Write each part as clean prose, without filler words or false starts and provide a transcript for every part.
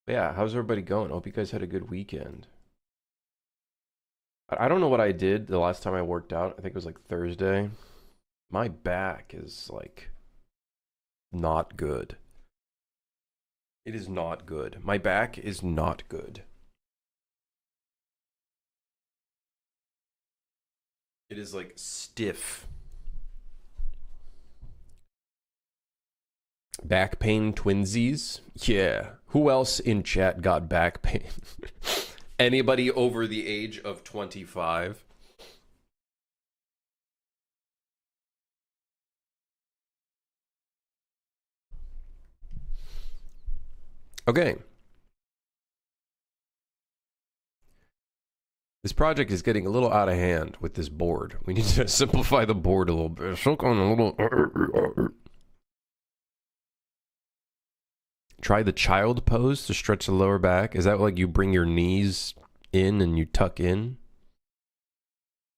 Yeah, how's everybody going? Hope you guys had a good weekend. I don't know what I did the last time I worked out. I think it was like Thursday. My back is like not good. It is not good. My back is not good. It is like stiff. Back pain twinsies? Yeah. Who else in chat got back pain? Anybody over the age of 25? Okay. This project is getting a little out of hand with this board. We need to simplify the board a little bit. Silk on a little. Try the child pose to stretch the lower back. Is that like you bring your knees in and you tuck in?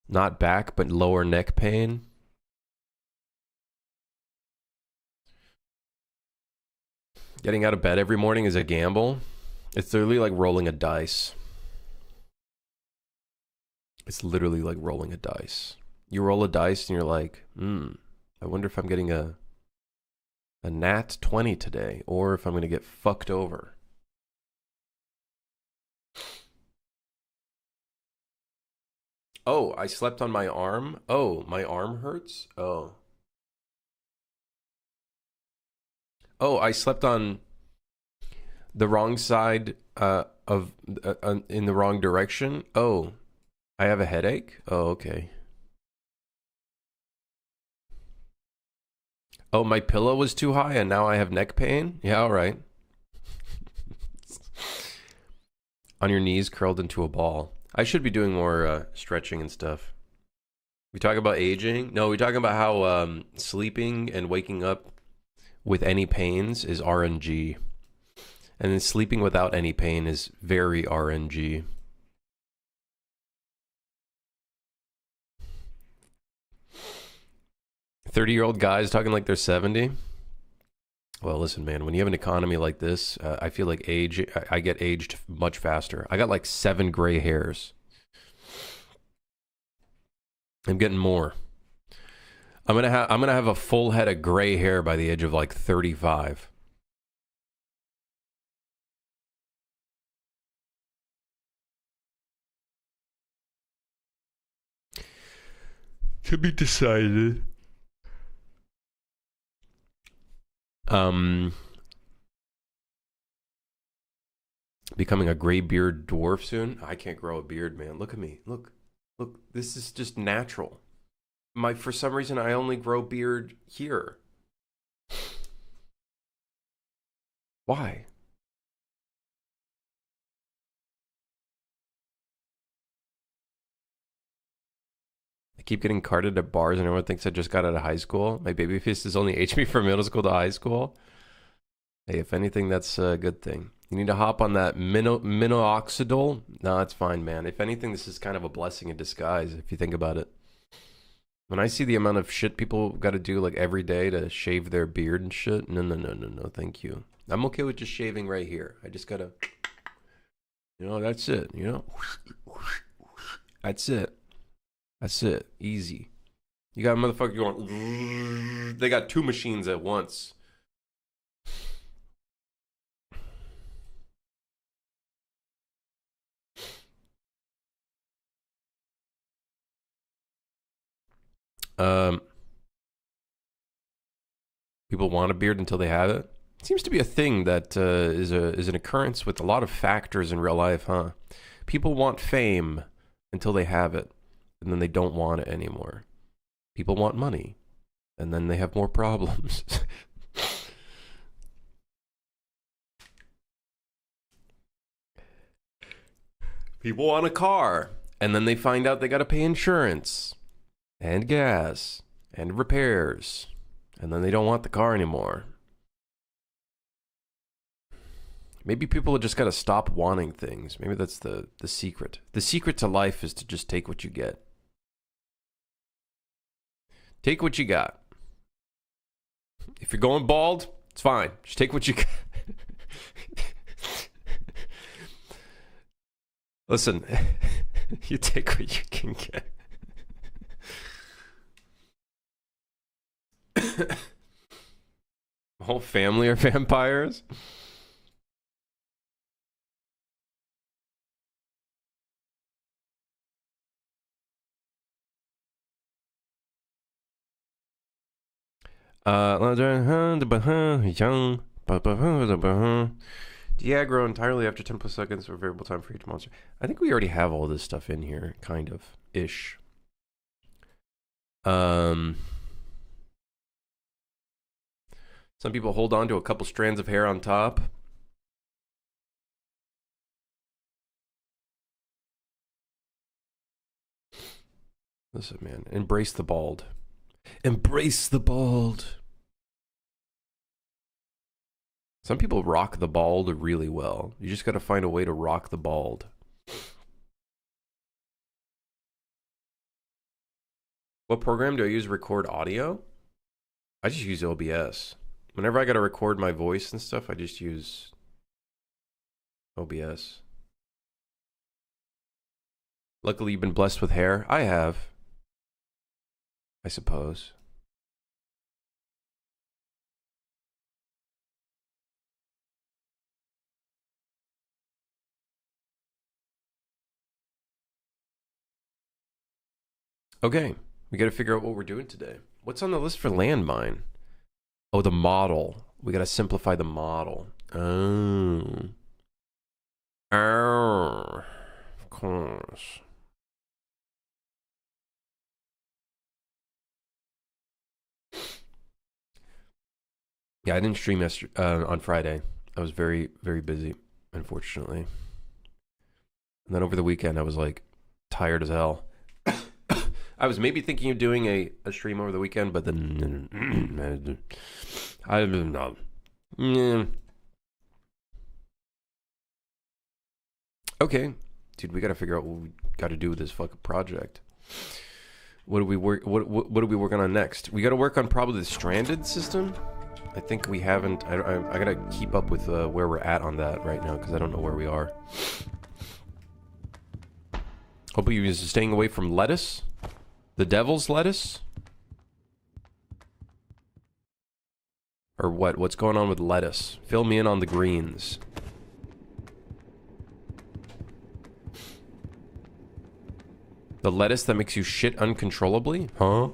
Not back, but lower neck pain. Getting out of bed every morning is a gamble. It's literally like rolling a dice. It's literally like rolling a dice. You roll a dice and you're like, I wonder if I'm getting a nat 20 today, or if I'm going to get fucked over. Oh, I slept on my arm. Oh, my arm hurts. Oh, I slept on the wrong side of in the wrong direction. Oh, I have a headache. Oh, okay. Oh, my pillow was too high and now I have neck pain? Yeah, all right. On your knees curled into a ball. I should be doing more stretching and stuff. We talk about aging? No, we talking about how sleeping and waking up with any pains is RNG. And then sleeping without any pain is very RNG. $30-year-old guys talking like they're 70. Well, listen, man, when you have an economy like this, I feel like I get aged much faster. I got like 7 gray hairs. I'm getting more. I'm gonna have a full head of gray hair by the age of like 35. To be decided. Becoming a gray beard dwarf soon. I can't grow a beard, man. Look at me. Look. This is just natural. For some reason, I only grow beard here. Why? I keep getting carded at bars and everyone thinks I just got out of high school. My baby face has only aged me from middle school to high school. Hey, if anything, that's a good thing. You need to hop on that minoxidil. No, it's fine, man. If anything, this is kind of a blessing in disguise, if you think about it. When I see the amount of shit people got to do like every day to shave their beard and shit, no, thank you. I'm okay with just shaving right here. I just gotta, that's it, That's it. That's it. Easy. You got a motherfucker going, they got 2 machines at once. People want a beard until they have it. It seems to be a thing that is an occurrence with a lot of factors in real life, huh? People want fame until they have it, and then they don't want it anymore. People want money, and then they have more problems. People want a car, and then they find out they got to pay insurance, and gas, and repairs, and then they don't want the car anymore. Maybe people just got to stop wanting things. Maybe that's the secret. The secret to life is to just take what you get. Take what you got. If you're going bald, It's fine. Just take what you can. Listen, you take what you can get. My whole family are vampires? De-aggro entirely after 10 plus seconds for variable time for each monster. I think we already have all this stuff in here, kind of, ish. Some people hold on to a couple strands of hair on top. Listen, man, embrace the bald. Embrace the bald. Some people rock the bald really well. You just got to find a way to rock the bald. What program do I use to record audio? I just use OBS. Whenever I got to record my voice and stuff, I just use OBS. Luckily, you've been blessed with hair. I have. I suppose. Okay, we got to figure out what we're doing today. What's on the list for landmine? Oh, the model. We got to simplify the model. Oh. Oh. Of course. Yeah, I didn't stream on Friday. I was very, very busy, unfortunately. And then over the weekend, I was like tired as hell. I was maybe thinking of doing a stream over the weekend, but then I don't know. Okay, dude, we got to figure out what we got to do with this fucking project. What do we work? What are we working on next? We got to work on probably the stranded system. I think we haven't. I gotta keep up with where we're at on that right now because I don't know where we are. Hope you're staying away from lettuce. The devil's lettuce? Or what? What's going on with lettuce? Fill me in on the greens. The lettuce that makes you shit uncontrollably? Huh?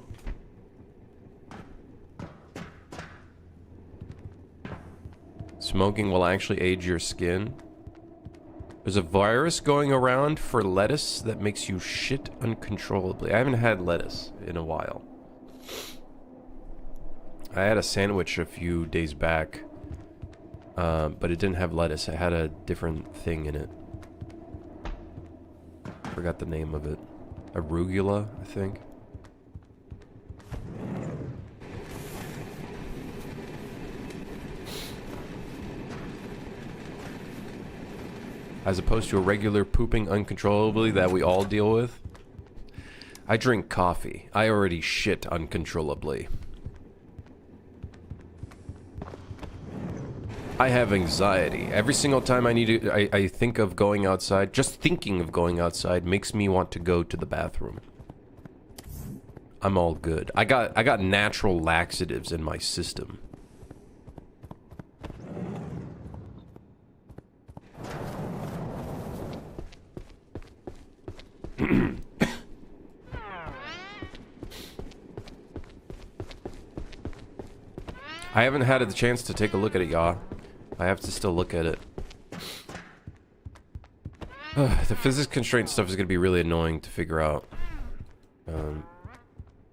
Smoking will actually age your skin. There's a virus going around for lettuce that makes you shit uncontrollably. I haven't had lettuce in a while. I had a sandwich a few days back, but it didn't have lettuce. It had a different thing in it. Forgot the name of it. Arugula, I think. As opposed to a regular pooping uncontrollably that we all deal with. I drink coffee. I already shit uncontrollably. I have anxiety. Every single time I think of going outside, just thinking of going outside makes me want to go to the bathroom. I'm all good. I got natural laxatives in my system. I haven't had the chance to take a look at it, y'all. I have to still look at it. The physics constraint stuff is going to be really annoying to figure out.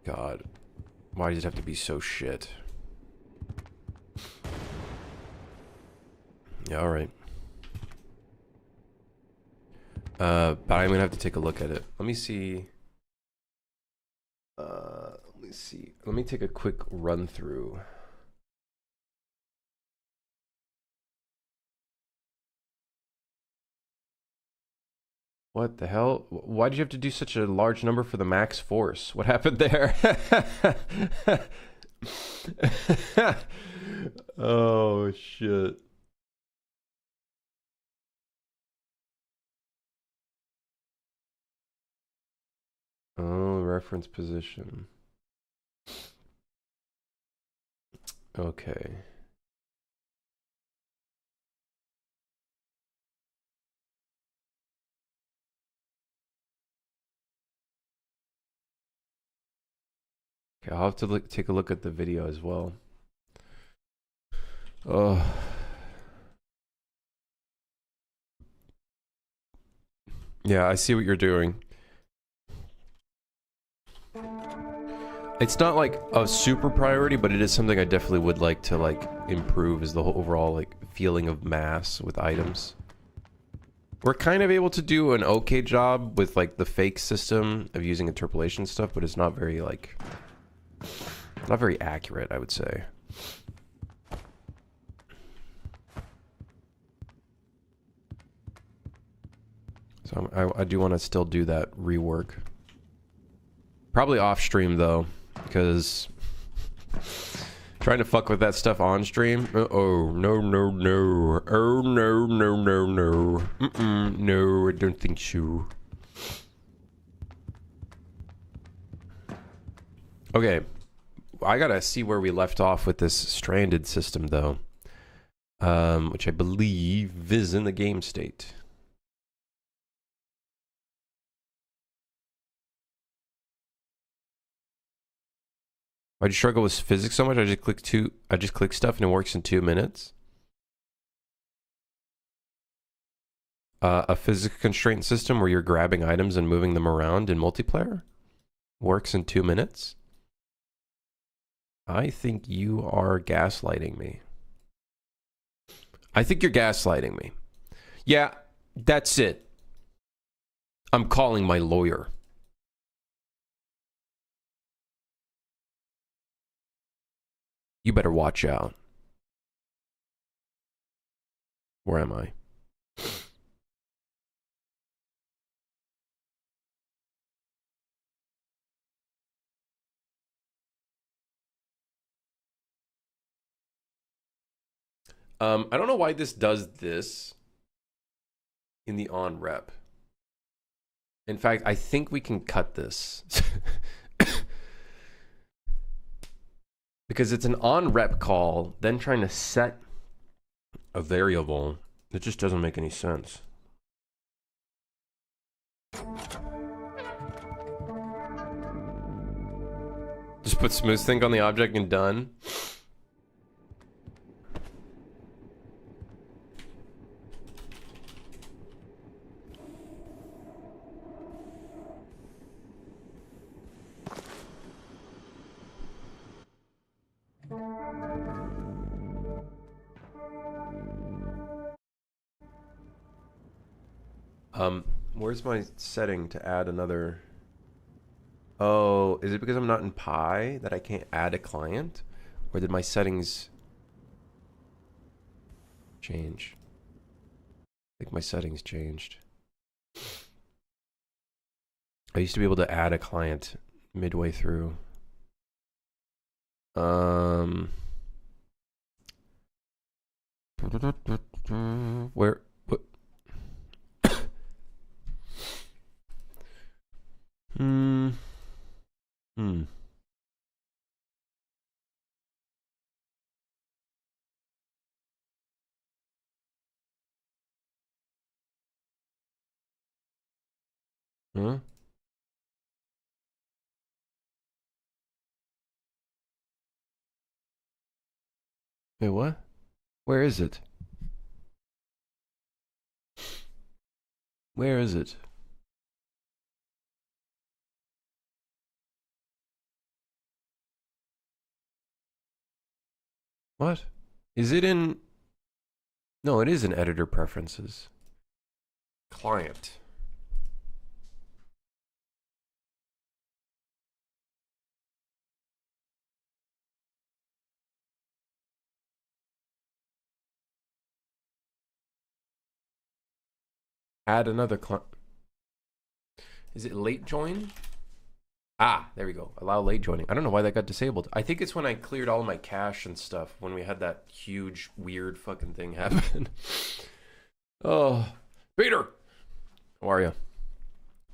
God. Why does it have to be so shit? Yeah, alright. But I'm going to have to take a look at it. Let me see. Let me see. Let me take a quick run through. What the hell? Why did you have to do such a large number for the max force? What happened there? Oh shit. Oh, reference position. Okay. Okay, I'll have to take a look at the video as well. Oh. Yeah, I see what you're doing. It's not like a super priority, but it is something I definitely would like to like improve, is the whole overall like feeling of mass with items. We're kind of able to do an okay job with like the fake system of using interpolation stuff, but it's not very like not very accurate, I would say. So I do want to still do that rework. Probably off stream though, because trying to fuck with that stuff on stream. Oh no no no! Oh no no no no! No, I don't think so. Okay, I gotta see where we left off with this stranded system though, which I believe is in the game state. Why'd you struggle with physics so much? I just click stuff and it works in 2 minutes. A physics constraint system where you're grabbing items and moving them around in multiplayer works in 2 minutes. I think you are gaslighting me. I think you're gaslighting me. Yeah, that's it. I'm calling my lawyer. You better watch out. Where am I? I don't know why this does this in the on rep. In fact, I think we can cut this. Because it's an on rep call, then trying to set a variable. It just doesn't make any sense. Just put smooth sync on the object and done. Where's my setting to add another? Oh, is it because I'm not in Pi that I can't add a client? Or did my settings change? I think my settings changed. I used to be able to add a client midway through. Where? What? Huh? Wait, what? Where is it? Where is it? What? Is it in... No, it is in editor preferences. Client. Add another client. Is it late join? Ah, there we go. Allow late joining. I don't know why that got disabled. I think it's when I cleared all of my cache and stuff when we had that huge, weird fucking thing happen. Oh, Peter! How are you?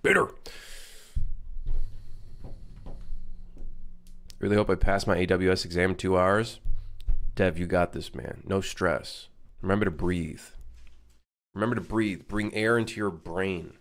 Peter! Really hope I pass my AWS exam in 2 hours. Dev, you got this, man. No stress. Remember to breathe. Remember to breathe. Bring air into your brain.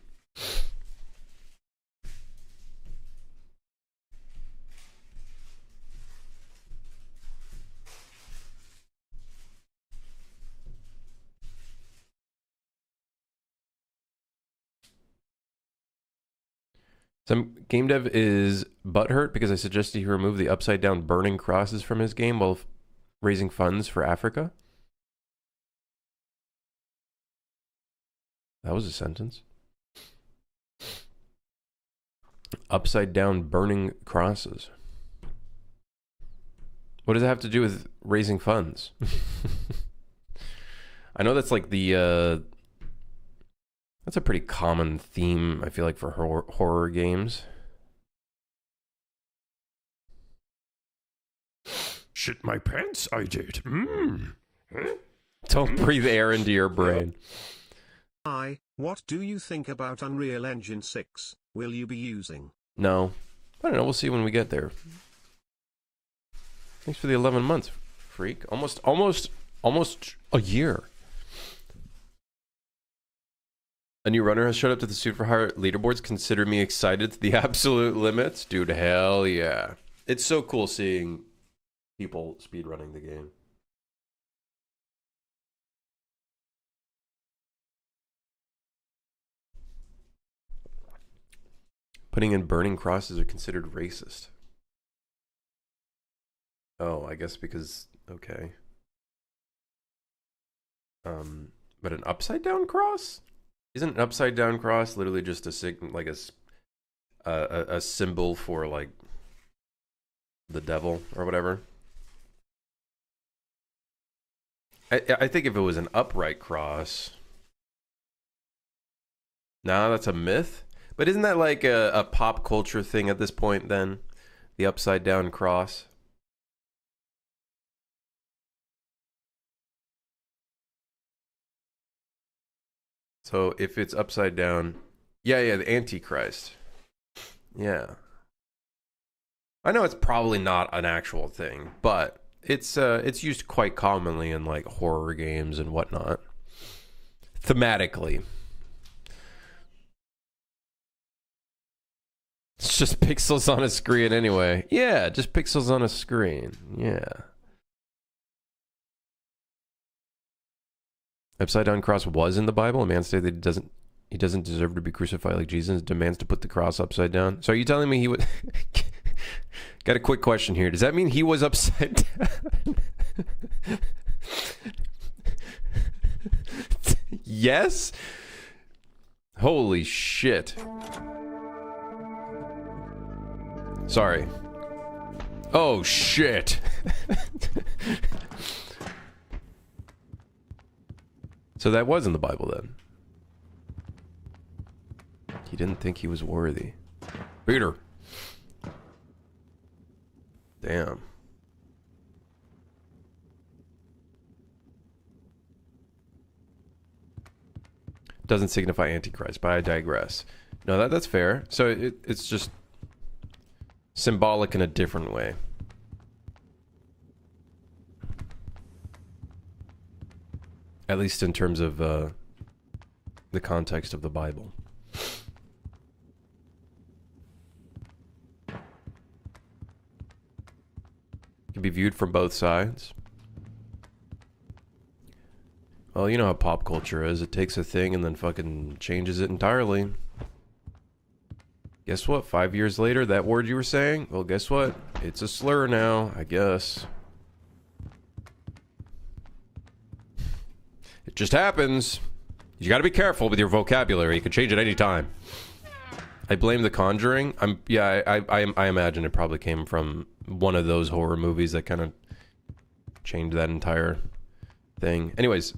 Some game dev is butthurt because I suggested he remove the upside down burning crosses from his game while raising funds for Africa. That was a sentence. Upside down burning crosses. What does it have to do with raising funds? I know that's like the that's a pretty common theme, I feel like, for horror games. Shit my pants, I did. Don't breathe air into your brain. What do you think about Unreal Engine 6? Will you be using? No. I don't know. We'll see when we get there. Thanks for the 11 months, freak. Almost a year. A new runner has showed up to the Suit for Hire leaderboards. Consider me excited to the absolute limits. Dude, hell yeah. It's so cool seeing people speedrunning the game. Putting in burning crosses are considered racist. Oh, I guess because, okay. But an upside down cross? Isn't an upside down cross literally just a symbol for like the devil or whatever? I think if it was an upright cross, nah, that's a myth. But isn't that like a pop culture thing at this point then? The upside down cross? So if it's upside down, yeah, the Antichrist. Yeah. I know it's probably not an actual thing, but it's used quite commonly in like horror games and whatnot. Thematically. It's just pixels on a screen anyway. Yeah, just pixels on a screen. Yeah. Upside down cross was in the Bible. A man stated he doesn't deserve to be crucified like Jesus, demands to put the cross upside down. So are you telling me he would got a quick question here. Does that mean he was upside down? Yes? Holy shit. Sorry. Oh shit. So that was in the Bible then. He didn't think he was worthy. Peter. Damn. Doesn't signify Antichrist, but I digress. No, that's fair. So it's just symbolic in a different way. At least in terms of the context of the Bible. Can be viewed from both sides. Well, you know how pop culture is. It takes a thing and then fucking changes it entirely. Guess what? 5 years later, that word you were saying? Well, guess what? It's a slur now, I guess. It just happens. You gotta be careful with your vocabulary. You can change it any time. I blame The Conjuring. I imagine it probably came from one of those horror movies that kind of changed that entire thing. Anyways,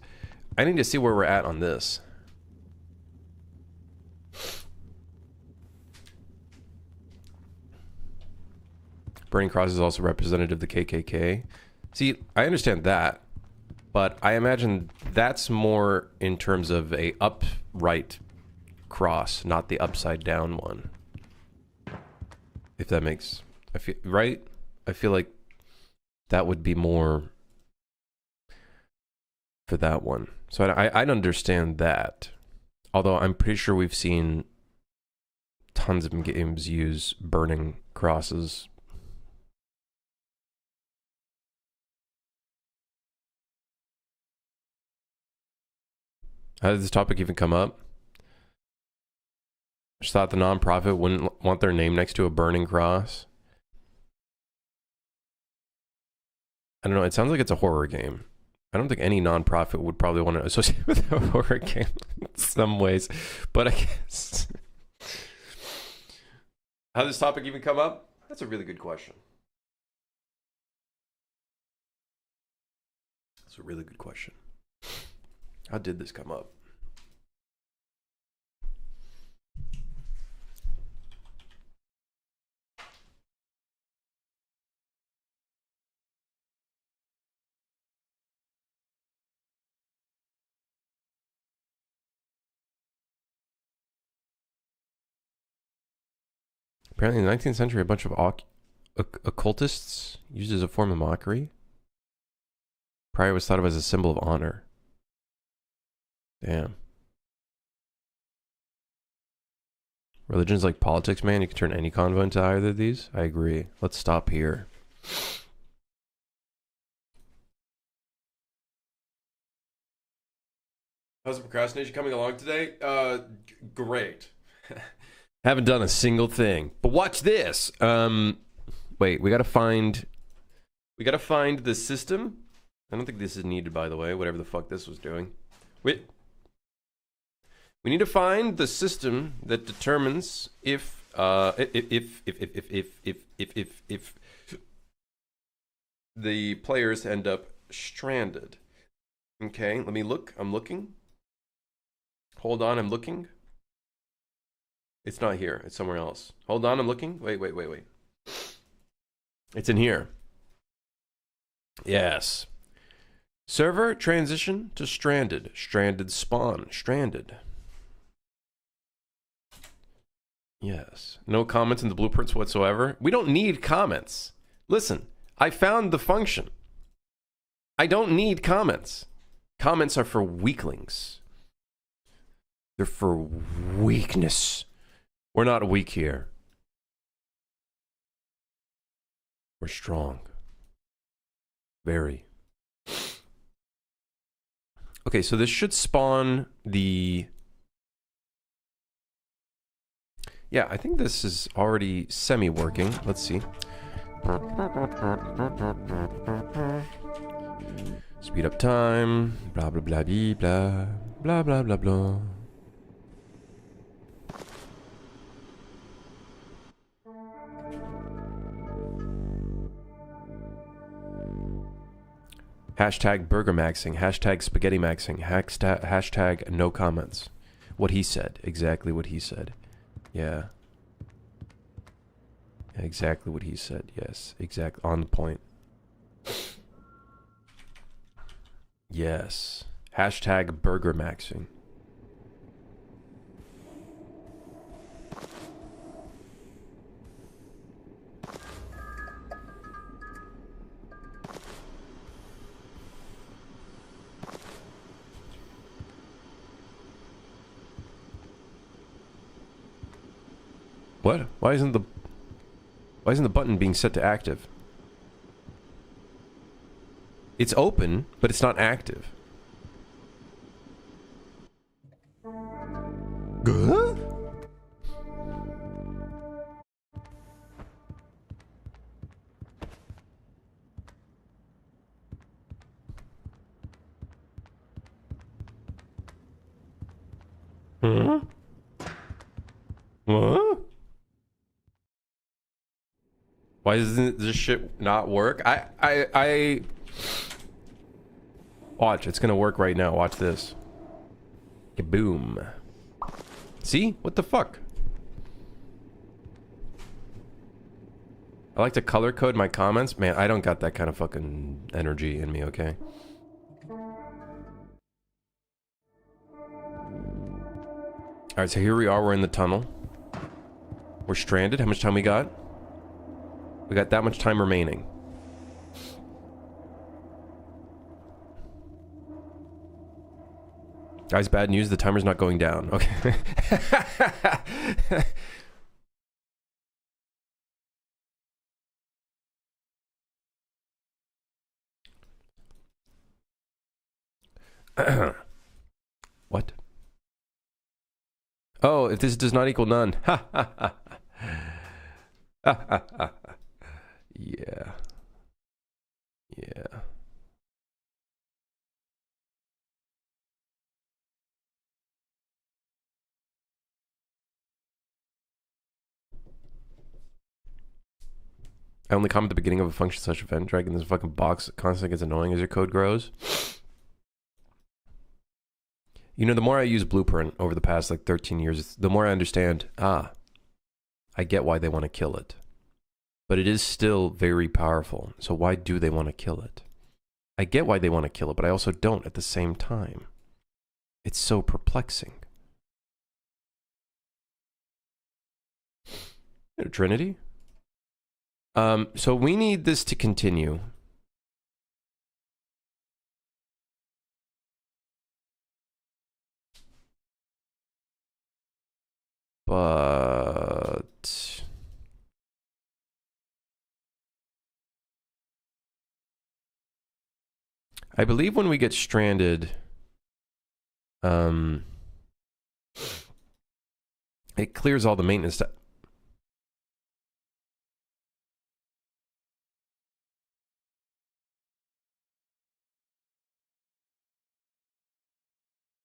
I need to see where we're at on this. Burning Cross is also representative of the KKK. See, I understand that, but I imagine that's more in terms of a upright cross, not the upside down one. If that makes, I feel right. I feel like that would be more for that one. So I'd understand that. Although I'm pretty sure we've seen tons of games use burning crosses. How did this topic even come up? I just thought the nonprofit wouldn't want their name next to a burning cross. I don't know. It sounds like it's a horror game. I don't think any nonprofit would probably want to associate with a horror game in some ways. But I guess... How did this topic even come up? That's a really good question. That's a really good question. How did this come up? Apparently in the 19th century, a bunch of occultists used it as a form of mockery. Prayer was thought of as a symbol of honor. Damn. Religion's like politics, man. You can turn any convo into either of these. I agree. Let's stop here. How's the procrastination coming along today? Great. Haven't done a single thing. But watch this. Wait, we gotta find the system. I don't think this is needed, by the way, whatever the fuck this was doing. Wait. We need to find the system that determines if the players end up stranded. Okay, let me look. I'm looking. Hold on, I'm looking. It's not here. It's somewhere else. Hold on, I'm looking. Wait. It's in here. Yes. Server transition to stranded. Stranded spawn. Stranded. Yes. No comments in the blueprints whatsoever. We don't need comments. Listen, I found the function. I don't need comments. Comments are for weaklings. They're for weakness. We're not weak here. We're strong. Very. Okay, so this should spawn the... Yeah, I think this is already semi-working. Let's see. Speed up time. Blah, blah, blah, blah, blah. Blah, blah, blah, blah. Hashtag burger maxing. Hashtag spaghetti maxing. Hashtag no comments. What he said. Exactly what he said. Yeah. Exactly what he said. Yes. Exact. On the point. Yes. Hashtag burger maxing. What? Why isn't the button being set to active? It's open, but it's not active. Huh? Huh? What? Why doesn't this shit not work? I watch, it's gonna work right now. Watch this. Kaboom. See? What the fuck? I like to color code my comments. Man, I don't got that kind of fucking energy in me, okay? Alright, so here we are. We're in the tunnel. We're stranded. How much time we got? We got that much time remaining. Guys, bad news. The timer's not going down. Okay. What? Oh, if this does not equal none. Ha ha ha. Ha ha ha. Yeah. Yeah. I only comment at the beginning of a function such event, dragging this fucking box constantly gets annoying as your code grows. You know, the more I use Blueprint over the past like 13 years, the more I understand, I get why they want to kill it. But it is still very powerful. So why do they want to kill it? I get why they want to kill it, but I also don't at the same time. It's so perplexing. Trinity? So we need this to continue. But I believe when we get stranded, it clears all the maintenance stuff.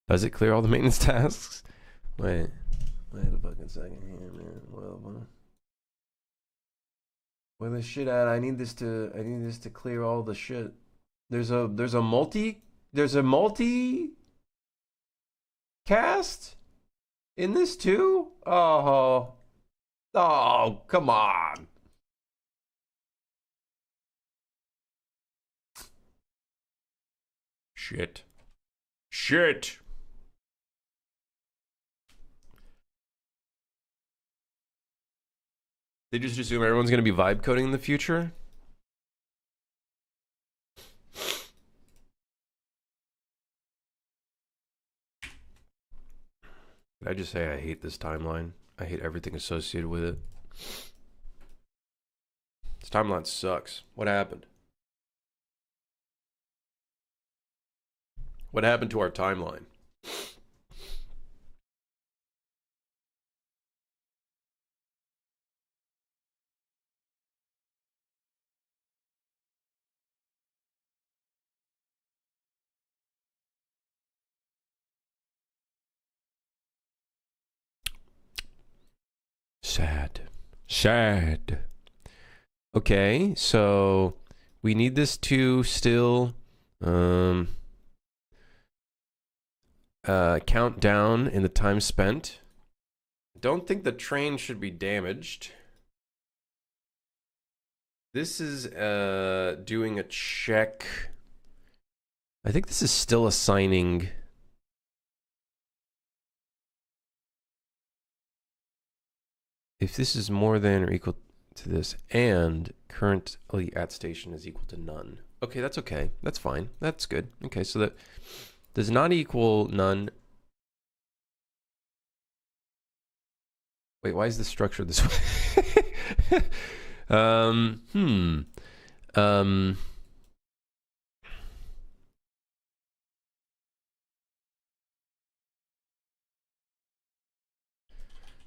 Does it clear all the maintenance tasks? Wait a fucking second here, man. Well, where the shit at? I need this to clear all the shit. There's a multi cast in this too? Oh, come on. Shit. They just assume everyone's going to be vibe coding in the future? Did I just say I hate this timeline? I hate everything associated with it. This timeline sucks. What happened? What happened to our timeline? Sad. Okay, so we need this to still count down in the time spent. Don't think the train should be damaged. This is doing a check. I think this is still assigning. If this is more than or equal to this, and currently at station is equal to none. Okay, that's okay. That's fine. That's good. Okay, so that does not equal none. Wait, why is this structured this way?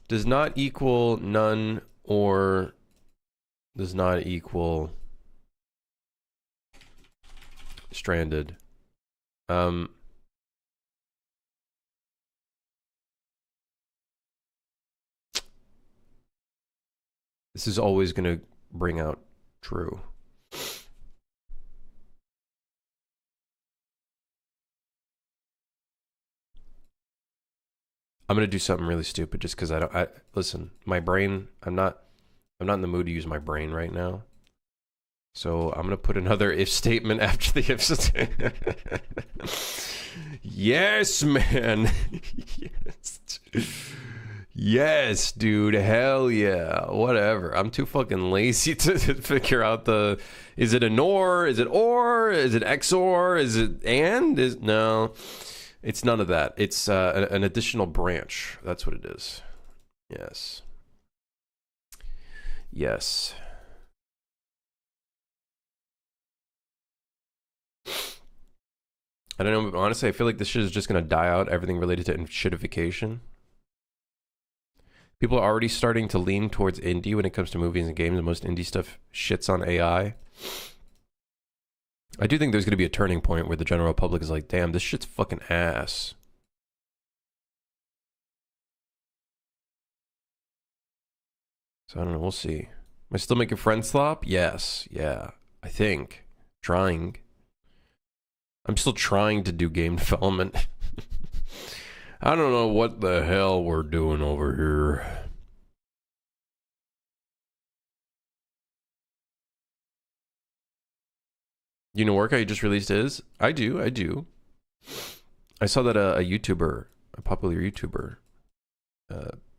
Does not equal none or does not equal stranded. This is always going to bring out true. I'm going to do something really stupid just because listen, my brain, I'm not I'm not in the mood to use my brain right now. So I'm going to put another if statement after the if statement. Yes, man. Yes. Yes, dude. Hell yeah. Whatever. I'm too fucking lazy to figure out the... Is it a nor? Is it or? Is it XOR? Is it and? No. It's none of that. It's an additional branch. That's what it is. Yes. Yes. I don't know, but honestly, I feel like this shit is just going to die out, everything related to shitification. People are already starting to lean towards indie when it comes to movies and games, and most indie stuff shits on AI. I do think there's going to be a turning point where the general public is like, damn, this shit's fucking ass. So I don't know, we'll see. Am I still making friend slop? Yes, yeah, I think. Trying. I'm still trying to do game development. I don't know what the hell we're doing over here. You know Workout you just released is? I do. I saw that a YouTuber, a popular YouTuber,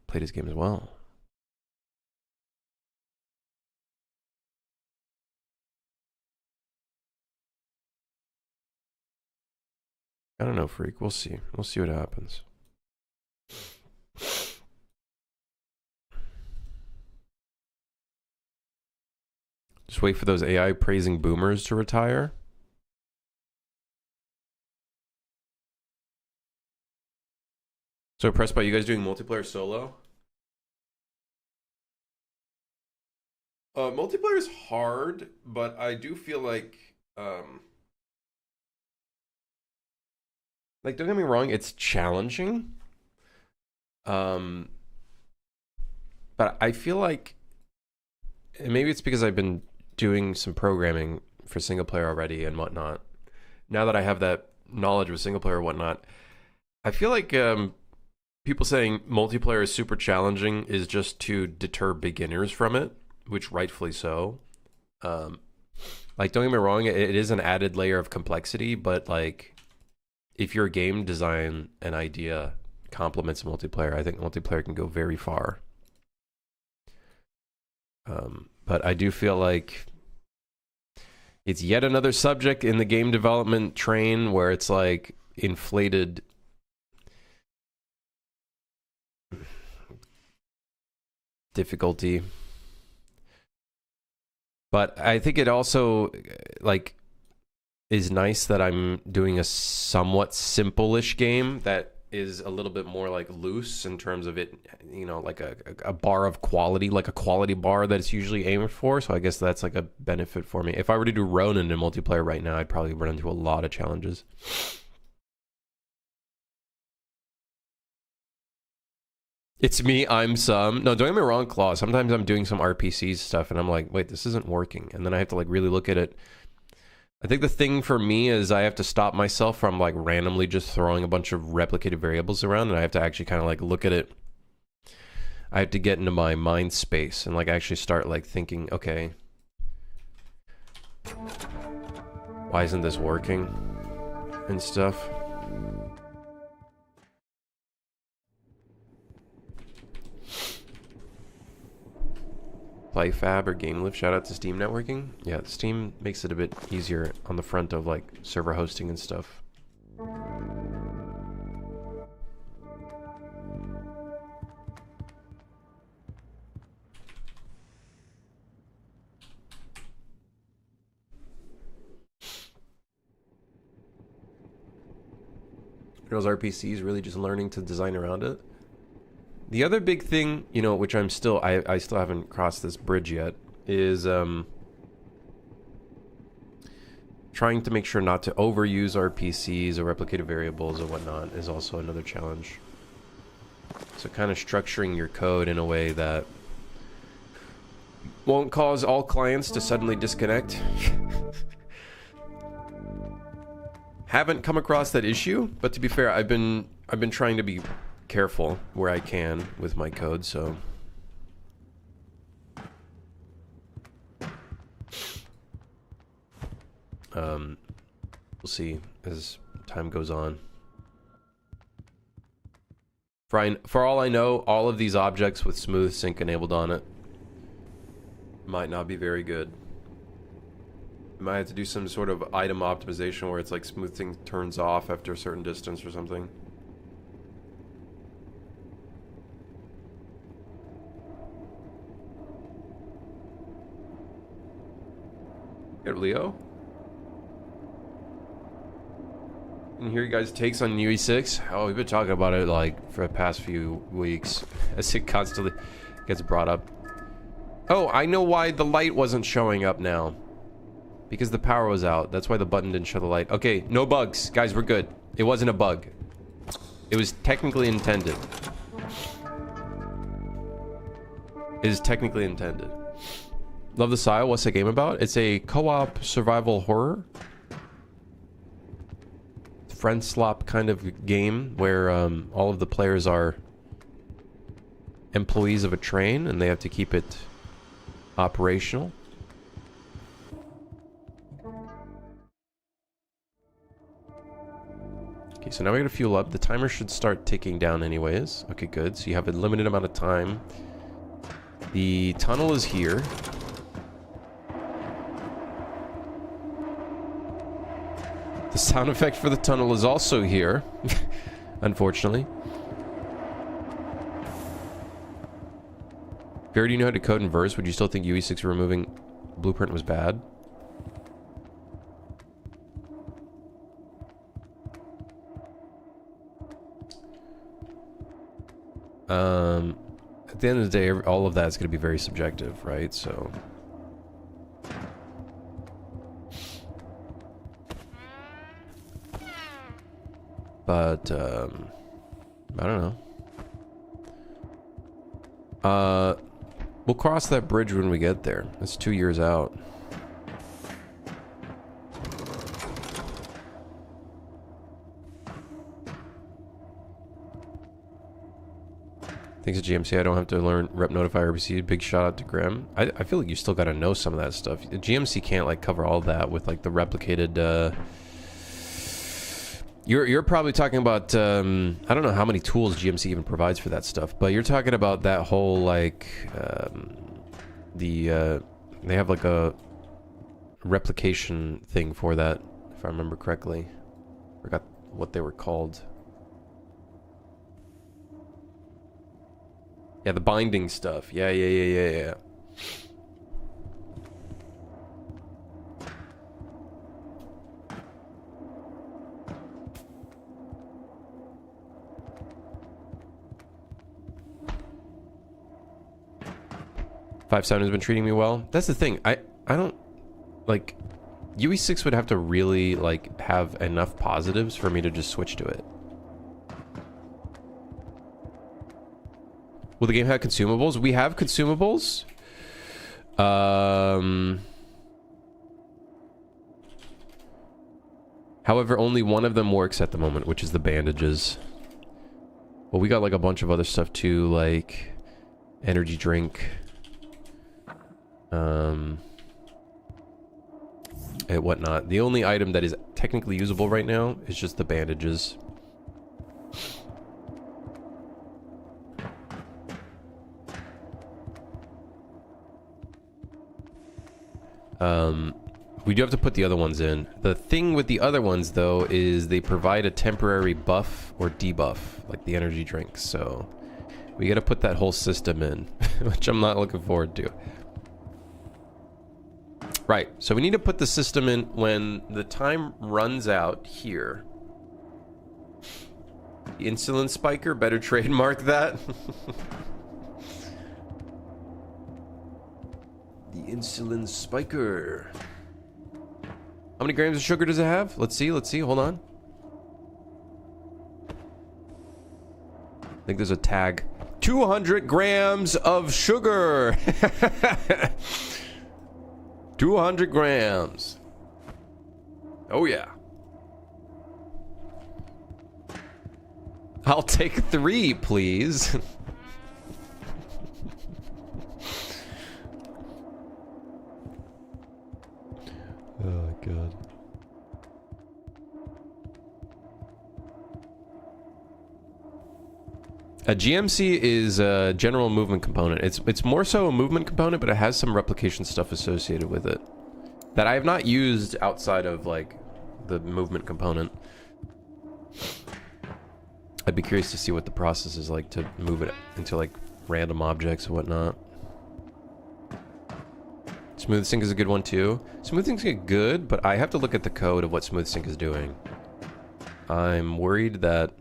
played his game as well. I don't know, Freak. We'll see. We'll see what happens. Just wait for those AI praising boomers to retire. So impressed by you guys doing multiplayer solo? Multiplayer is hard, but I do feel like don't get me wrong, it's challenging. But I feel like, and maybe it's because I've been doing some programming for single player already and whatnot. Now that I have that knowledge with single player and whatnot, I feel like people saying multiplayer is super challenging is just to deter beginners from it, which rightfully so. Like, don't get me wrong, it is an added layer of complexity, but like, if your game design and idea complements multiplayer, I think multiplayer can go very far. But I do feel like it's yet another subject in the game development train where it's like inflated difficulty. But I think it also like is nice that I'm doing a somewhat simple-ish game that is a little bit more like loose in terms of it, you know, like a bar of quality, like a quality bar that it's usually aimed for. So I guess that's like a benefit for me. If I were to do Ronin in multiplayer right now, I'd probably run into a lot of challenges. It's me, I'm some. No, don't get me wrong, Claw. Sometimes I'm doing some RPC stuff and I'm like, wait, this isn't working. And then I have to like really look at it. I think the thing for me is I have to stop myself from like randomly just throwing a bunch of replicated variables around, and I have to actually kind of like look at it. I have to get into my mind space and like actually start like thinking, okay, why isn't this working and stuff. PlayFab or GameLift, shout out to Steam networking. Yeah, Steam makes it a bit easier on the front of like server hosting and stuff. Those RPCs really just learning to design around it. The other big thing, you know, which I'm still, I still haven't crossed this bridge yet, is trying to make sure not to overuse RPCs or replicated variables or whatnot is also another challenge. So kind of structuring your code in a way that won't cause all clients to suddenly disconnect. Haven't come across that issue, but to be fair, I've been trying to be careful where I can with my code, so We'll see as time goes on. For all I know, all of these objects with smooth sync enabled on it might not be very good. You might have to do some sort of item optimization where it's like smooth sync turns off after a certain distance or something. Get Leo? And hear you guys' takes on UE6. Oh, we've been talking about it like for the past few weeks as it constantly gets brought up. Oh, I know why the light wasn't showing up now. Because the power was out. That's why the button didn't show the light. Okay, no bugs. Guys, we're good. It wasn't a bug. It was technically intended. It is technically intended. Love the style. What's the game about? It's a co-op survival horror. Friend slop kind of game where all of the players are employees of a train and they have to keep it operational. Okay, so now we gotta fuel up. The timer should start ticking down anyways. Okay, good. So you have a limited amount of time. The tunnel is here. The sound effect for the tunnel is also here, unfortunately. If you already knew how to code in verse, would you still think UE6 removing blueprint was bad? At the end of the day, all of that is going to be very subjective, right? So... But, I don't know. We'll cross that bridge when we get there. It's 2 years out. Thanks to GMC, I don't have to learn rep notify RPC. Big shout out to Graham. I feel like you still gotta know some of that stuff. GMC can't like cover all that with like the replicated, You're probably talking about, I don't know how many tools GMC even provides for that stuff, but you're talking about that whole, like, they have, like, a replication thing for that, if I remember correctly. Forgot what they were called. Yeah, the binding stuff. Yeah. 5-7 has been treating me well. That's the thing. I don't like UE6 would have to really like have enough positives for me to just switch to it. Will the game have consumables? We have consumables. However, only one of them works at the moment, which is the bandages. Well, we got like a bunch of other stuff too, like energy drink. And whatnot. The only item that is technically usable right now is just the bandages. We do have to put the other ones in. The thing with the other ones, though, is they provide a temporary buff or debuff, like the energy drinks. So we got to put that whole system in, which I'm not looking forward to. Right, so we need to put the system in when the time runs out here. The insulin spiker, better trademark that. The insulin spiker. How many grams of sugar does it have? Let's see, hold on. I think there's a tag. 200 grams of sugar! 200 grams. Oh yeah. I'll take 3, please. Oh god. A GMC is a general movement component. It's more so a movement component, but it has some replication stuff associated with it that I have not used outside of like the movement component. I'd be curious to see what the process is like to move it into like random objects and whatnot. Smooth Sync is a good one too. Smooth Sync's good, but I have to look at the code of what Smooth Sync is doing. I'm worried that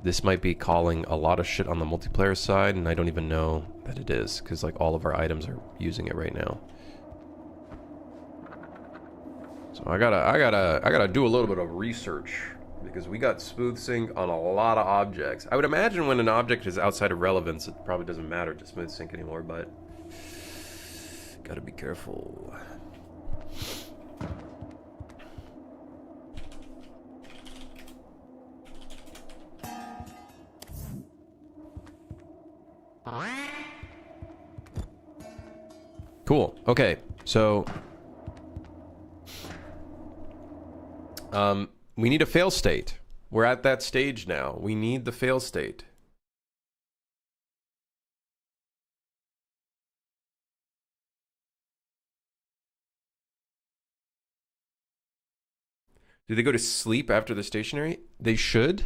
this might be calling a lot of shit on the multiplayer side, and I don't even know that it is, because like all of our items are using it right now. So I gotta do a little bit of research, because we got Smooth Sync on a lot of objects. I would imagine when an object is outside of relevance, it probably doesn't matter to Smooth Sync anymore, but gotta be careful. Cool. Okay, so we need a fail state. We're at that stage now. We need the fail state. Do they go to sleep after the stationary? They should.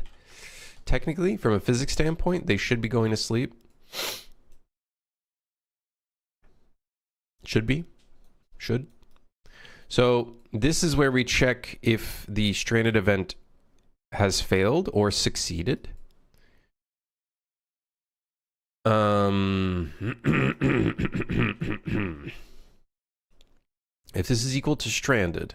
Technically, from a physics standpoint, they should be going to sleep. Should be. Should. So this is where we check if the stranded event has failed or succeeded. If this is equal to stranded,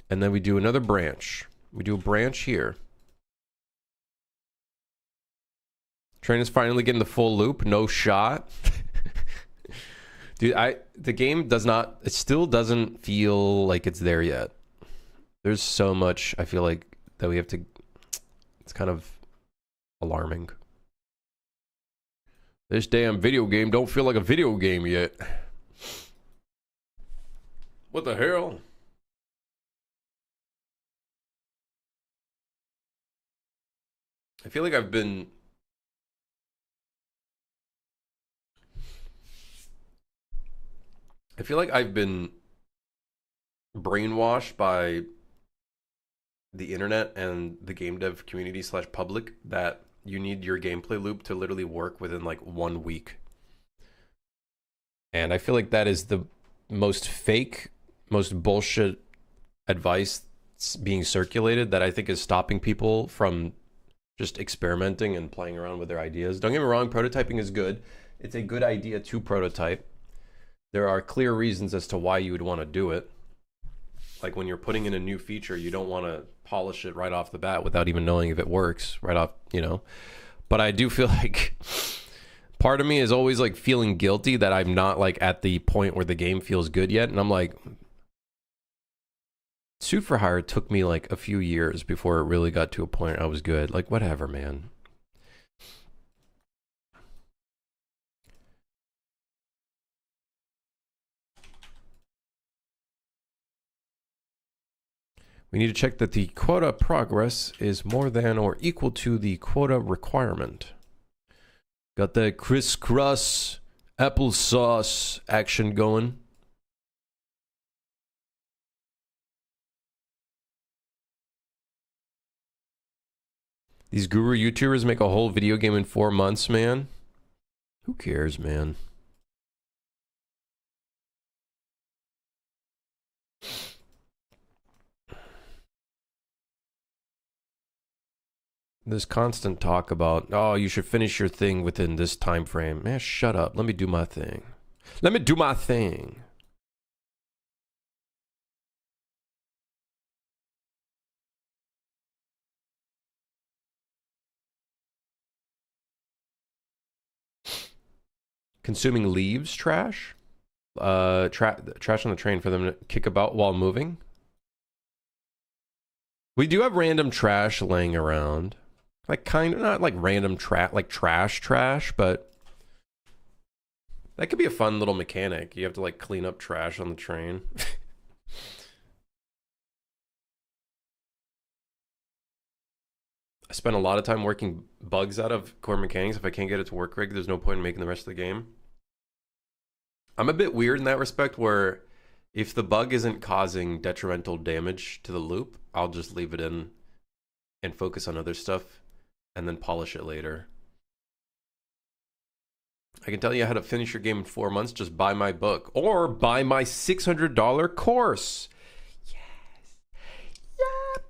and then we do another branch. We do a branch here. Train is finally getting the full loop. No shot. Dude, the game does not, it still doesn't feel like it's there yet. There's so much, I feel like, that we have to, it's kind of alarming. This damn video game don't feel like a video game yet. What the hell? I feel like I've been brainwashed by the internet and the game dev community / public that you need your gameplay loop to literally work within like 1 week. And I feel like that is the most fake, most bullshit advice being circulated that I think is stopping people from just experimenting and playing around with their ideas. Don't get me wrong, prototyping is good. It's a good idea to prototype. There are clear reasons as to why you would want to do it. Like when you're putting in a new feature, you don't want to polish it right off the bat without even knowing if it works right off, you know. But I do feel like part of me is always like feeling guilty that I'm not like at the point where the game feels good yet. And I'm like, Suit for Hire took me like a few years before it really got to a point I was good. Like, whatever, man. We need to check that the quota progress is more than or equal to the quota requirement. Got that crisscross applesauce action going. These guru YouTubers make a whole video game in 4 months, man. Who cares, man? This constant talk about, oh, you should finish your thing within this time frame. Man, shut up. Let me do my thing. Let me do my thing. Consuming leaves, trash? Trash on the train for them to kick about while moving. We do have random trash laying around. Like kind of not like random trash, like trash, but That could be a fun little mechanic. You have to like clean up trash on the train. I spent a lot of time working bugs out of core mechanics. If I can't get it to work right, there's no point in making the rest of the game. I'm a bit weird in that respect where if the bug isn't causing detrimental damage to the loop, I'll just leave it in and focus on other stuff and then polish it later. I can tell you how to finish your game in 4 months. Just buy my book or buy my $600 course. Yes. Yeah.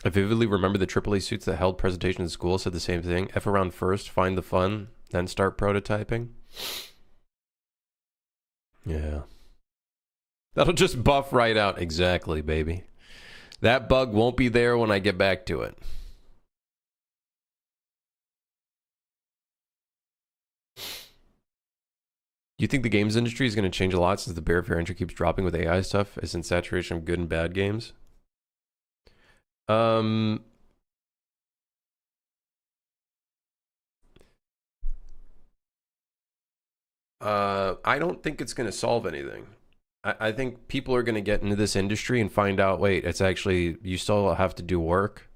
I vividly remember the AAA suits that held presentations at school said the same thing. F around first, find the fun, then start prototyping. Yeah. That'll just buff right out. Exactly, baby. That bug won't be there when I get back to it. Do you think the games industry is going to change a lot since the barrier for entry keeps dropping with AI stuff? As in saturation of good and bad games? I don't think it's going to solve anything. I think people are going to get into this industry and find out, wait, it's actually, you still have to do work.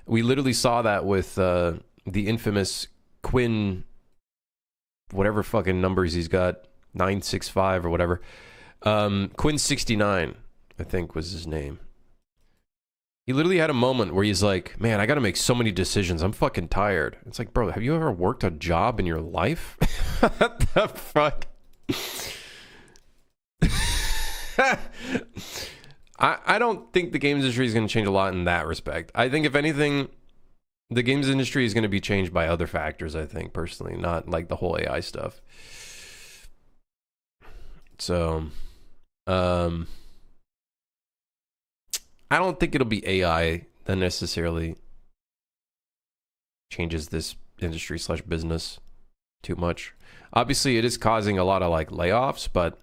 We literally saw that with the infamous Quinn, whatever fucking numbers he's got, 965 or whatever. Quinn 69, I think was his name. He literally had a moment where he's like, man, I got to make so many decisions. I'm fucking tired. It's like, bro, have you ever worked a job in your life? What the fuck? I don't think the games industry is going to change a lot in that respect. I think if anything, the games industry is going to be changed by other factors, I think, personally, not like the whole AI stuff. So, I don't think it'll be AI that necessarily changes this industry / business too much. Obviously, it is causing a lot of like layoffs, but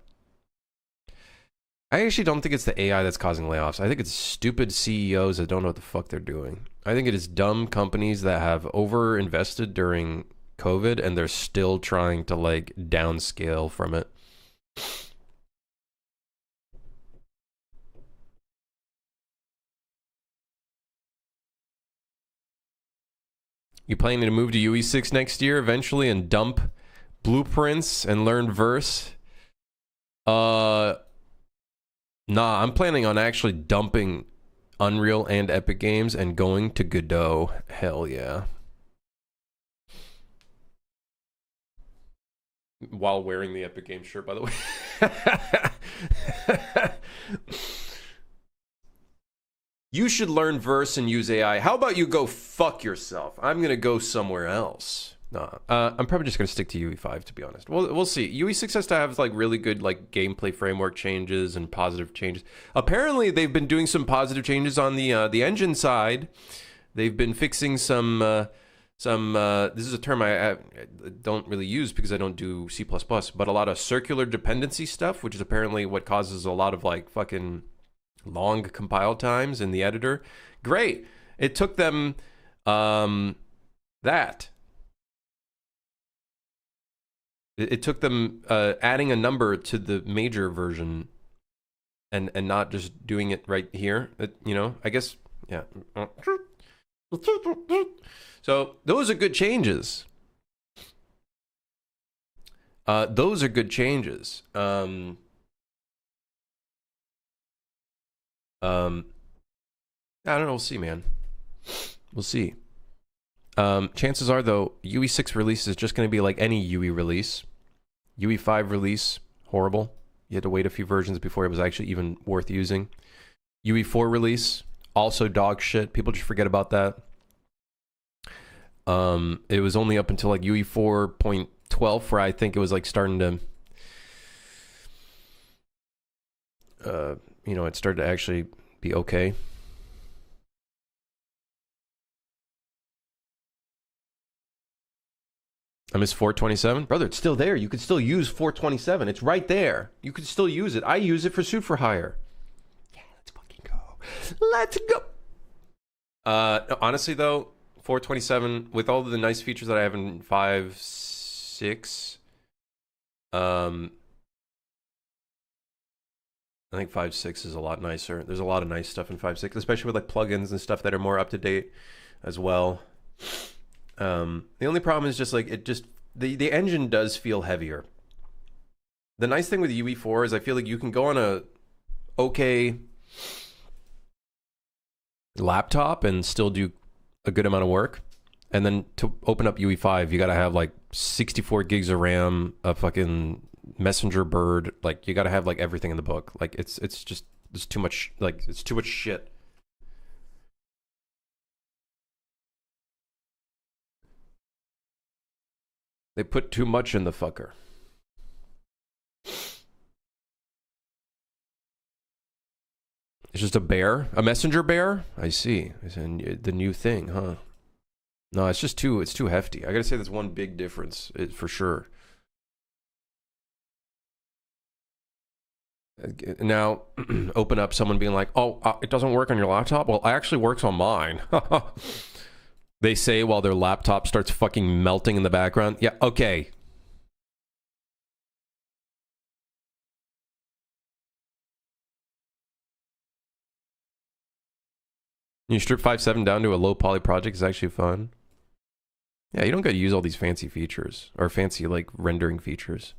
I actually don't think it's the AI that's causing layoffs. I think it's stupid CEOs that don't know what the fuck they're doing. I think it is dumb companies that have over invested during COVID and they're still trying to like downscale from it. You planning to move to UE6 next year eventually and dump blueprints and learn verse? Nah, I'm planning on actually dumping Unreal and Epic Games and going to Godot. Hell yeah. While wearing the Epic Games shirt, by the way. You should learn verse and use AI. How about you go fuck yourself? I'm going to go somewhere else. No, I'm probably just going to stick to UE5, to be honest. We'll see. UE6 has to have like really good like gameplay framework changes and positive changes. Apparently, they've been doing some positive changes on the engine side. They've been fixing some this is a term I don't really use because I don't do C++, but a lot of circular dependency stuff, which is apparently what causes a lot of like fucking long compile times in the editor. Great. It took them It took them adding a number to the major version and not just doing it right here. You know, I guess, yeah. So those are good changes. Those are good changes. I don't know. We'll see, man. We'll see. Chances are, though, UE6 release is just going to be like any UE release. UE5 release, horrible. You had to wait a few versions before it was actually even worth using. UE4 release, also dog shit. People just forget about that. It was only up until like UE 4.12 where I think it was like starting to, you know, it started to actually be okay. I miss 427. Brother, it's still there. You could still use 427. It's right there. You could still use it. I use it for Suit for Hire. Yes. Let's go. Honestly though, 427 with all of the nice features that I have in 5.6, I think 5.6 is a lot nicer. There's a lot of nice stuff in 5.6, especially with like plugins and stuff that are more up to date as well. The only problem is just like the engine does feel heavier. The nice thing with UE4 is I feel like you can go on a okay laptop and still do a good amount of work. And then to open up UE5, you got to have like 64 gigs of RAM, a fucking messenger bird. Like you got to have like everything in the book. Like it's too much. Like it's too much shit. They put too much in the fucker. It's just a bear, a messenger bear. I see. It's the new thing, huh? No, it's just too. It's too hefty. I gotta say, that's one big difference for sure. Now, open up someone being like, "Oh, it doesn't work on your laptop." Well, it actually works on mine. They say while their laptop starts fucking melting in the background. Yeah, okay. You strip 5.7 down to a low poly project is actually fun. Yeah, you don't got to use all these fancy features or fancy like rendering features.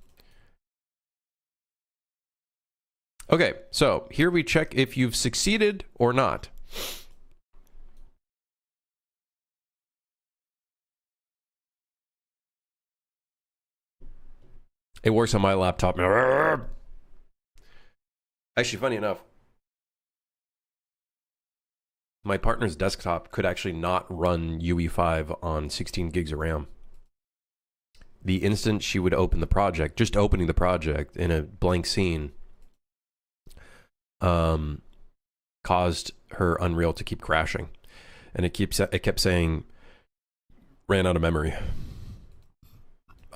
Okay, so here we check if you've succeeded or not. It works on my laptop. Actually, funny enough, my partner's desktop could actually not run UE5 on 16 gigs of RAM. The instant she would open the project, just opening the project in a blank scene, caused her Unreal to keep crashing. And it kept saying, ran out of memory.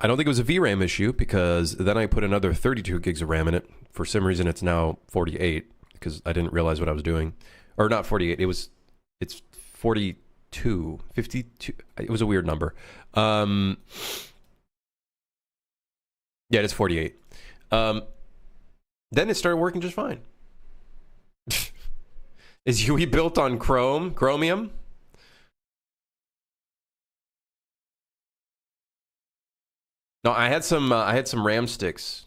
I don't think it was a VRAM issue because then I put another 32 gigs of RAM in it. For some reason, it's now 48 because I didn't realize what I was doing. Or not 48, it's 42, 52. It was a weird number. Yeah, it's 48. Then it started working just fine. Is UE built on Chromium? No, I had some RAM sticks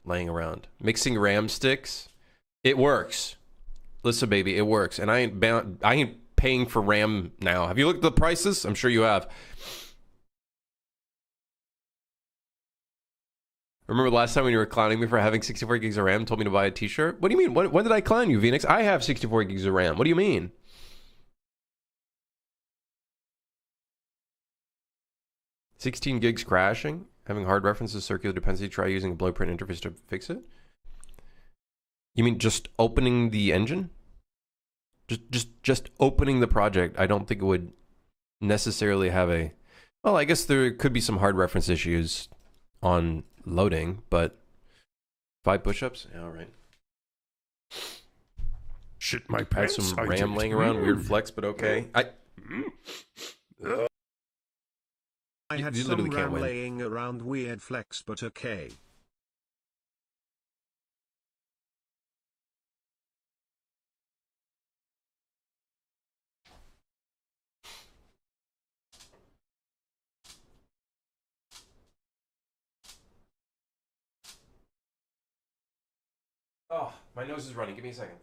laying around. Mixing RAM sticks, it works. Listen, baby, it works. And I ain't paying for RAM now. Have you looked at the prices? I'm sure you have. Remember last time when you were clowning me for having 64 gigs of RAM, told me to buy a t-shirt? What do you mean? When did I clown you, Phoenix? I have 64 gigs of RAM. What do you mean? "16 gigs crashing? Having hard references, circular dependency, try using a blueprint interface to fix it?" You mean just opening the engine? Just opening the project. I don't think it would necessarily have a... Well, I guess there could be some hard reference issues on loading, but 5 push-ups? Yeah, all right. Shit my I had pants. some I RAM did. laying around. Weird flex, but okay. I had You some literally can't RAM win. laying around, weird flex, but okay. Oh, my nose is running. Give me a second.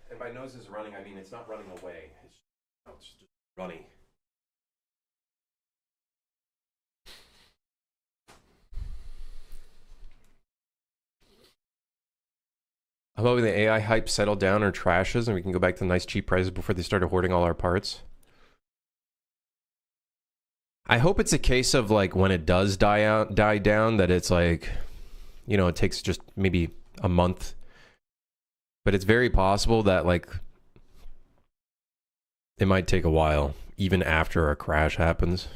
And my nose is running, I mean, it's not running away. It's just runny. I'm hoping the AI hype settled down or trashes and we can go back to nice cheap prices before they started hoarding all our parts. I hope it's a case of like when it does die down that it's like, you know, it takes just maybe a month. But it's very possible that like it might take a while even after a crash happens.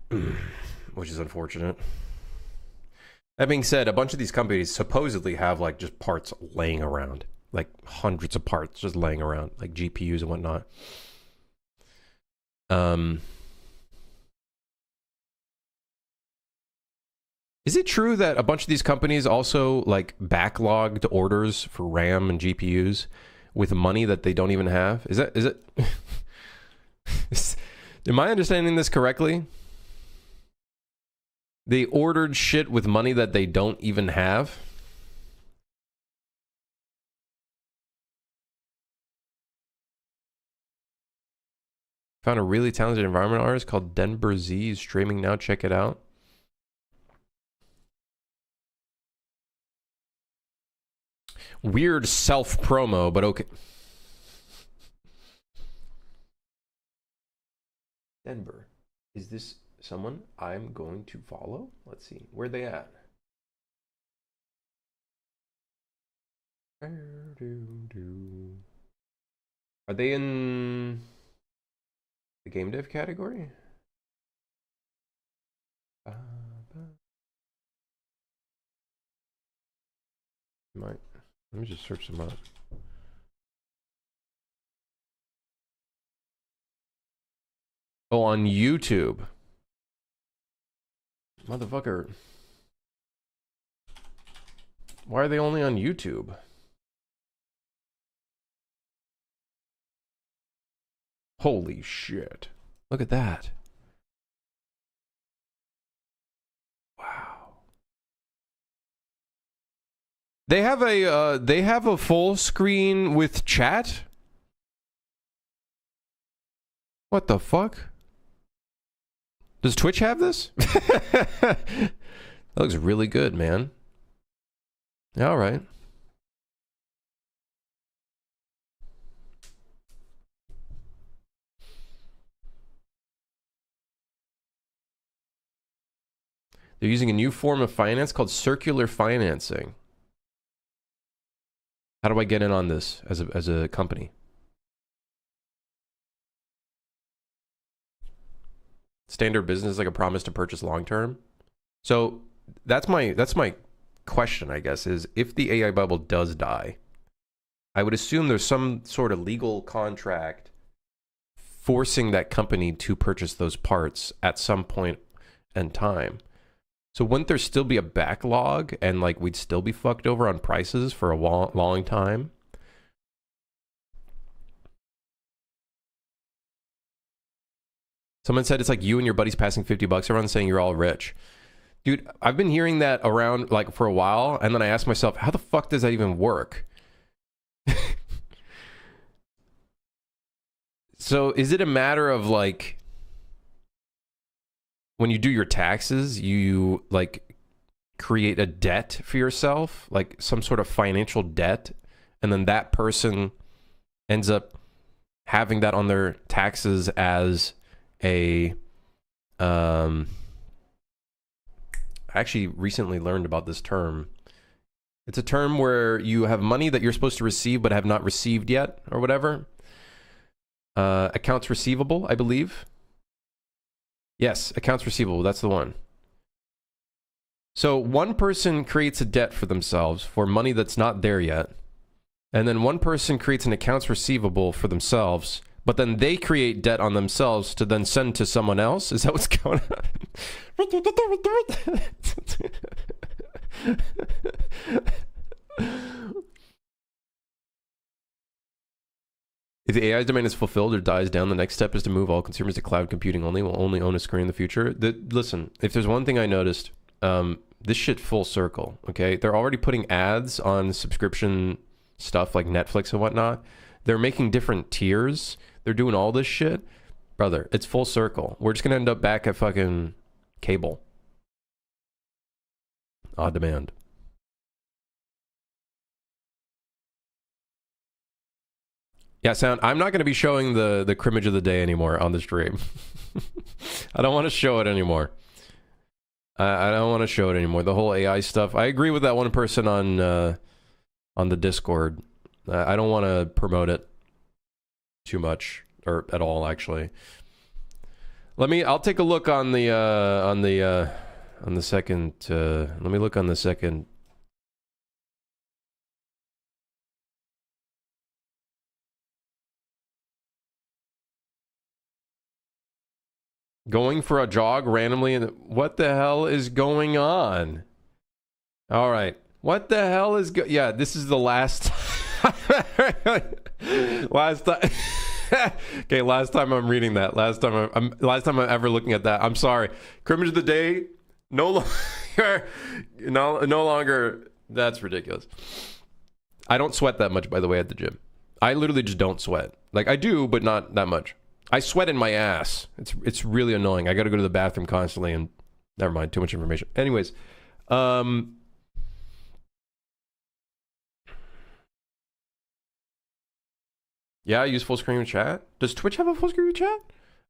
Which is unfortunate. That being said, a bunch of these companies supposedly have like just parts laying around, like hundreds of parts just laying around, like GPUs and whatnot. Is it true that a bunch of these companies also like backlogged orders for RAM and GPUs with money that they don't even have? Is it? Am I understanding this correctly? They ordered shit with money that they don't even have? Found a really talented environment artist called Denver Z. Streaming now. Check it out. Weird self-promo, but okay. Denver. Is this someone I'm going to follow? Let's see. Where are they at? Are they in the game dev category? Might. Let me just search them up. Oh, on YouTube. Motherfucker. Why are they only on YouTube? Holy shit. Look at that. Wow. They have a full screen with chat? What the fuck? Does Twitch have this? That looks really good, man. All right. They're using a new form of finance called circular financing. How do I get in on this as a company? Standard business, like a promise to purchase long term. So that's my question, I guess, is if the AI bubble does die, I would assume there's some sort of legal contract forcing that company to purchase those parts at some point in time. So wouldn't there still be a backlog and like we'd still be fucked over on prices for a long time? Someone said it's like you and your buddies passing $50 around saying you're all rich. Dude, I've been hearing that around like for a while, and then I asked myself, how the fuck does that even work? So is it a matter of like when you do your taxes, you like create a debt for yourself, like some sort of financial debt, and then that person ends up having that on their taxes as a I actually recently learned about this term. It's a term where you have money that you're supposed to receive but have not received yet or whatever. Accounts receivable, I believe. Yes, accounts receivable, that's the one. So one person creates a debt for themselves for money that's not there yet. And then one person creates an accounts receivable for themselves, but then they create debt on themselves to then send to someone else. Is that what's going on? If the AI domain is fulfilled or dies down, the next step is to move all consumers to cloud computing only. Will only own a screen in the future. Listen, if there's one thing I noticed, this shit full circle, okay? They're already putting ads on subscription stuff like Netflix and whatnot. They're making different tiers. They're doing all this shit. Brother, it's full circle. We're just going to end up back at fucking cable. On demand. Yeah, Sound, I'm not going to be showing the crimmage of the day anymore on the stream. I don't want to show it anymore. I don't want to show it anymore. The whole AI stuff. I agree with that one person on the Discord. I don't want to promote it too much or at all, actually. I'll take a look on the second. Let me look on the second. Going for a jog randomly, and what the hell is going on? All right, what the hell is yeah? This is the last last time. Okay, last time I'm reading that. Last time I'm ever looking at that. I'm sorry. Crimmage of the day. No longer. No longer. That's ridiculous. I don't sweat that much, by the way, at the gym. I literally just don't sweat. Like I do, but not that much. I sweat in my ass. It's really annoying. I got to go to the bathroom constantly, and never mind. Too much information. Anyways, yeah, I use full screen chat. Does Twitch have a full screen chat?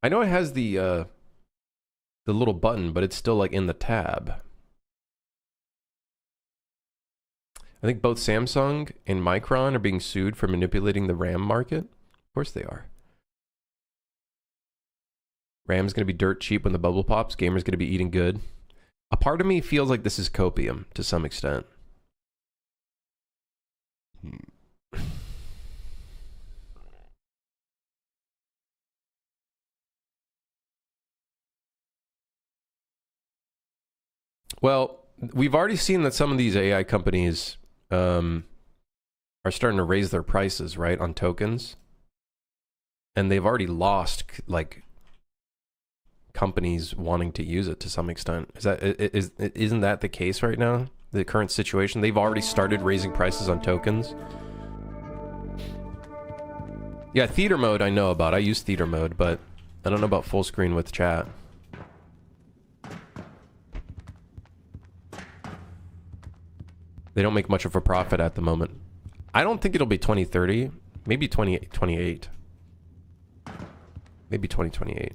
I know it has the little button, but it's still like in the tab. I think both Samsung and Micron are being sued for manipulating the RAM market. Of course they are. RAM's going to be dirt cheap when the bubble pops. Gamer's going to be eating good. A part of me feels like this is copium to some extent. Well, we've already seen that some of these AI companies are starting to raise their prices, right, on tokens. And they've already lost, like, companies wanting to use it to some extent. Isn't that the case right now? The current situation? They've already started raising prices on tokens. Yeah, theater mode I know about. I use theater mode, but I don't know about full screen with chat. They don't make much of a profit at the moment. I don't think it'll be 2030. Maybe 2028. Maybe 2028.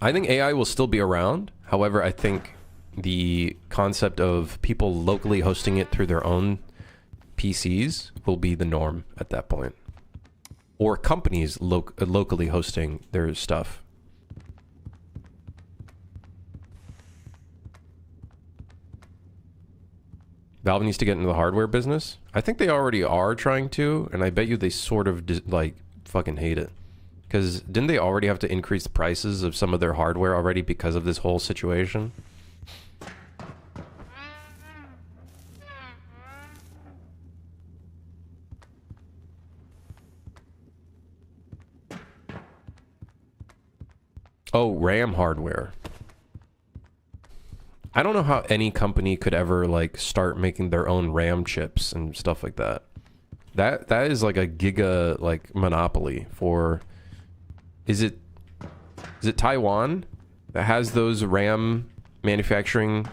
I think AI will still be around. However, I think the concept of people locally hosting it through their own PCs will be the norm at that point. Or companies locally hosting their stuff. Valve needs to get into the hardware business. I think they already are trying to, and I bet you they sort of like fucking hate it. Because didn't they already have to increase the prices of some of their hardware already because of this whole situation? Oh, RAM hardware. I don't know how any company could ever like start making their own RAM chips and stuff like that. That is like a giga like monopoly for. Is it Taiwan that has those RAM manufacturing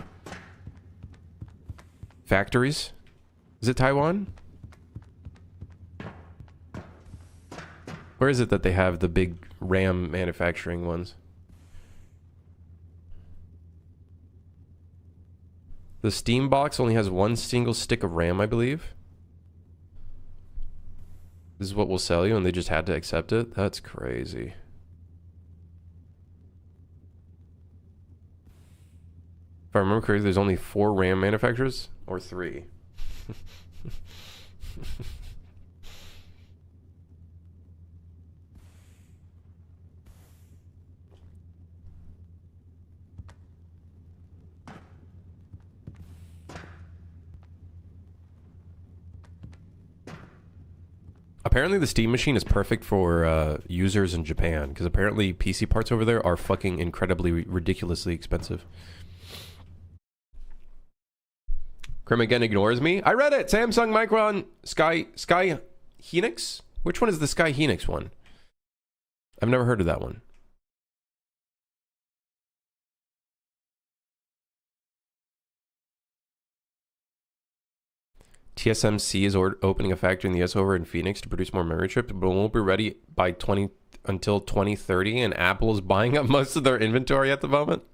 factories? Is it Taiwan? Where is it that they have the big RAM manufacturing ones? The Steam box only has one single stick of RAM, I believe. This is what we'll sell you, and they just had to accept it? That's crazy. If I remember correctly, there's only 4 RAM manufacturers? Or 3? Apparently the Steam machine is perfect for users in Japan, because apparently PC parts over there are fucking incredibly, ridiculously expensive. Krim again ignores me. I read it! Samsung, Micron, Sky Hynix? Which one is the Sky Hynix one? I've never heard of that one. TSMC is opening a factory in the US over in Phoenix to produce more memory chips, but it won't be ready by until 2030, and Apple is buying up most of their inventory at the moment.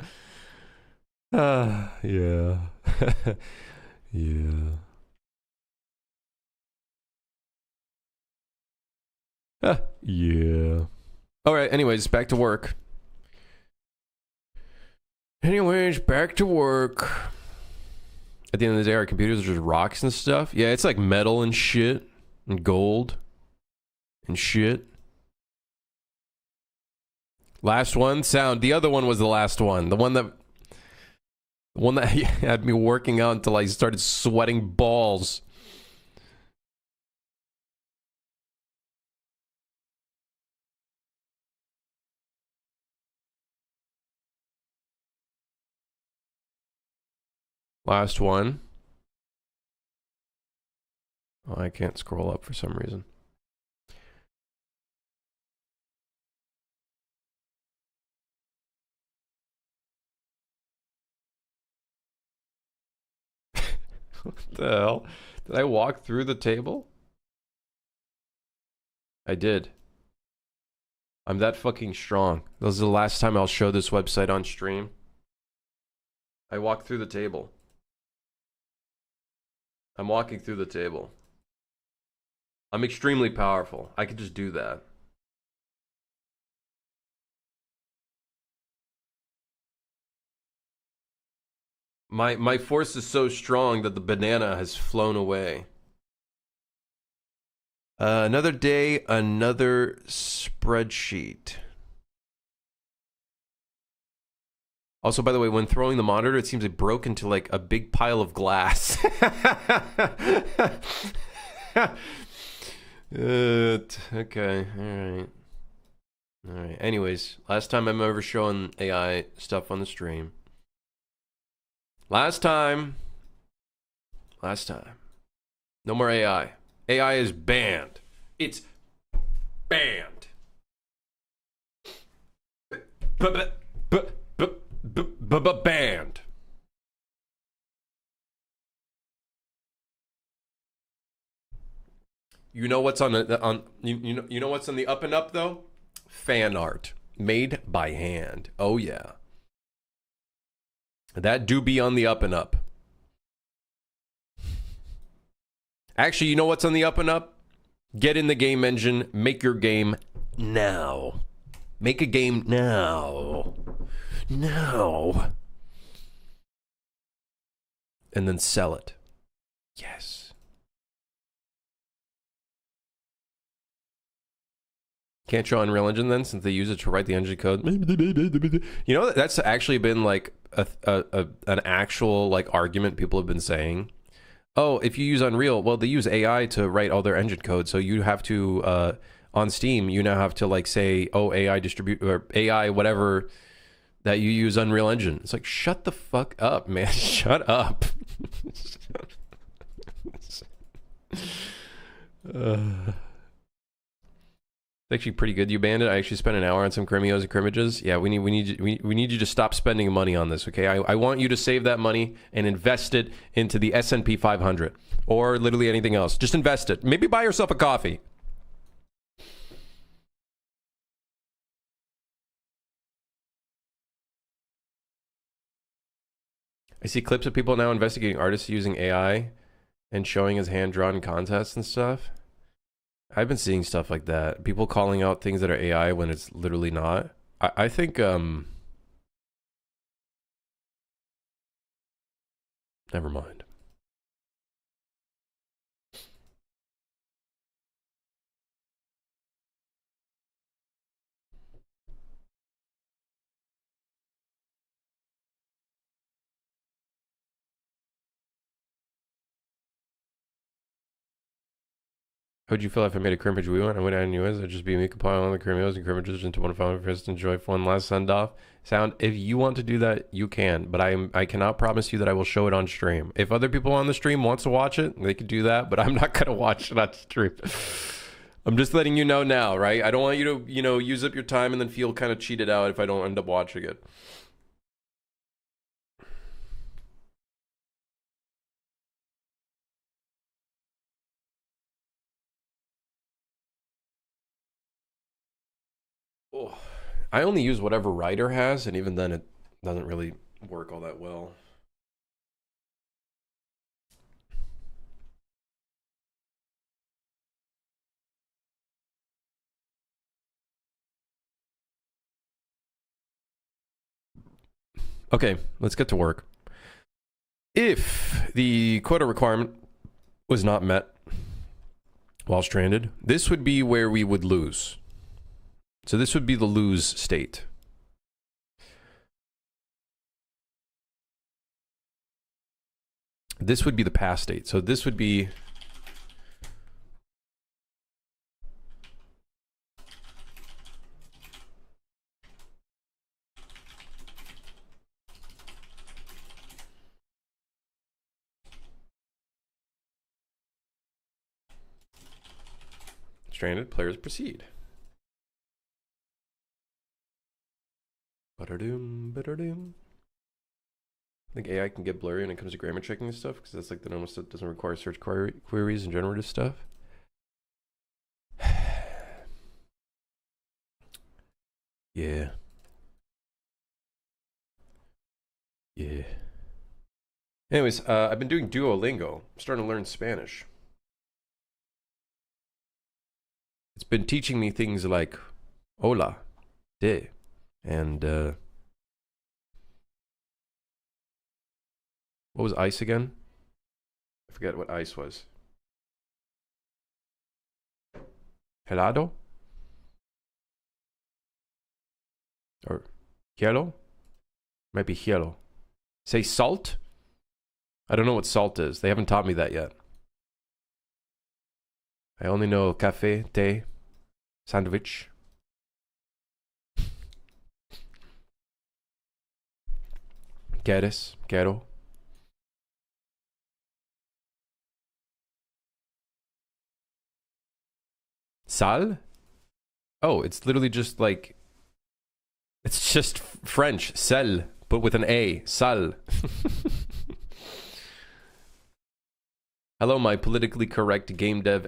Yeah. Yeah. Yeah. All right, anyways, back to work. Anyways, back to work. At the end of the day, our computers are just rocks and stuff. Yeah, it's like metal and shit, and gold, and shit. Last one, sound. The other one was the last one. The one that had me working out until I started sweating balls. Last one. Oh, I can't scroll up for some reason. What the hell? Did I walk through the table? I did. I'm that fucking strong. This is the last time I'll show this website on stream. I walked through the table. I'm walking through the table. I'm extremely powerful. I could just do that. My force is so strong that the banana has flown away. Another day, another spreadsheet. Also, by the way, when throwing the monitor, it seems it broke into like a big pile of glass. Okay, alright. Alright, anyways, last time I'm ever showing AI stuff on the stream. Last time. No more AI. AI is banned. It's banned. Banned. You know what's on you know what's on the up and up though? Fan art made by hand. Oh yeah. That do be on the up and up. Actually, you know what's on the up and up? Get in the game engine, make your game now. Make a game now. Now. And then sell it. Yes. Can't show Unreal Engine then, since they use it to write the engine code. You know, that's actually been like an actual like argument people have been saying. Oh, if you use Unreal, well, they use AI to write all their engine code, so you have to on Steam, you now have to like say, oh, AI distribute or AI whatever that you use Unreal Engine. It's like, shut the fuck up, man. Shut up. It's actually pretty good. You banned it. I actually spent an hour on some Crimios and Crimmages. Yeah, we need you to stop spending money on this. Okay, I want you to save that money and invest it into the S&P 500 or literally anything else. Just invest it. Maybe buy yourself a coffee. I see clips of people now investigating artists using AI and showing as hand-drawn contests and stuff. I've been seeing stuff like that. People calling out things that are AI when it's literally not. I think, never mind. How would you feel if I made a crimmage we went? I went out and I'd just be me compiling all the crimos and crimmages into one file for us to enjoy for one last send off. Sound, if you want to do that, you can, but I cannot promise you that I will show it on stream. If other people on the stream wants to watch it, they could do that, but I'm not gonna watch it on stream. I'm just letting you know now, right? I don't want you to, use up your time and then feel kind of cheated out if I don't end up watching it. Oh, I only use whatever Ryder has, and even then it doesn't really work all that well. Okay, let's get to work. If the quota requirement was not met while stranded, this would be where we would lose. So this would be the lose state. This would be the pass state. So this would be... Stranded players proceed. Ba-da-doom, ba-da-doom. I think AI can get blurry when it comes to grammar checking and stuff, because that's like the normal stuff that doesn't require search queries and generative stuff. Yeah. Yeah. Anyways, I've been doing Duolingo. I'm starting to learn Spanish. It's been teaching me things like hola, de, and what was ice again? I forget what ice was. Helado? Or hielo? Might be hielo. Say salt? I don't know what salt is. They haven't taught me that yet. I only know cafe, té, sandwich. Quieres, quiero. Sal? Oh, it's literally just like... It's just French. Sel, but with an A. Sal. Hello, my politically correct game dev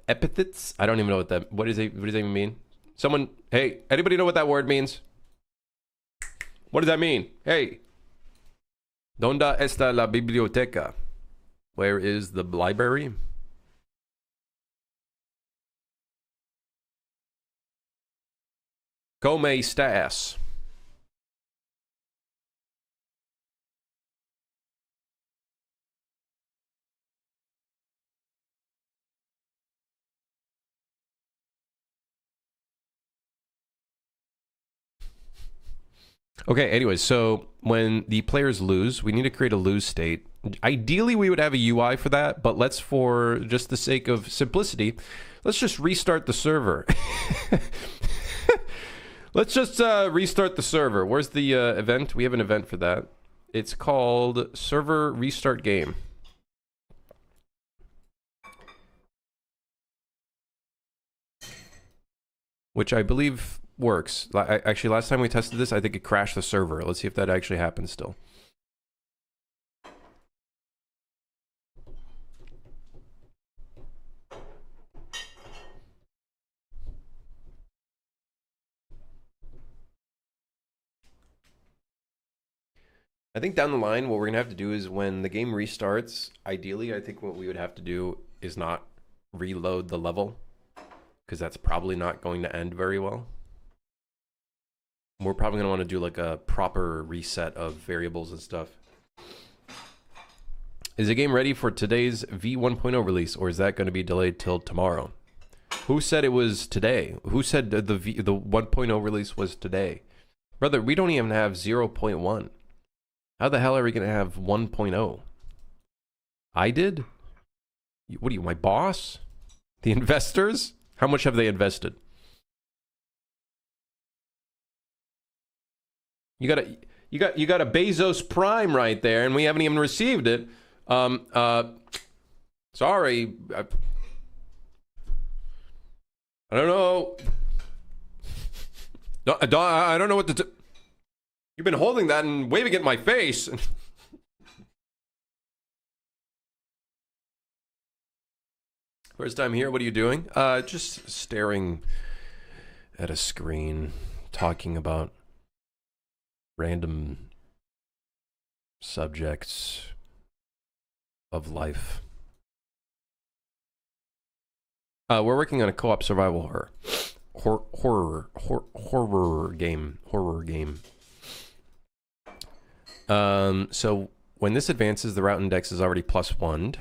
epithets. I don't even know what that... What does that even mean? Someone... Hey, anybody know what that word means? What does that mean? Hey. ¿Dónde está la biblioteca? Where is the library? ¿Cómo estás? Okay, anyways, so when the players lose, we need to create a lose state. Ideally, we would have a UI for that, but let's, for just the sake of simplicity, let's just restart the server. Let's just restart the server. Where's the event? We have an event for that. It's called Server Restart Game. Which I believe works. Actually, last time we tested this, I think it crashed the server. Let's see if that actually happens still. I think down the line, what we're gonna have to do is when the game restarts, ideally, I think what we would have to do is not reload the level, because that's probably not going to end very well. We're probably gonna want to do like a proper reset of variables and stuff. Is the game ready for today's V1.0 release, or is that going to be delayed till tomorrow? Who said it was today? Who said the 1.0 release was today? Brother, we don't even have 0.1. How the hell are we going to have 1.0? I did? What are you, my boss? The investors? How much have they invested? You got a Bezos Prime right there, and we haven't even received it. Sorry. I don't know. I don't know what to... You've been holding that and waving it in my face. First time here, what are you doing? Just staring at a screen talking about random subjects of life. We're working on a co-op survival horror game. So when this advances, the route index is already +1.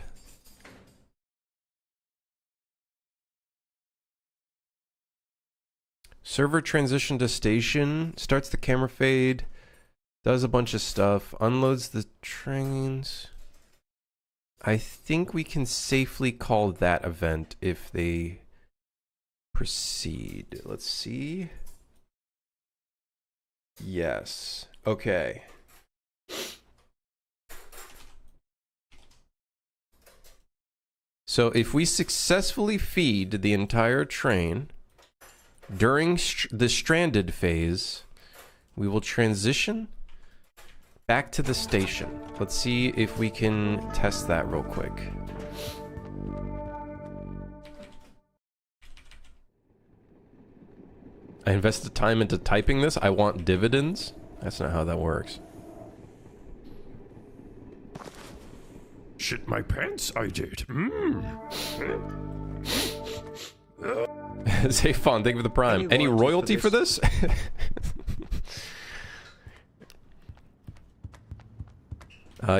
Server transition to station, starts the camera fade, does a bunch of stuff, unloads the trains. I think we can safely call that event if they proceed. Let's see. Yes. Okay. So if we successfully feed the entire train during the stranded phase, we will transition back to the station. Let's see if we can test that real quick. I invested time into typing this. I want dividends. That's not how that works. Shit my pants, I did. Zayfon, thank you for the prime. Any royalty for this?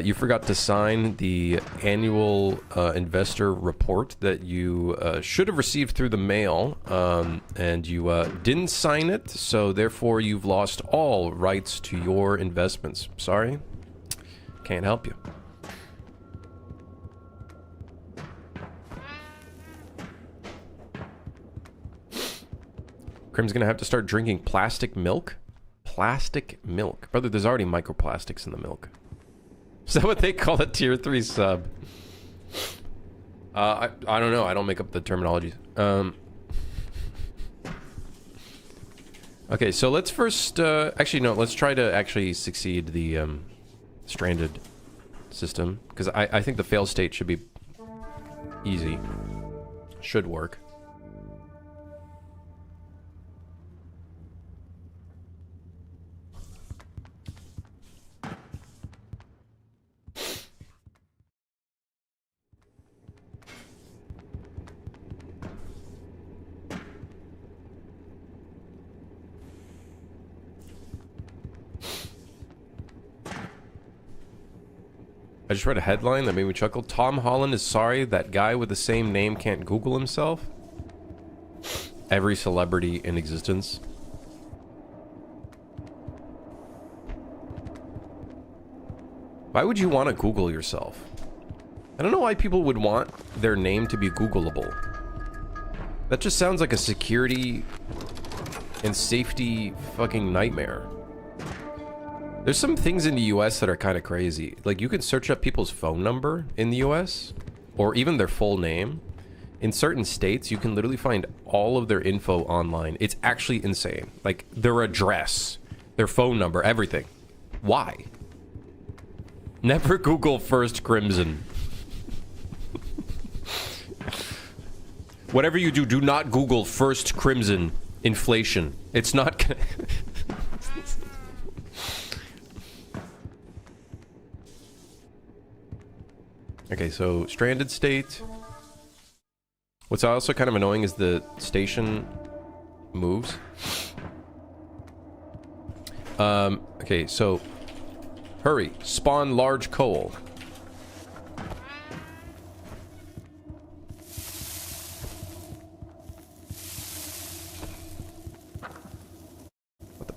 You forgot to sign the annual investor report that you should have received through the mail, and you didn't sign it, so therefore you've lost all rights to your investments. Sorry, can't help you. Crim's gonna have to start drinking plastic milk? Plastic milk? Brother, there's already microplastics in the milk. Is that what they call a tier 3 sub? I don't know. I don't make up the terminology. Okay, so let's first... actually, no. Let's try to actually succeed the stranded system. Because I think the fail state should be easy. Should work. I just read a headline that made me chuckle. Tom Holland is sorry that guy with the same name can't Google himself. Every celebrity in existence. Why would you want to Google yourself? I don't know why people would want their name to be Googleable. That just sounds like a security and safety fucking nightmare. There's some things in the US that are kind of crazy. Like, you can search up people's phone number in the US, or even their full name. In certain states, you can literally find all of their info online. It's actually insane. Like, their address, their phone number, everything. Why? Never Google First Crimson. Whatever you do, do not Google First Crimson inflation. It's not gonna... Okay, so stranded state. What's also kind of annoying is the station moves. Okay, so hurry, spawn large coal. What the?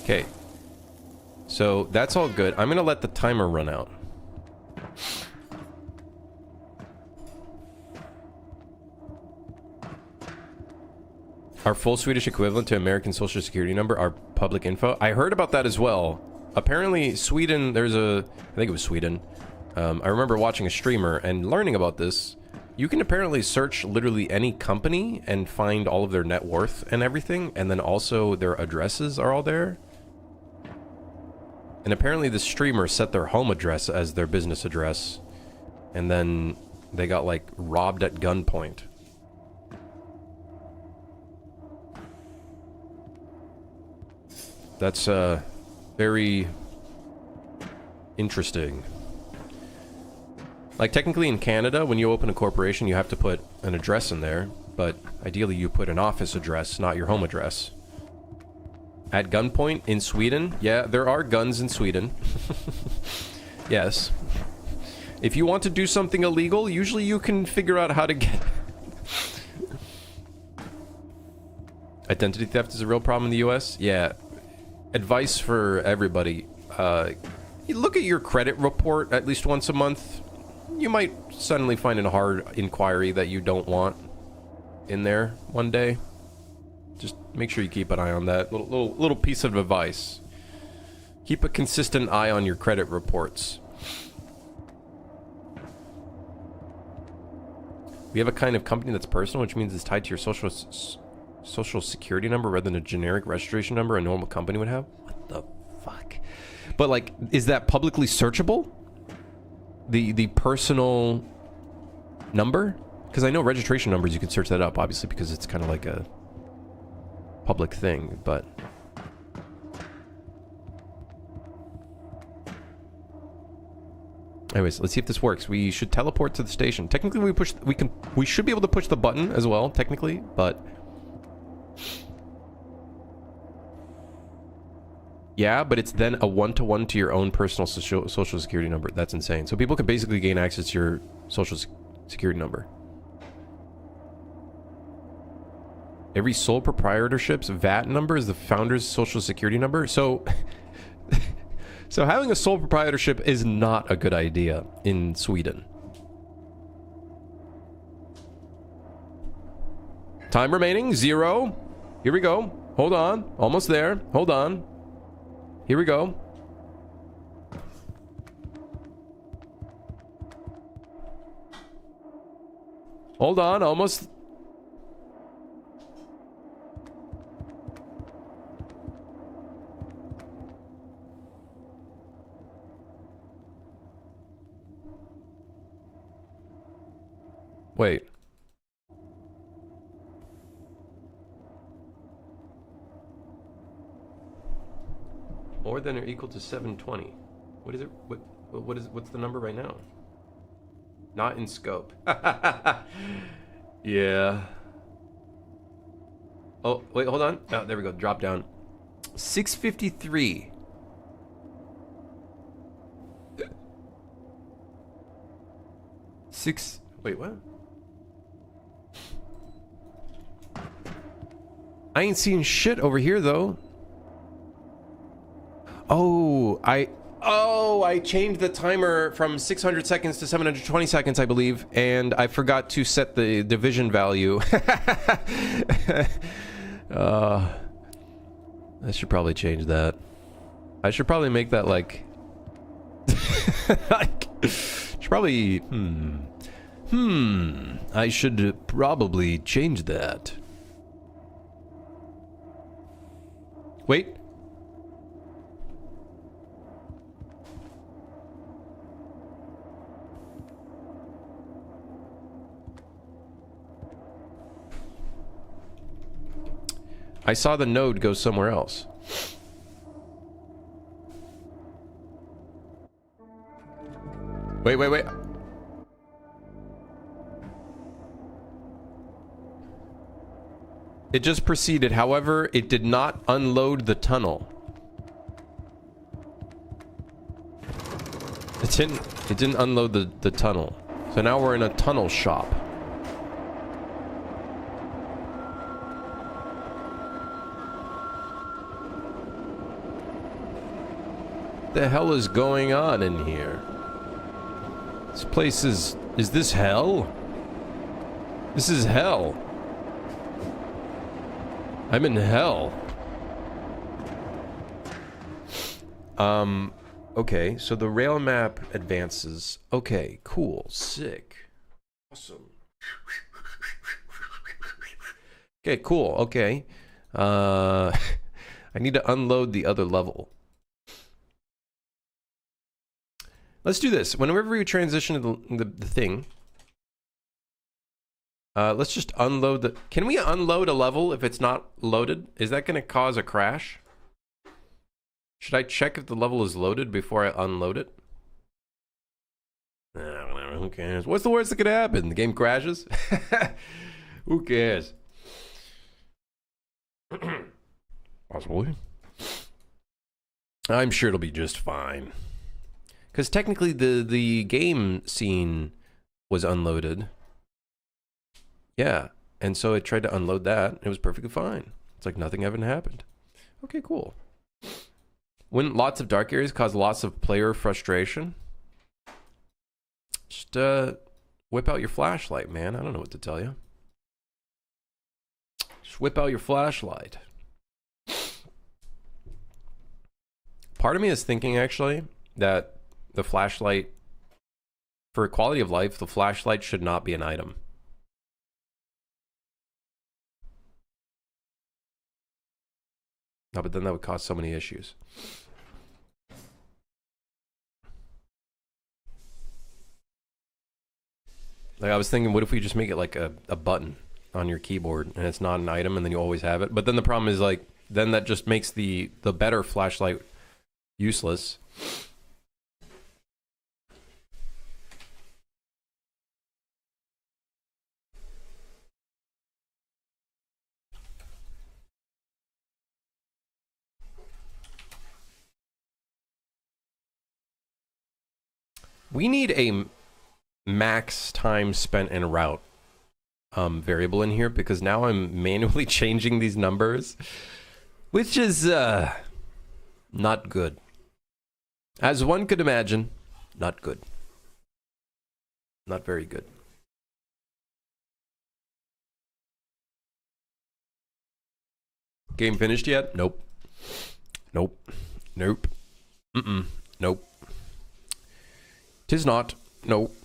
Okay. So that's all good. I'm gonna let the timer run out. Our full Swedish equivalent to American Social Security number, our public info. I heard about that as well. Apparently Sweden, there's a... I think it was Sweden. I remember watching a streamer and learning about this. You can apparently search literally any company and find all of their net worth and everything. And then also their addresses are all there. And apparently the streamer set their home address as their business address. And then they got, like, robbed at gunpoint. That's very interesting. Like, technically in Canada, when you open a corporation, you have to put an address in there, but ideally you put an office address, not your home address. At gunpoint in Sweden? Yeah, there are guns in Sweden. Yes. If you want to do something illegal, usually you can figure out how to get... Identity theft is a real problem in the US? Yeah. Advice for everybody. You look at your credit report at least once a month. You might suddenly find a hard inquiry that you don't want in there one day. Just make sure you keep an eye on that. Little piece of advice. Keep a consistent eye on your credit reports. We have a kind of company that's personal, which means it's tied to your social security number rather than a generic registration number a normal company would have. What the fuck? But like, is that publicly searchable? The personal number? Because I know registration numbers, you can search that up, obviously, because it's kind of like a public thing, but... Anyways, let's see if this works. We should teleport to the station. Technically, we should be able to push the button as well, technically, but... Yeah, but it's then a one-to-one to your own personal social security number. That's insane. So people can basically gain access to your social security number. Every sole proprietorship's VAT number is the founder's social security number. So, so having a sole proprietorship is not a good idea in Sweden. Time remaining, 0. Here we go. Hold on. Almost there. Hold on. Here we go. Hold on, almost. Wait. More than or equal to 720. What is it? What's the number right now? Not in scope. Yeah. Oh, wait, hold on. Oh, there we go. Drop down. 653. Wait, what? I ain't seeing shit over here, though. Oh, I changed the timer from 600 seconds to 720 seconds, I believe, and I forgot to set the division value. I should probably change that. I should probably make that like... should probably... I should probably change that. Wait. I saw the node go somewhere else. Wait. It just proceeded. However, it did not unload the tunnel. It didn't unload the tunnel. So now we're in a tunnel shop. What the hell is going on in here? This place is this hell? This is hell. I'm in hell. Okay, so the rail map advances. Okay, cool, sick. Awesome. Okay, cool, okay. I need to unload the other level. Let's do this. Whenever we transition to the thing, let's just unload the... Can we unload a level if it's not loaded? Is that going to cause a crash? Should I check if the level is loaded before I unload it? Whatever, who cares? What's the worst that could happen? The game crashes? Who cares? Possibly. I'm sure it'll be just fine. Because technically the game scene was unloaded. Yeah. And so I tried to unload that. It was perfectly fine. It's like nothing ever happened. Okay, cool. Wouldn't lots of dark areas cause lots of player frustration? Just whip out your flashlight, man. I don't know what to tell you. Just whip out your flashlight. Part of me is thinking, actually, that the flashlight, for quality of life, the flashlight should not be an item. No, but then that would cause so many issues. Like, I was thinking, what if we just make it like a button on your keyboard and it's not an item and then you always have it? But then the problem is, like, then that just makes the better flashlight useless. We need a max time spent en route variable in here, because now I'm manually changing these numbers, which is not good. As one could imagine, not good. Not very good. Game finished yet? Nope. Nope. Nope. Mm-mm. Nope. 'Tis not. Nope.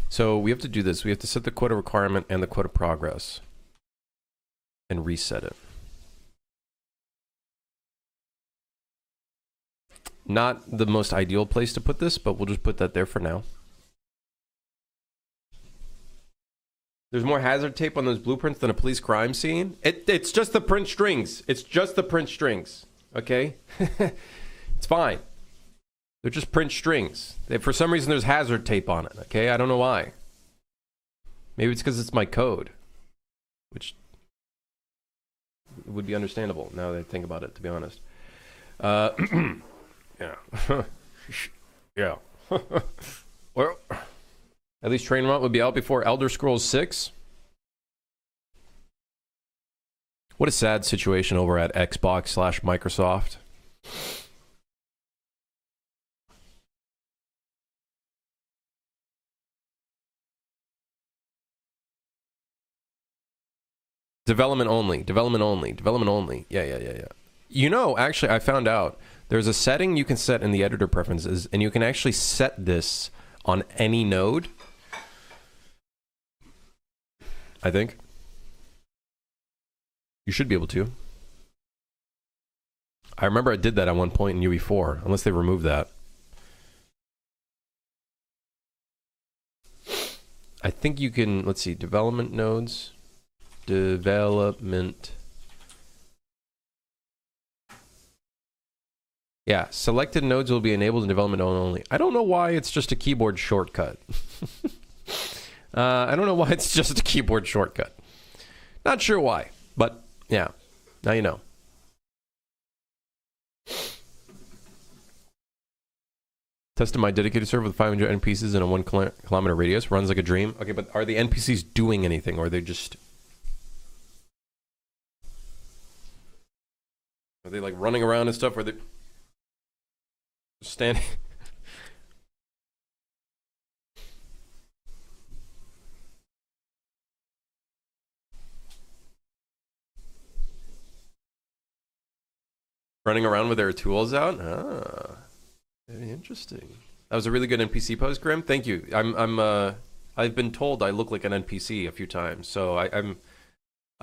So we have to do this. We have to set the quota requirement and the quota progress and reset it. Not the most ideal place to put this, but we'll just put that there for now. There's more hazard tape on those blueprints than a police crime scene. It's just the print strings. It's just the print strings. Okay? It's fine. They're just print strings. For some reason, there's hazard tape on it. Okay? I don't know why. Maybe it's because it's my code, which would be understandable now that I think about it, to be honest. Yeah. Yeah. Well, at least Train Run would be out before Elder Scrolls 6. What a sad situation over at Xbox/Microsoft. Development only. Development only. Development only. Yeah. You know, actually, I found out there's a setting you can set in the editor preferences, and you can actually set this on any node. I think. You should be able to. I remember I did that at one point in UE4, unless they removed that. I think you can, let's see, development nodes. Development. Yeah, selected nodes will be enabled in development mode only. I don't know why it's just a keyboard shortcut. I don't know why it's just a keyboard shortcut. Not sure why, but yeah, now you know. Tested my dedicated server with 500 NPCs in a 1 kilometer radius. Runs like a dream. Okay, but are the NPCs doing anything, or are they just... Are they like running around and stuff? Or are they standing? Running around with their tools out. Ah, very interesting. That was a really good NPC post, Grim. Thank you. I've been told I look like an NPC a few times, so I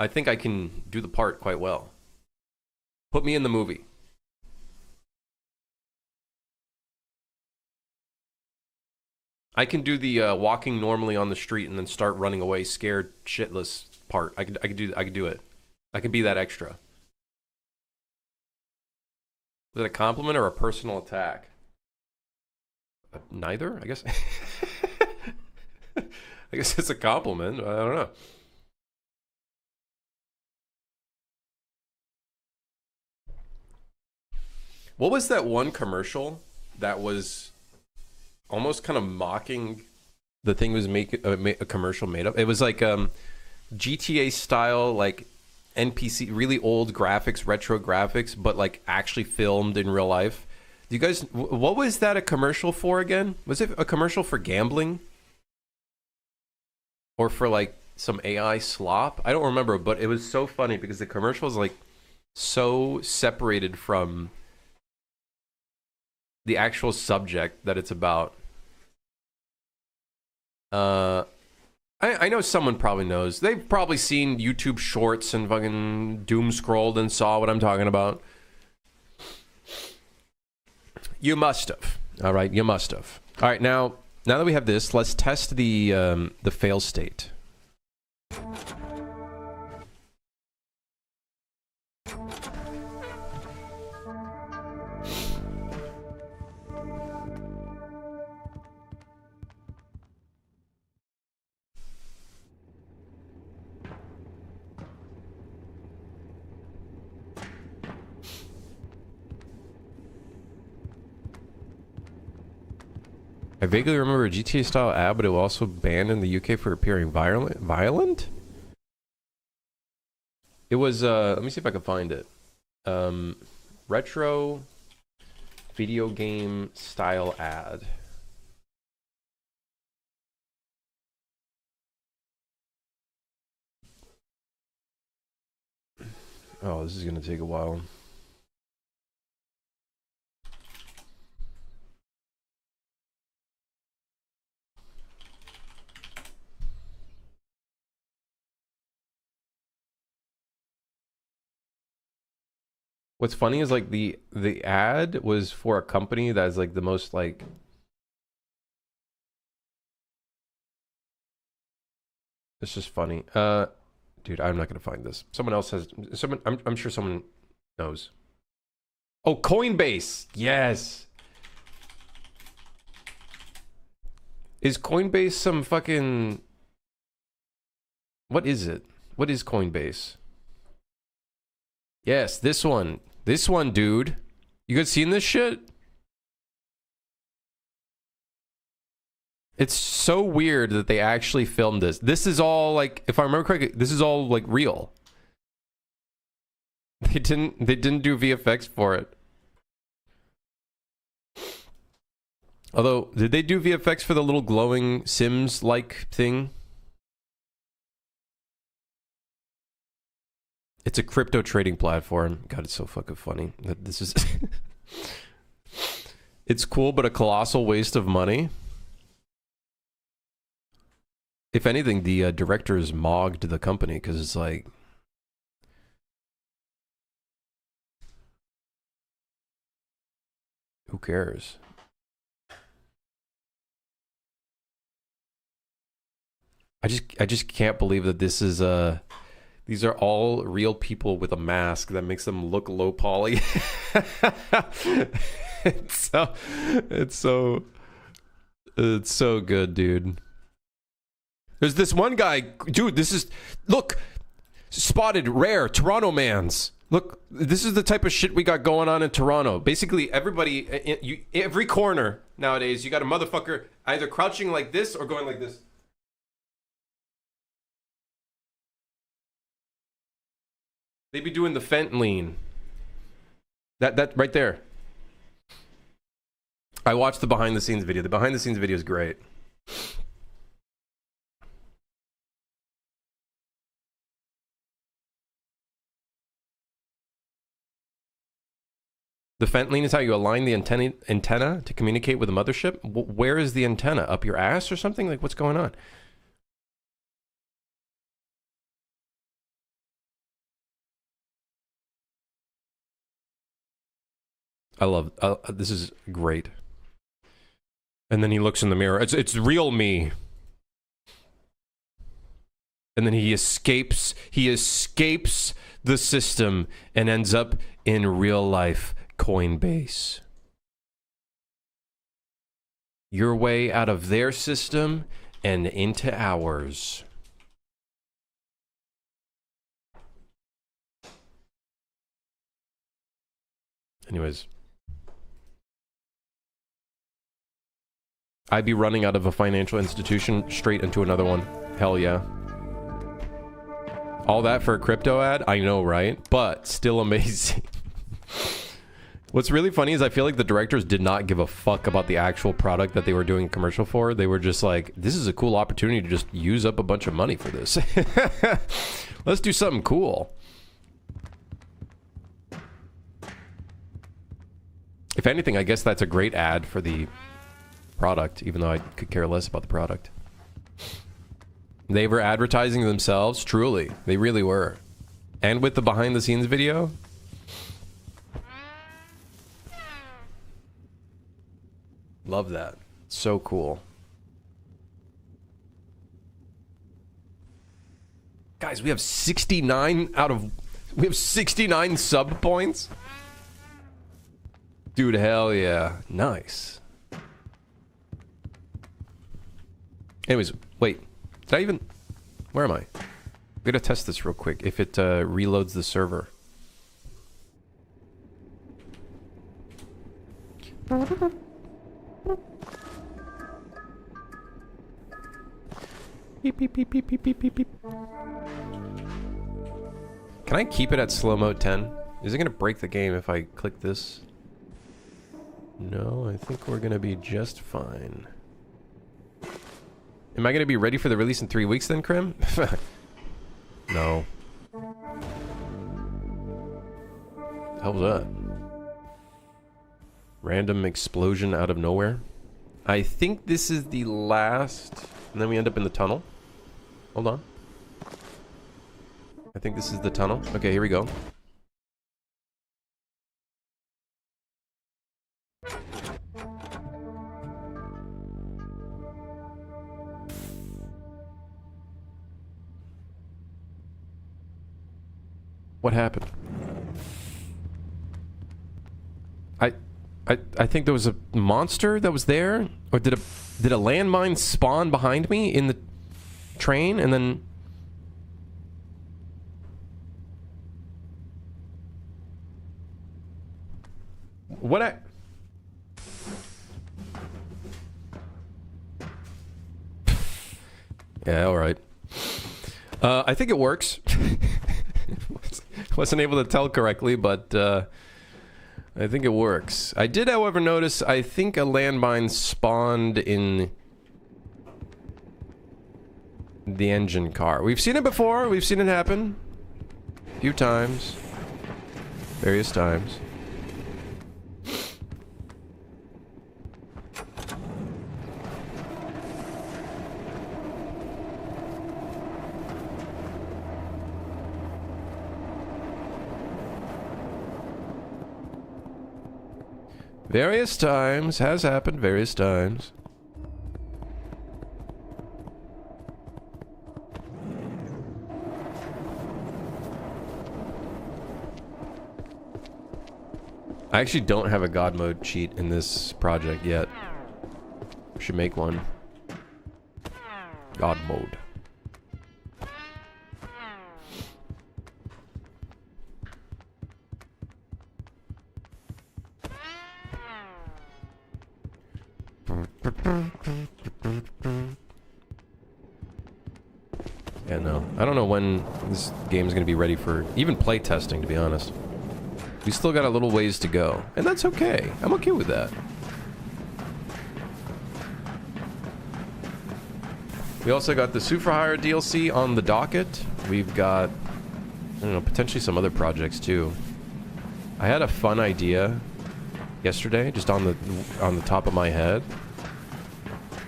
think I can do the part quite well. Put me in the movie. I can do the walking normally on the street and then start running away, scared shitless part. I could do it. I can be that extra. Was it a compliment or a personal attack? Neither, I guess. I guess it's a compliment. I don't know. What was that one commercial that was almost kind of mocking the thing was a commercial made up? It was like GTA style, like NPC, really old graphics, retro graphics, but like actually filmed in real life. Do you guys, what was that a commercial for again? Was it a commercial for gambling? Or for like some AI slop? I don't remember, but it was so funny because the commercial was like so separated from the actual subject that it's about. I know someone probably knows. They've probably seen YouTube shorts and fucking doom scrolled and saw what I'm talking about. You must have. All right, you must have. All right, now that we have this, let's test the fail state. I vaguely remember a GTA-style ad, but it was also banned in the UK for appearing violent? It was, let me see if I can find it. Retro video game style ad. Oh, this is gonna take a while. What's funny is like the ad was for a company that's like the most like it's just funny. Dude, I'm not gonna find this. Someone else has someone I'm sure someone knows. Oh, Coinbase. Yes. Is Coinbase some fucking what is it? What is Coinbase? Yes, this one. This one, dude. You guys seen this shit? It's so weird that they actually filmed this. This is all like, if I remember correctly, this is all like real. They didn't do VFX for it. Although, did they do VFX for the little glowing Sims-like thing? It's a crypto trading platform. God, it's so fucking funny. This is... It's cool, but a colossal waste of money. If anything, the directors mogged the company because it's like... Who cares? I just can't believe that this is these are all real people with a mask that makes them look low poly. it's so good, dude. There's this one guy, dude, this is look, spotted rare Toronto mans. Look, this is the type of shit we got going on in Toronto. Basically, everybody, every corner nowadays, you got a motherfucker either crouching like this or going like this. They be doing the fent lean. That right there. I watched the behind the scenes video. The behind the scenes video is great. The Fentlane is how you align the antenna to communicate with the mothership. Where is the antenna? Up your ass or something? Like, what's going on? I love this is great. And then he looks in the mirror. It's real me. And then he escapes the system and ends up in real life Coinbase. Your way out of their system and into ours. Anyways. I'd be running out of a financial institution straight into another one. Hell yeah. All that for a crypto ad? I know, right? But still amazing. What's really funny is I feel like the directors did not give a fuck about the actual product that they were doing a commercial for. They were just like, this is a cool opportunity to just use up a bunch of money for this. Let's do something cool. If anything, I guess that's a great ad for the product, even though I could care less about the product. They were advertising themselves, truly. They really were. And with the behind the scenes video. Love that. So cool. Guys, we have 69 sub points. Dude, hell yeah. Nice. Anyways, wait. Did I even... Where am I? I'm gonna test this real quick. If it reloads the server. Beep, beep, beep, beep, beep, beep, beep, beep. Can I keep it at slow mode 10? Is it gonna break the game if I click this? No, I think we're gonna be just fine. Am I going to be ready for the release in 3 weeks then, Krim? No. Hell was that? Random explosion out of nowhere. I think this is the last... And then we end up in the tunnel. Hold on. I think this is the tunnel. Okay, here we go. What happened? I think there was a monster that was there, or did a landmine spawn behind me in the train and then what yeah, all right. I think it works. Wasn't able to tell correctly, but I think it works. I did, however, notice I think a landmine spawned in the engine car. We've seen it before. We've seen it happen a few times, various times. Various times. Has happened various times. I actually don't have a God mode cheat in this project yet. Should make one. God mode. Yeah, no. I don't know when this game is going to be ready for even play testing, to be honest. We still got a little ways to go. And that's okay. I'm okay with that. We also got the Superhire DLC on the docket. We've got, I don't know, potentially some other projects too. I had a fun idea yesterday, just on the top of my head,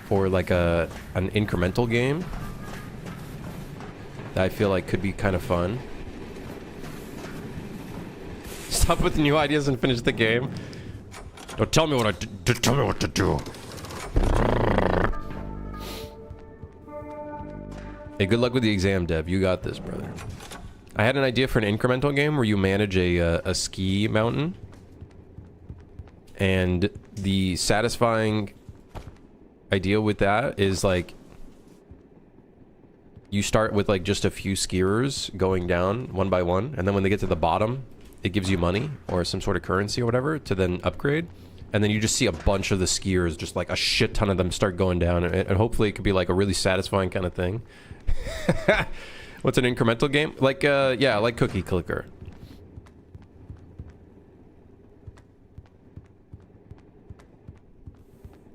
for like an incremental game that I feel like could be kind of fun. Stop with new ideas and finish the game. Don't tell me what tell me what to do. Hey, good luck with the exam, Dev. You got this, brother. I had an idea for an incremental game where you manage a ski mountain. And the satisfying idea with that is like you start with like just a few skiers going down one by one, and then when they get to the bottom, it gives you money or some sort of currency or whatever to then upgrade. And then you just see a bunch of the skiers, just like a shit ton of them start going down, and hopefully it could be like a really satisfying kind of thing. What's an incremental game? Like yeah, like Cookie Clicker.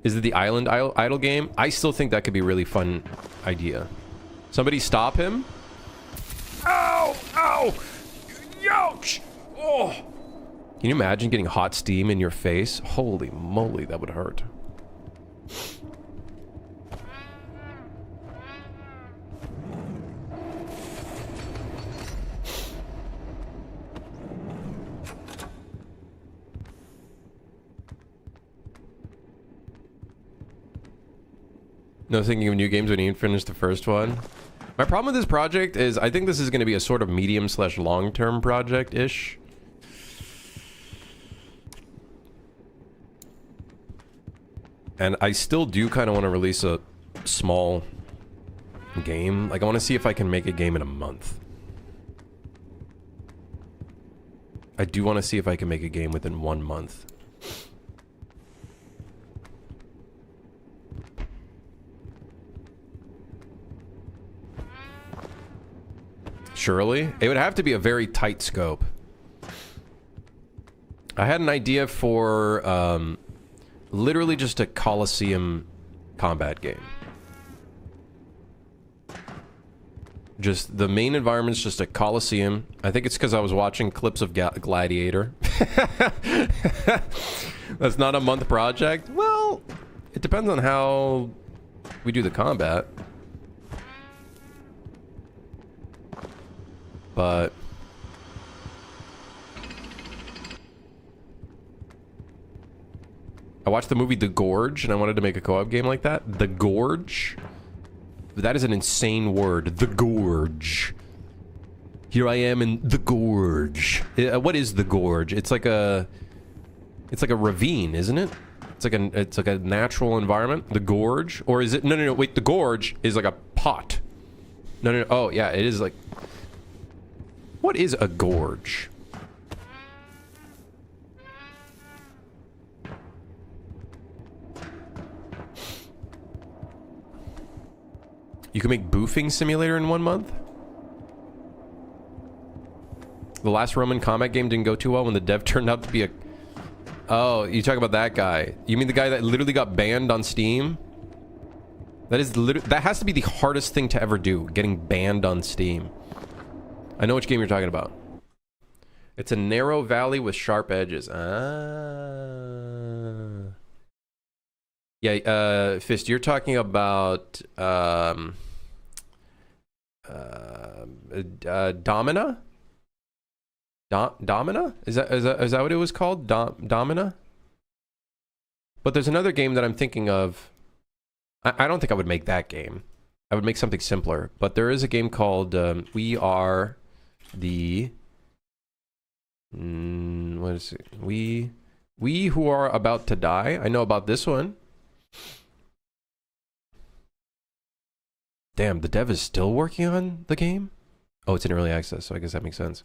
Is it the Island Idle game? I still think that could be a really fun idea. Somebody stop him. Ow! Ow! Ouch! Oh! Can you imagine getting hot steam in your face? Holy moly, that would hurt. No thinking of new games when you finish the first one. My problem with this project is I think this is going to be a sort of medium/long-term project-ish. And I still do kind of want to release a small game. Like, I want to see if I can make a game in a month. I do want to see if I can make a game within 1 month. Surely. It would have to be a very tight scope. I had an idea for literally just a Coliseum combat game. Just the main environment's just a Coliseum. I think it's because I was watching clips of Gladiator. That's not a month project. Well, it depends on how we do the combat. But I watched the movie The Gorge, and I wanted to make a co-op game like that. The Gorge? That is an insane word. The Gorge. Here I am in The Gorge. What is The Gorge? It's like a ravine, isn't it? It's like a natural environment. The Gorge? Or is it... No, wait. The Gorge is like a pot. No. Oh, yeah, it is like... What is a gorge? You can make Boofing Simulator in 1 month? The last Roman combat game didn't go too well when the dev turned out to be a... Oh, you talk about that guy. You mean the guy that literally got banned on Steam? That has to be the hardest thing to ever do, getting banned on Steam. I know which game you're talking about. It's a narrow valley with sharp edges. Yeah, Fist, you're talking about Domina? Domina? Is that what it was called? Domina? But there's another game that I'm thinking of. I don't think I would make that game. I would make something simpler. But there is a game called We Are the... what is it? We Who Are About to Die. I know about this one. Damn, the dev is still working on the game? Oh, it's in early access, so I guess that makes sense.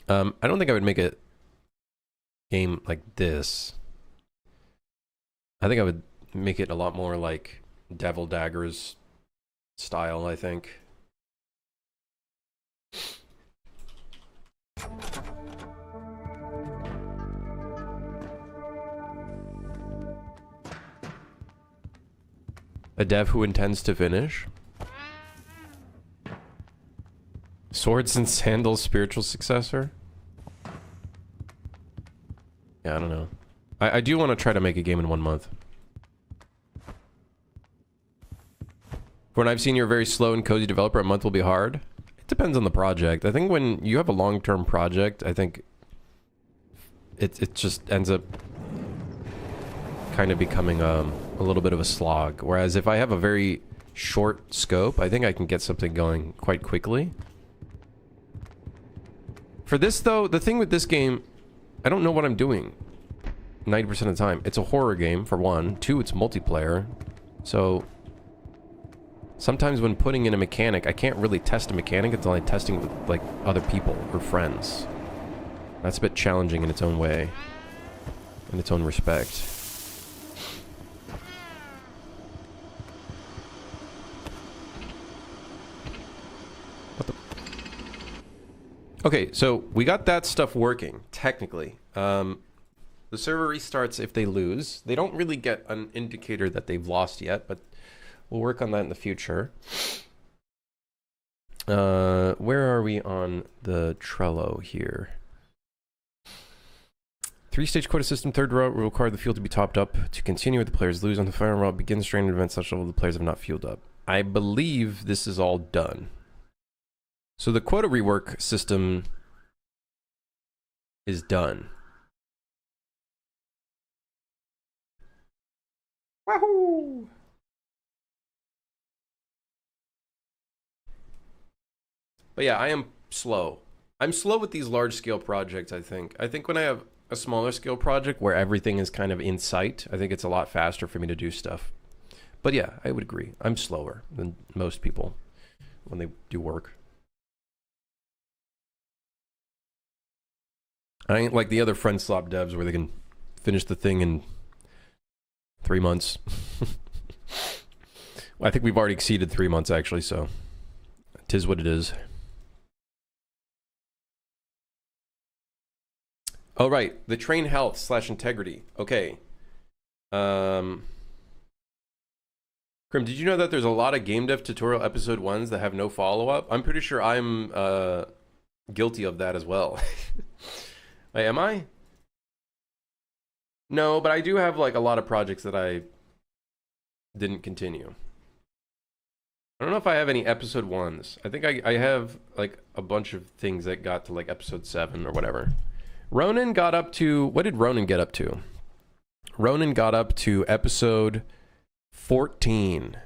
I don't think I would make a game like this. I think I would make it a lot more like Devil Daggers style, I think. A dev who intends to finish. Swords and Sandals spiritual successor. Yeah, I don't know. I do want to try to make a game in 1 month. When I've seen you're a very slow and cozy developer, a month will be hard. It depends on the project. I think when you have a long-term project, I think it just ends up kind of becoming a little bit of a slog. Whereas if I have a very short scope, I think I can get something going quite quickly. For this, though, the thing with this game, I don't know what I'm doing 90% of the time. It's a horror game, for one. Two, it's multiplayer. So sometimes when putting in a mechanic, I can't really test a mechanic until I'm testing with, like, other people or friends. That's a bit challenging in its own way, in its own respect. What the... Okay, so we got that stuff working, technically. The server restarts if they lose. They don't really get an indicator that they've lost yet, but we'll work on that in the future. Where are we on the Trello here? 3-stage quota system, third route will require the fuel to be topped up to continue with the players lose on the final route. Begins training event such level the players have not fueled up. I believe this is all done. So the quota rework system is done. Wahoo! But yeah, I am slow. I'm slow with these large-scale projects, I think. I think when I have a smaller scale project where everything is kind of in sight, I think it's a lot faster for me to do stuff. But yeah, I would agree. I'm slower than most people when they do work. I ain't like the other friend slop devs where they can finish the thing in 3 months. Well, I think we've already exceeded 3 months, actually, so 'tis what it is. Oh, right. The train health / integrity. Okay. Krim, did you know that there's a lot of game dev tutorial episode 1s that have no follow-up? I'm pretty sure I'm guilty of that as well. Wait, am I? No, but I do have like a lot of projects that I didn't continue. I don't know if I have any episode 1s. I think I have like a bunch of things that got to like episode 7 or whatever. Ronan got up to... What did Ronan get up to? Ronan got up to episode 14.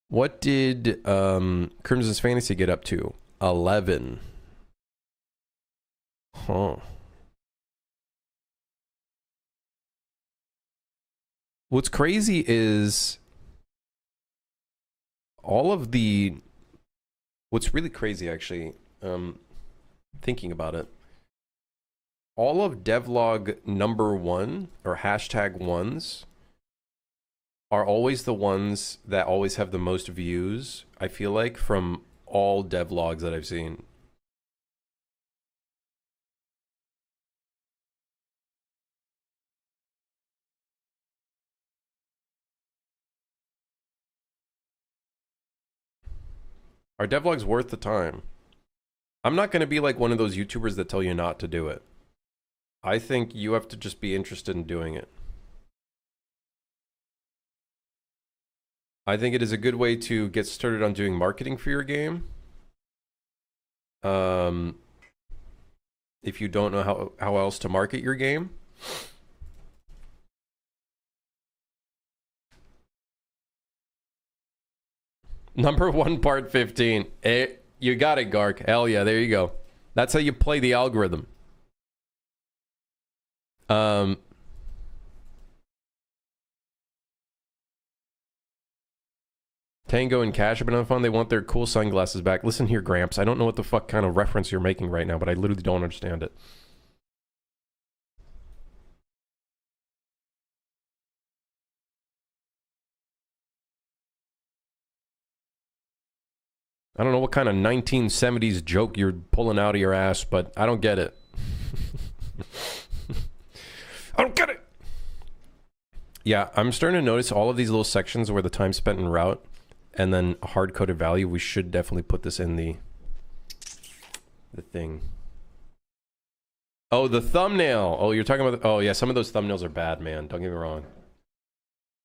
What did Crimson's Fantasy get up to? 11. Huh. What's crazy is all of the... What's really crazy, actually, thinking about it, all of devlog #1 or #1s are always the ones that always have the most views, I feel like, from all devlogs that I've seen. Are devlogs worth the time? I'm not going to be like one of those YouTubers that tell you not to do it. I think you have to just be interested in doing it. I think it is a good way to get started on doing marketing for your game. If you don't know how else to market your game. #1 part 15. You got it, Gark. Hell yeah, there you go. That's how you play the algorithm. Tango and Cash have been on fun. They want their cool sunglasses back. Listen here, Gramps. I don't know what the fuck kind of reference you're making right now, but I literally don't understand it. I don't know what kind of 1970s joke you're pulling out of your ass, but I don't get it. I don't get it! Yeah, I'm starting to notice all of these little sections where the time spent en route and then a hard-coded value. We should definitely put this in the thing. Oh, the thumbnail. Oh, you're talking about... Oh, yeah, some of those thumbnails are bad, man. Don't get me wrong.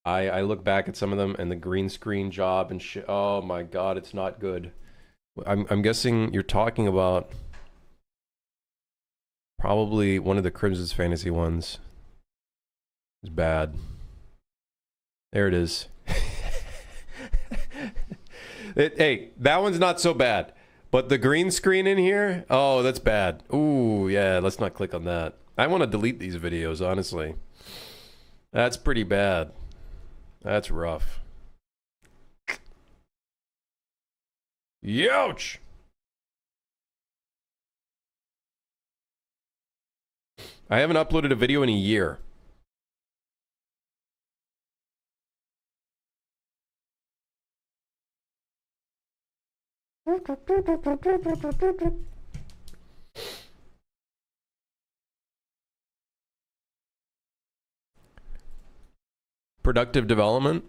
I look back at some of them and the green screen job and shit. Oh, my God, it's not good. I'm guessing you're talking about probably one of the Crimson's Fantasy ones. It's bad. There it is. Hey, that one's not so bad. But the green screen in here? Oh, that's bad. Ooh, yeah, let's not click on that. I want to delete these videos, honestly. That's pretty bad. That's rough. Youch! I haven't uploaded a video in a year. Productive development.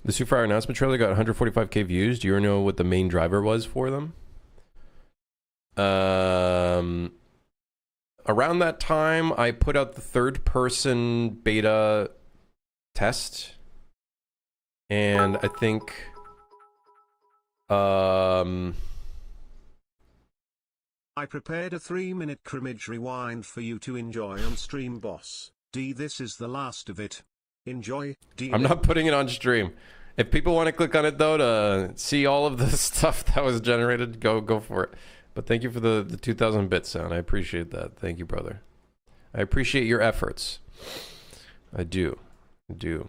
The Super Fire announcement trailer got 145k views. Do you know what the main driver was for them? Around that time, I put out the third-person beta test, and I think, I prepared a 3-minute crimmage rewind for you to enjoy on stream, boss. D, this is the last of it. Enjoy. D. I'm not putting it on stream. If people want to click on it though to see all of the stuff that was generated, go for it. But thank you for the 2000 bit sound. I appreciate that. Thank you, brother. I appreciate your efforts. I do. I do.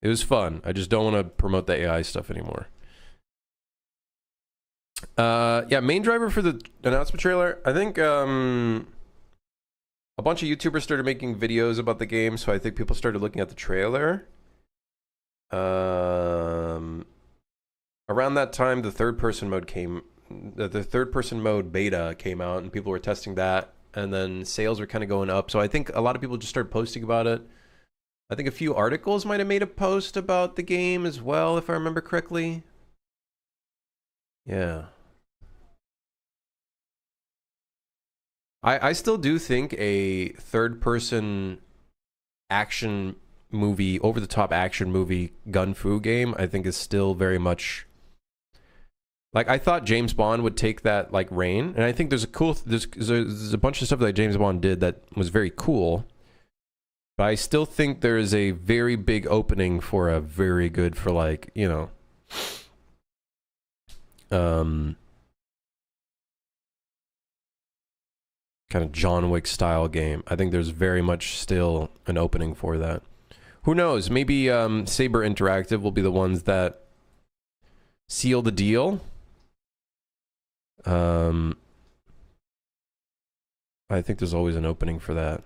It was fun. I just don't want to promote the AI stuff anymore. Yeah, main driver for the announcement trailer. I think a bunch of YouTubers started making videos about the game, so I think people started looking at the trailer. Around that time, the third-person mode the third-person mode beta came out, and people were testing that, and then sales were kind of going up. So I think a lot of people just started posting about it. I think a few articles might have made a post about the game as well, if I remember correctly. Yeah. I still do think a third-person action movie, over-the-top action movie gun fu game, I think is still very much... Like, I thought James Bond would take that, like, reign, and I think there's a bunch of stuff that James Bond did that was very cool, but I still think there is a very big opening for a very good, for, like, you know... kind of John Wick style game. I think there's very much still an opening for that. Who knows? Maybe Saber Interactive will be the ones that seal the deal. I think there's always an opening for that.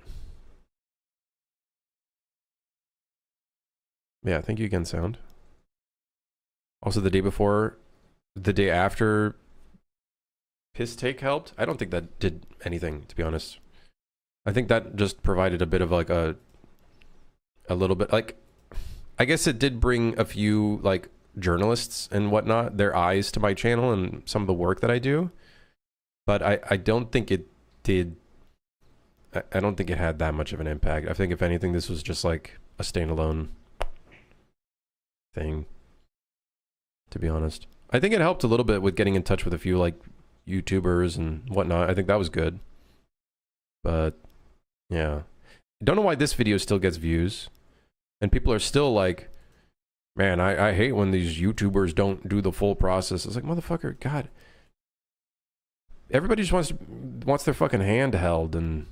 Yeah, thank you again, Sound. Also, the day after Piss Take helped. I don't think that did anything, to be honest. I think that just provided a bit of like a little bit, like, I guess it did bring a few like journalists and whatnot, their eyes to my channel and some of the work that I do. But I don't think it did. I don't think it had that much of an impact. I think if anything, this was just like a standalone thing, to be honest. I think it helped a little bit with getting in touch with a few like YouTubers and whatnot. I think that was good. But yeah, I don't know why this video still gets views, and people are still like, man, I hate when these YouTubers don't do the full process. It's like, motherfucker, God, everybody just wants their fucking hand held, and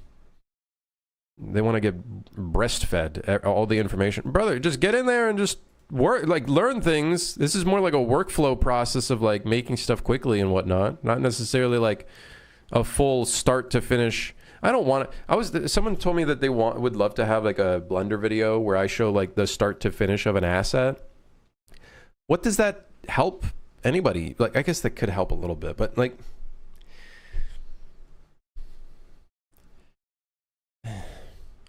they want to get breastfed all the information. Brother, just get in there and just work, like, learn things. This is more like a workflow process of like making stuff quickly and whatnot, not necessarily like a full start to finish. I don't want to. Someone told me that they would love to have like a Blender video where I show like the start to finish of an asset. What does that help anybody? Like, I guess that could help a little bit, but like,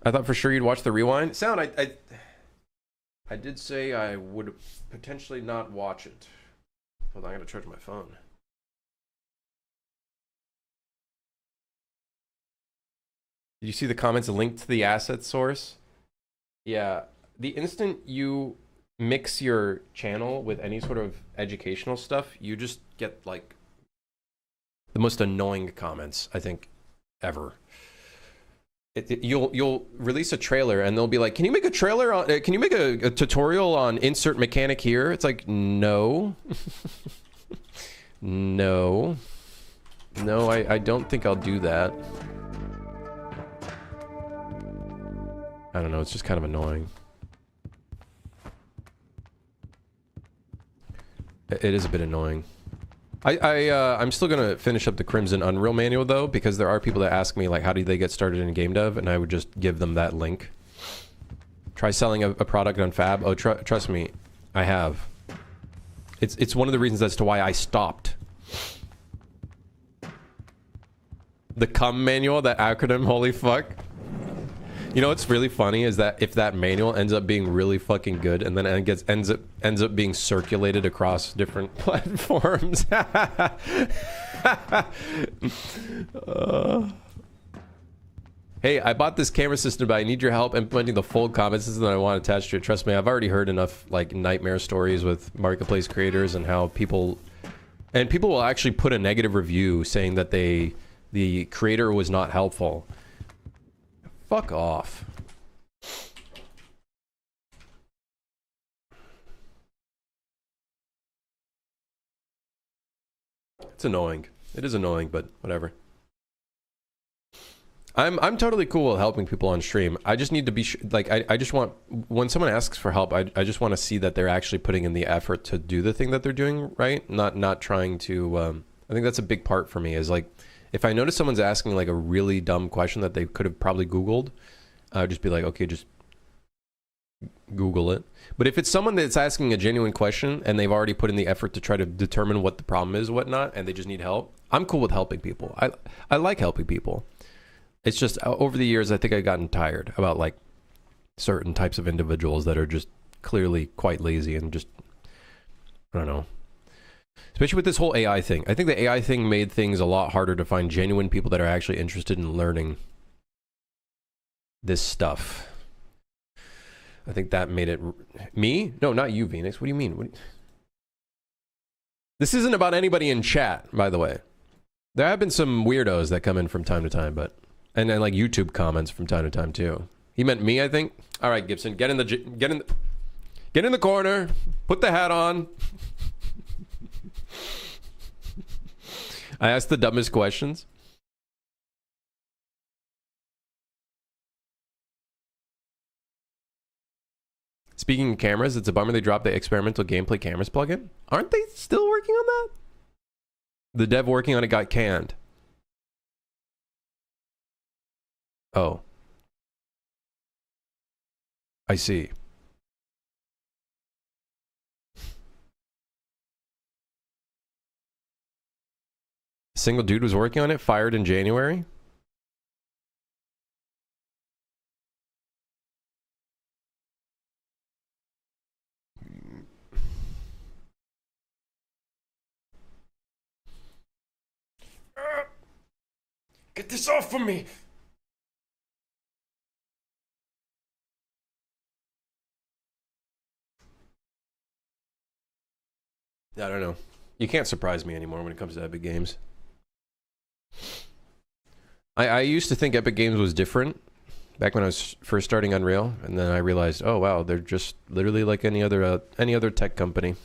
I thought for sure you'd watch the rewind. Sound, I did say I would potentially not watch it. Hold on, I gotta charge my phone. Did you see the comments linked to the asset source? Yeah, the instant you mix your channel with any sort of educational stuff, you just get like the most annoying comments I think ever. You'll release a trailer and they'll be like, "Can you make a trailer on? Can you make a tutorial on insert mechanic here?" It's like, no, no, no. I don't think I'll do that. I don't know. It's just kind of annoying. It is a bit annoying. I'm still gonna finish up the Crimson Unreal manual though, because there are people that ask me like, how do they get started in game dev, and I would just give them that link. Try selling a product on Fab. Oh, trust me, I have. It's one of the reasons as to why I stopped. The cum manual, that acronym, holy fuck. You know what's really funny is that if that manual ends up being really fucking good and then it ends up being circulated across different platforms. Hey, I bought this camera system, but I need your help implementing the fold comment system that I want attached to it. Trust me, I've already heard enough like nightmare stories with marketplace creators and how people will actually put a negative review saying that the creator was not helpful. Fuck off. It's annoying. It is annoying, but whatever. I'm totally cool with helping people on stream. I just need to be like I just want, when someone asks for help, I just want to see that they're actually putting in the effort to do the thing that they're doing, right? Not trying to I think that's a big part for me, is like if I notice someone's asking like a really dumb question that they could have probably Googled, I would just be like, okay, just Google it. But if it's someone that's asking a genuine question and they've already put in the effort to try to determine what the problem is, whatnot, and they just need help, I'm cool with helping people. I like helping people. It's just over the years, I think I've gotten tired about like certain types of individuals that are just clearly quite lazy and just, I don't know. Especially with this whole AI thing. I think the AI thing made things a lot harder to find genuine people that are actually interested in learning this stuff. I think that made it... Me? No, not you, Venus. What do you mean? This isn't about anybody in chat, by the way. There have been some weirdos that come in from time to time, but... And then like YouTube comments from time to time too. He meant me, I think. All right, Gibson, get in the corner. Put the hat on. I asked the dumbest questions. Speaking of cameras, it's a bummer they dropped the experimental gameplay cameras plugin. Aren't they still working on that? The dev working on it got canned. Oh. I see. Single dude was working on it, fired in January. Get this off of me! I don't know. You can't surprise me anymore when it comes to Epic Games. I used to think Epic Games was different back when I was first starting Unreal, and then I realized, oh wow, they're just literally like any other tech company.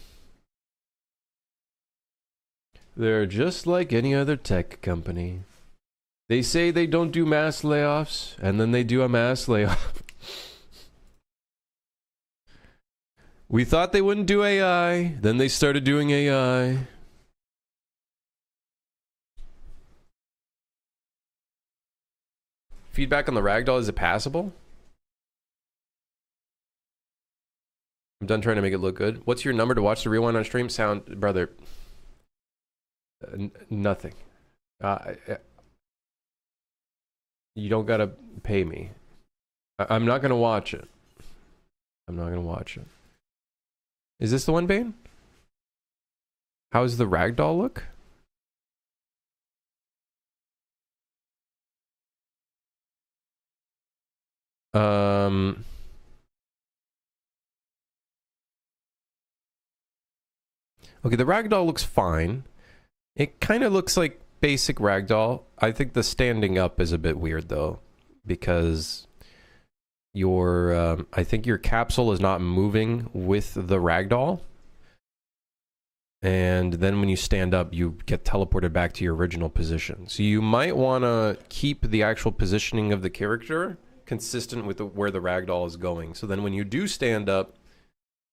They're just like any other tech company. They say they don't do mass layoffs, and then they do a mass layoff. We thought they wouldn't do AI, then they started doing AI. Feedback on the ragdoll, is it passable? I'm done trying to make it look good. What's your number to watch the rewind on stream? Sound, brother. Nothing. You don't gotta pay me. I'm not gonna watch it. I'm not gonna watch it. Is this the one, Bane? How's the ragdoll look? Okay, the ragdoll looks fine. It kind of looks like basic ragdoll. I think the standing up is a bit weird though, because your I think your capsule is not moving with the ragdoll. And then when you stand up, you get teleported back to your original position. So you might want to keep the actual positioning of the character consistent with where the ragdoll is going. So then when you do stand up,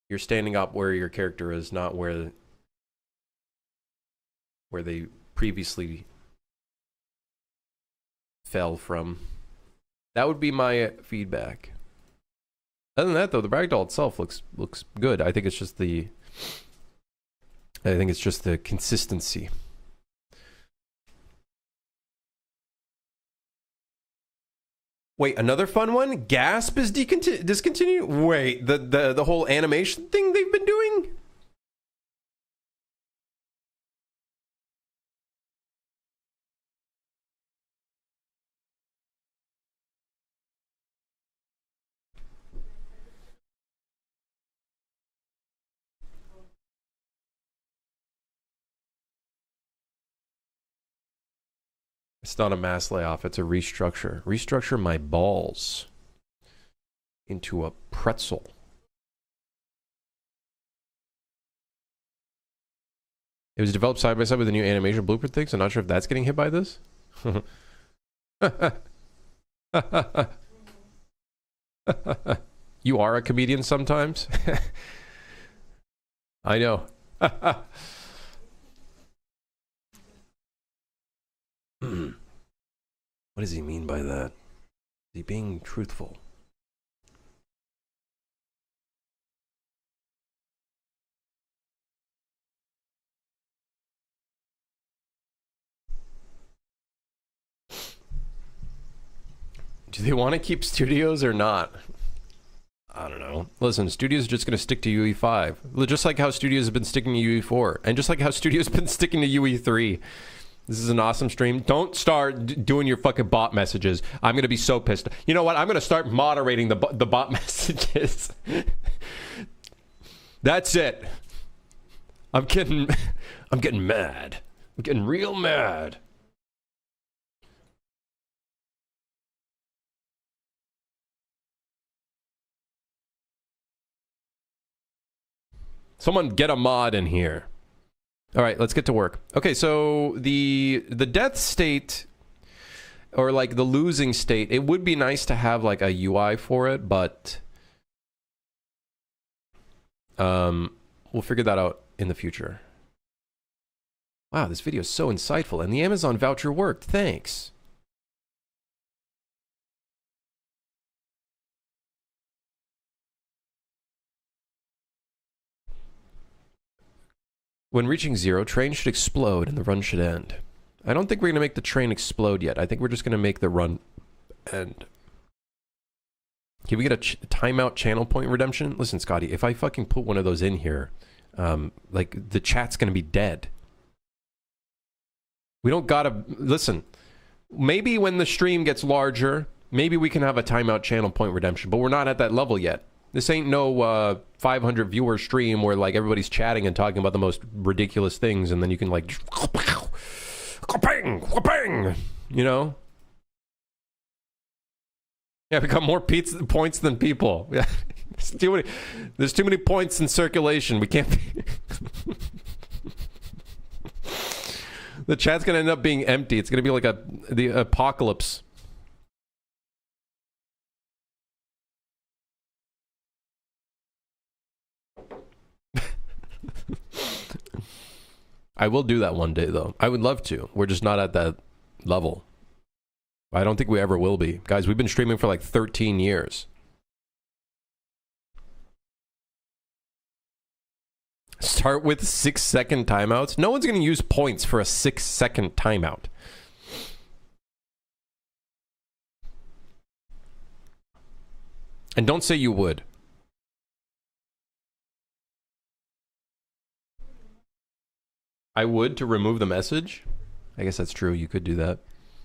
you're standing up where your character is, not where they previously fell from. That would be my feedback. Other than that, though, the ragdoll itself looks good. I think it's just the consistency. Wait, another fun one? Gasp is discontinued? Wait, the whole animation thing they've been doing? It's not a mass layoff, it's a restructure. Restructure my balls into a pretzel. It was developed side by side with the new animation blueprint thing, so I'm not sure if that's getting hit by this. You are a comedian sometimes? I know. What does he mean by that? Is he being truthful? Do they want to keep studios or not? I don't know. Listen, studios are just going to stick to UE5. Just like how studios have been sticking to UE4. And just like how studios have been sticking to UE3. This is an awesome stream. Don't start doing your fucking bot messages. I'm going to be so pissed. You know what? I'm going to start moderating the bot messages. That's it. I'm getting mad. I'm getting real mad. Someone get a mod in here. All right, let's get to work. Okay, so the death state, or like the losing state, it would be nice to have like a UI for it, but we'll figure that out in the future. Wow, this video is so insightful, and the Amazon voucher worked. Thanks. When reaching 0, train should explode and the run should end. I don't think we're going to make the train explode yet. I think we're just going to make the run end. Can we get a timeout channel point redemption? Listen, Scotty, if I fucking put one of those in here, like, the chat's going to be dead. We don't gotta... Listen, maybe when the stream gets larger, maybe we can have a timeout channel point redemption, but we're not at that level yet. This ain't no 500 viewer stream where like everybody's chatting and talking about the most ridiculous things, and then you can like, you know? Yeah, we got more points than people. Yeah, there's too many points in circulation. We can't. The chat's gonna end up being empty. It's gonna be like the apocalypse. I will do that one day, though. I would love to. We're just not at that level. I don't think we ever will be. Guys, we've been streaming for like 13 years. Start with 6-second timeouts? No one's going to use points for a 6-second timeout. And don't say you would. I would to remove the message? I guess that's true. You could do that.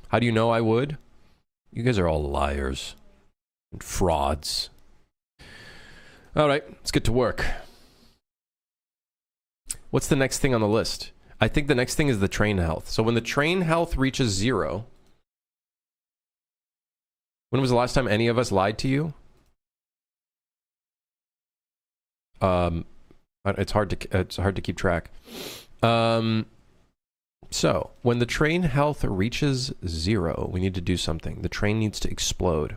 How do you know I would? You guys are all liars and frauds. All right, let's get to work. What's the next thing on the list? I think the next thing is the train health. So when the train health reaches 0, when was the last time any of us lied to you? It's hard to keep track. So when the train health reaches 0, we need to do something. The train needs to explode.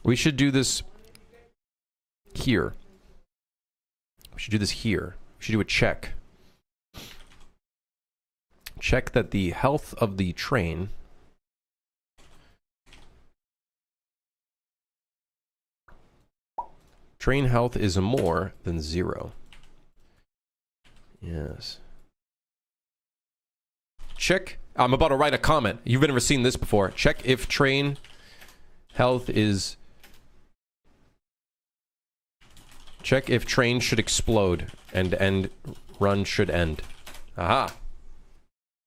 We should do this here. We should do this here. We should do a check. Check that the health of the train health is more than 0. Yes. Check. I'm about to write a comment. You've never seen this before. Check if train health is... Check if train should explode and run should end. Aha.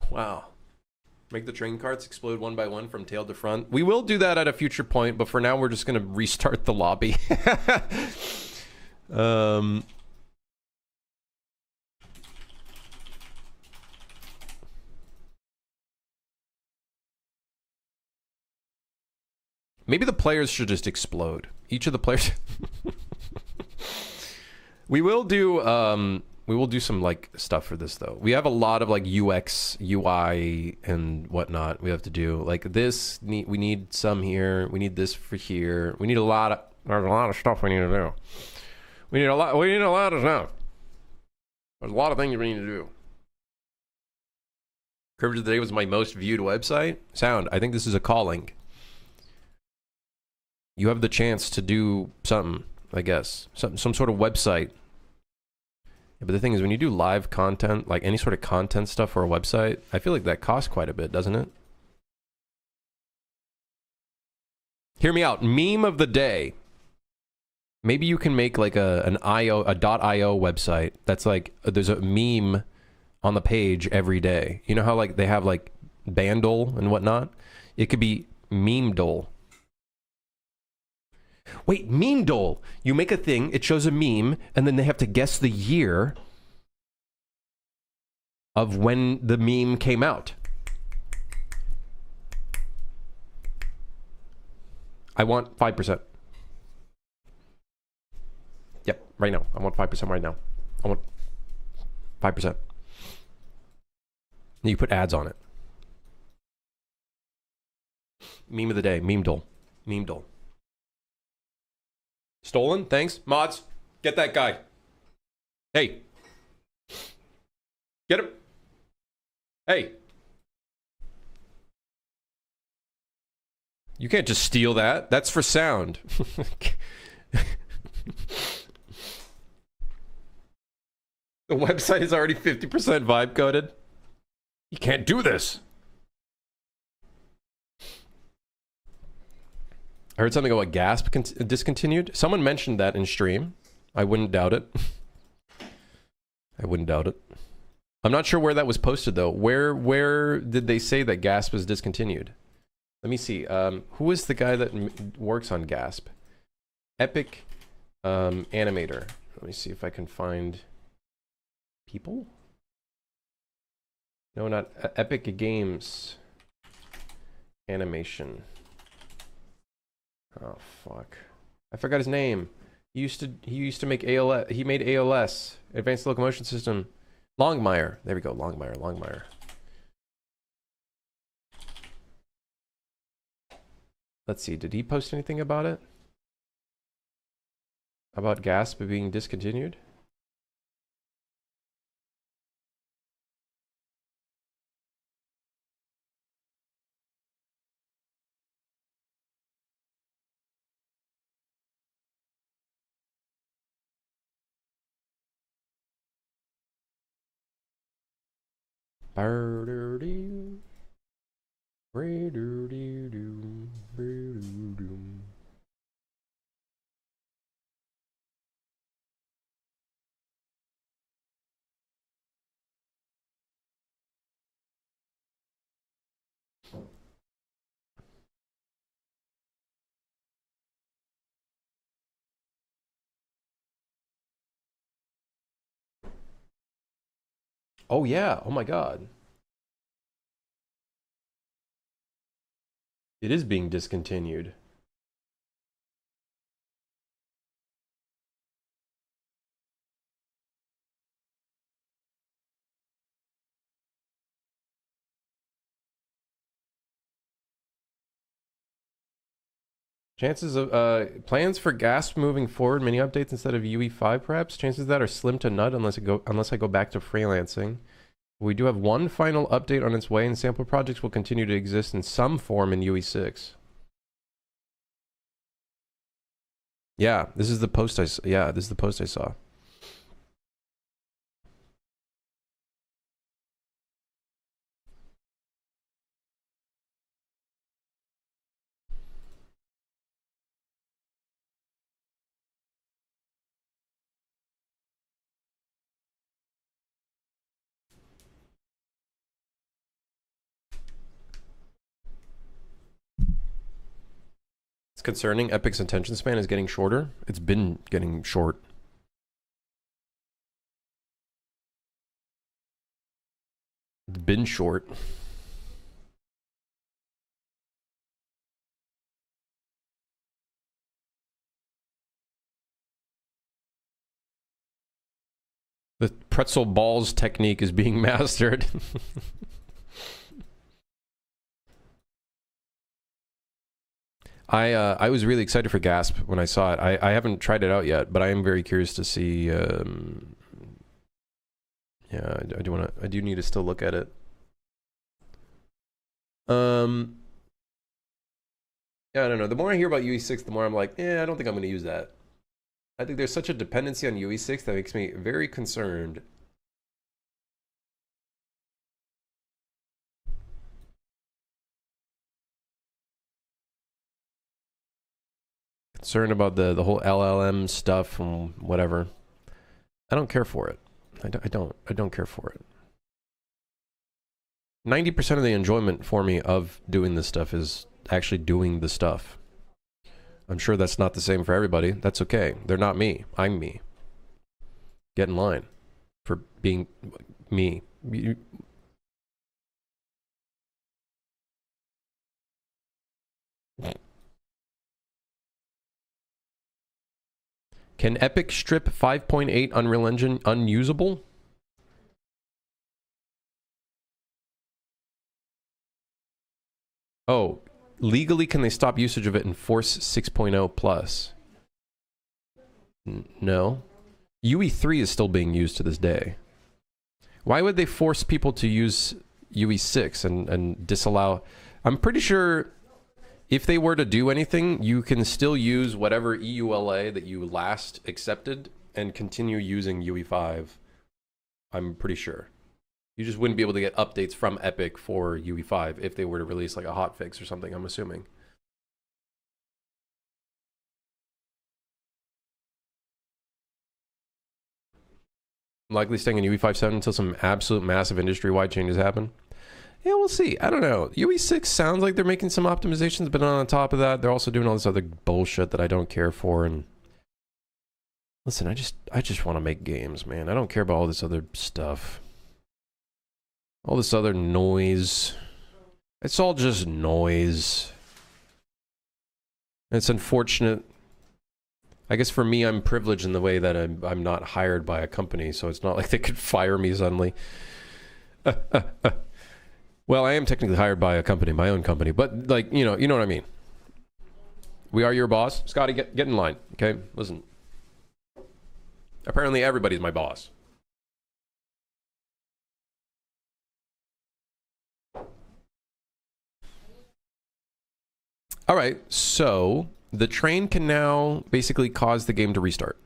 Wow. Make the train carts explode one by one from tail to front. We will do that at a future point, but for now we're just going to restart the lobby. Maybe the players should just explode. Each of the players... We will do some like stuff for this though. We have a lot of like UX, UI, and whatnot we have to do. Like this, we need some here. We need this for here. We need a lot of. There's a lot of stuff we need to do. We need a lot. We need a lot of stuff. There's a lot of things we need to do. Coverage of the Day was my most viewed website. Sound. I think this is a calling. You have the chance to do something. I guess some sort of website. Yeah, but the thing is, when you do live content, like any sort of content stuff for a website, I feel like that costs quite a bit, doesn't it? Hear me out. Meme of the day. Maybe you can make like a .io website that's like there's a meme on the page every day. You know how like they have like Bandle and whatnot? It could be Memedole. Wait, Memedole. You make a thing, it shows a meme, and then they have to guess the year of when the meme came out. I want 5%. Yep, right now. I want 5% right now. I want 5%. You put ads on it. Meme of the day. Memedole. Memedole. Stolen? Thanks. Mods, get that guy. Hey. Get him. Hey. You can't just steal that. That's for sound. The website is already 50% vibe coded. You can't do this. I heard something about Gasp discontinued. Someone mentioned that in stream. I wouldn't doubt it. I wouldn't doubt it. I'm not sure where that was posted though. Where did they say that Gasp was discontinued? Let me see. Who is the guy that works on Gasp? Epic Animator. Let me see if I can find people. No, not Epic Games Animation. Oh fuck! I forgot his name. He used to make ALS. He made ALS, Advanced Locomotion System. Longmire. There we go. Longmire. Let's see. Did he post anything about it? About Gasp being discontinued? Oh yeah. Oh my god. It is being discontinued. Chances of plans for Gasp moving forward, many updates instead of UE5 perhaps. Chances of that are slim to none unless I go back to freelancing. We do have one final update on its way, and sample projects will continue to exist in some form in UE6. Yeah, this is the post I saw. It's concerning. Epic's attention span is getting shorter. It's been getting short. It's been short. The pretzel balls technique is being mastered. I was really excited for Gasp when I saw it. I haven't tried it out yet, but I am very curious to see. Yeah, I do need to still look at it. Yeah, I don't know. The more I hear about UE6, the more I'm like, I don't think I'm going to use that. I think there's such a dependency on UE6 that makes me very concerned. Concerned about the whole LLM stuff and whatever. I don't care for it. I don't care for it. 90% of the enjoyment for me of doing this stuff is actually doing the stuff. I'm sure that's not the same for everybody. That's okay. They're not me. I'm me. Get in line for being me. Can Epic strip 5.8 Unreal Engine unusable? Oh, legally can they stop usage of it and force 6.0 plus? No. UE3 is still being used to this day. Why would they force people to use UE6 and disallow? I'm pretty sure if they were to do anything, you can still use whatever EULA that you last accepted and continue using UE5. I'm pretty sure. You just wouldn't be able to get updates from Epic for UE5 if they were to release like a hotfix or something, I'm assuming. Likely staying in UE5.7 until some absolute massive industry-wide changes happen. Yeah, we'll see. I don't know. UE6 sounds like they're making some optimizations, but on top of that, they're also doing all this other bullshit that I don't care for. And listen, I just want to make games, man. I don't care about all this other stuff. All this other noise. It's all just noise. It's unfortunate. I guess for me, I'm privileged in the way that I'm not hired by a company, so it's not like they could fire me suddenly. Well, I am technically hired by a company, my own company, but like, you know what I mean. We are your boss. Scotty, get in line, okay? Listen. Apparently everybody's my boss. All right, so the train can now basically cause the game to restart.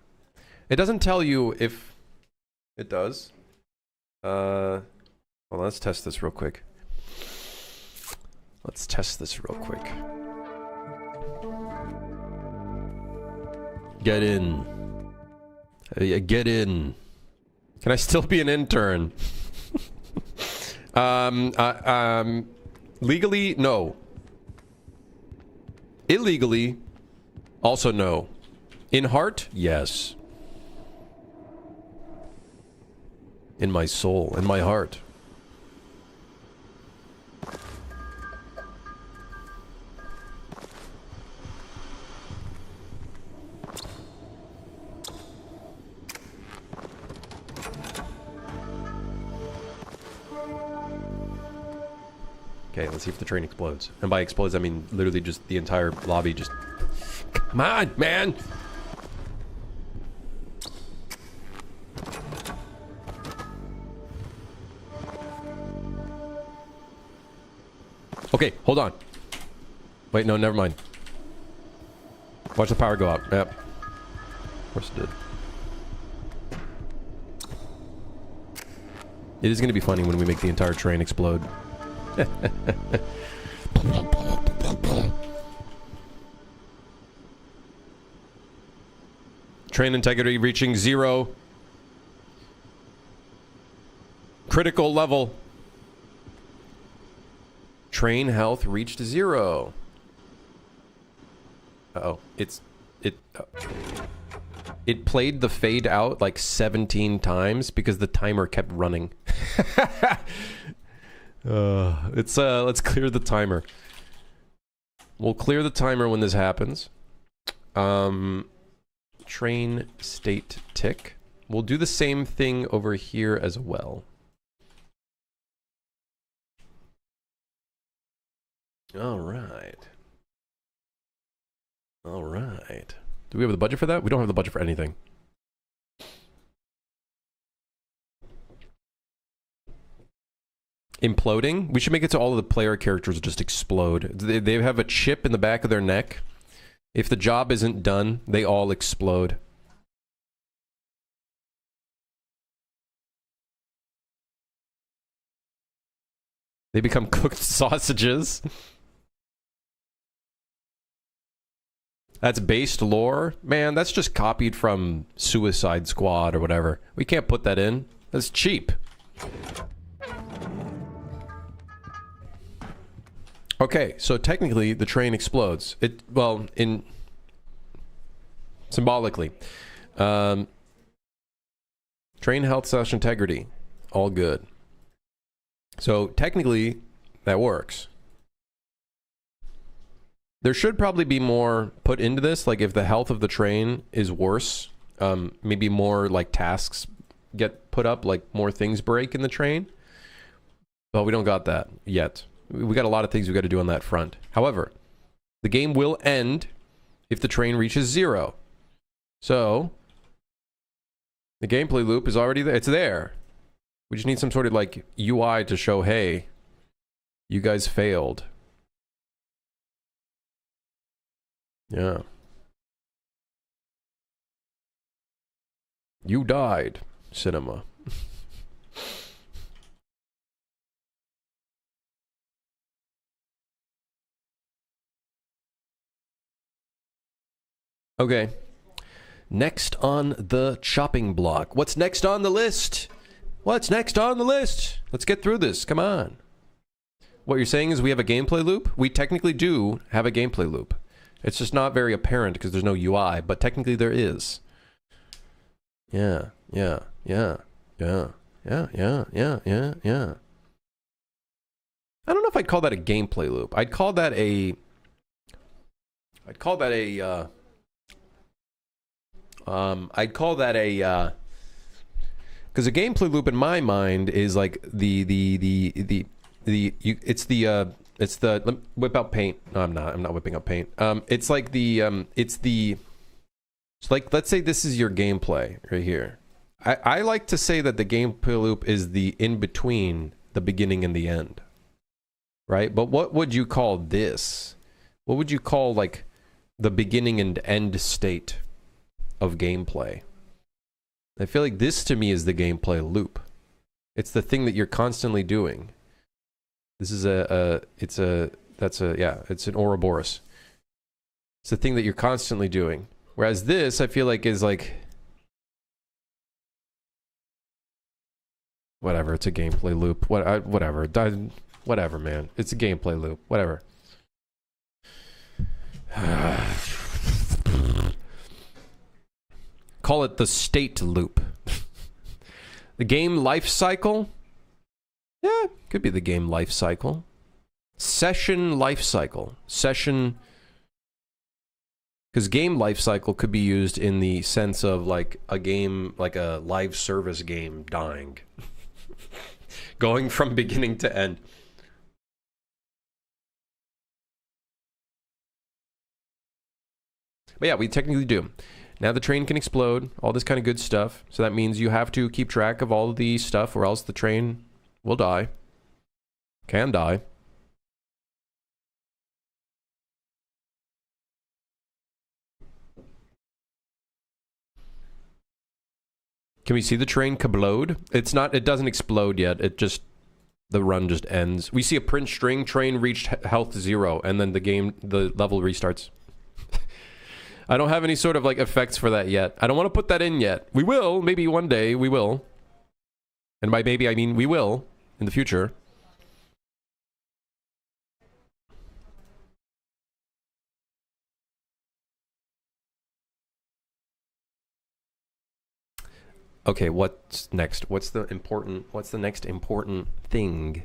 It doesn't tell you if it does. Hold Well, let's test this real quick. Let's test this real quick. Get in. Get in. Can I still be an intern? Legally, no. Illegally, also no. In heart, yes. In my soul, in my heart. Okay, let's see if the train explodes. And by explodes, I mean literally just the entire lobby just... Come on, man! Okay, hold on. Wait, no, never mind. Watch the power go out. Yep. Of course it did. It is going to be funny when we make the entire train explode. Train integrity reaching 0. Critical level. Train health reached 0. Uh-oh. It played the fade out like 17 times because the timer kept running. Let's clear the timer. We'll clear the timer when this happens. Train state tick. We'll do the same thing over here as well. All right. All right. Do we have the budget for that? We don't have the budget for anything. Imploding? We should make it so all of the player characters just explode. They have a chip in the back of their neck. If the job isn't done, they all explode. They become cooked sausages. That's based lore? Man, that's just copied from Suicide Squad or whatever. We can't put that in. That's cheap. Okay, so technically the train explodes. Well, symbolically. Train health / integrity. All good. So technically that works. There should probably be more put into this, like if the health of the train is worse, maybe more like tasks get put up, like more things break in the train. But we don't got that yet. We got a lot of things we got to do on that front. However, the game will end if the train reaches 0. So, the gameplay loop is already there. It's there. We just need some sort of like UI to show, hey, you guys failed. Yeah. You died, cinema. Okay. Next on the chopping block. What's next on the list? What's next on the list? Let's get through this. Come on. What you're saying is we have a gameplay loop? We technically do have a gameplay loop. It's just not very apparent because there's no UI, but technically there is. Yeah. I don't know if I'd call that a gameplay loop. I'd call that a because a gameplay loop in my mind is like let me whip out paint. No, I'm not whipping out paint. It's like it's like, let's say this is your gameplay right here. I like to say that the gameplay loop is the in between the beginning and the end, right? But what would you call this? What would you call like the beginning and end state of gameplay? I feel like this to me is the gameplay loop. It's the thing that you're constantly doing. This is it's an Ouroboros. It's the thing that you're constantly doing. Whereas this, I feel like, is like... Whatever, it's a gameplay loop. Whatever. Whatever, man. It's a gameplay loop. Whatever. Call it the state loop. The game life cycle? Yeah, could be the game life cycle. Session life cycle. Session... Because game life cycle could be used in the sense of like a game, like a live service game dying. Going from beginning to end. But yeah, we technically do. Now the train can explode, all this kind of good stuff. So that means you have to keep track of all of the stuff or else the train will die. Can die. Can we see the train kablode? It's not, it doesn't explode yet. It just, the run just ends. We see a print string, train reached health 0, and then the level restarts. I don't have any sort of like effects for that yet. I don't want to put that in yet. We will, maybe one day we will. And by maybe I mean we will in the future. Okay, what's next? What's the next important thing?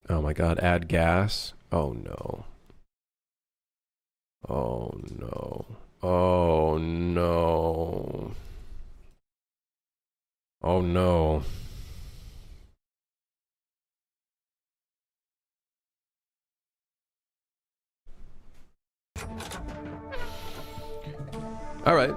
Oh my god, add gas. Oh no. Oh no. Oh no. Oh no. All right.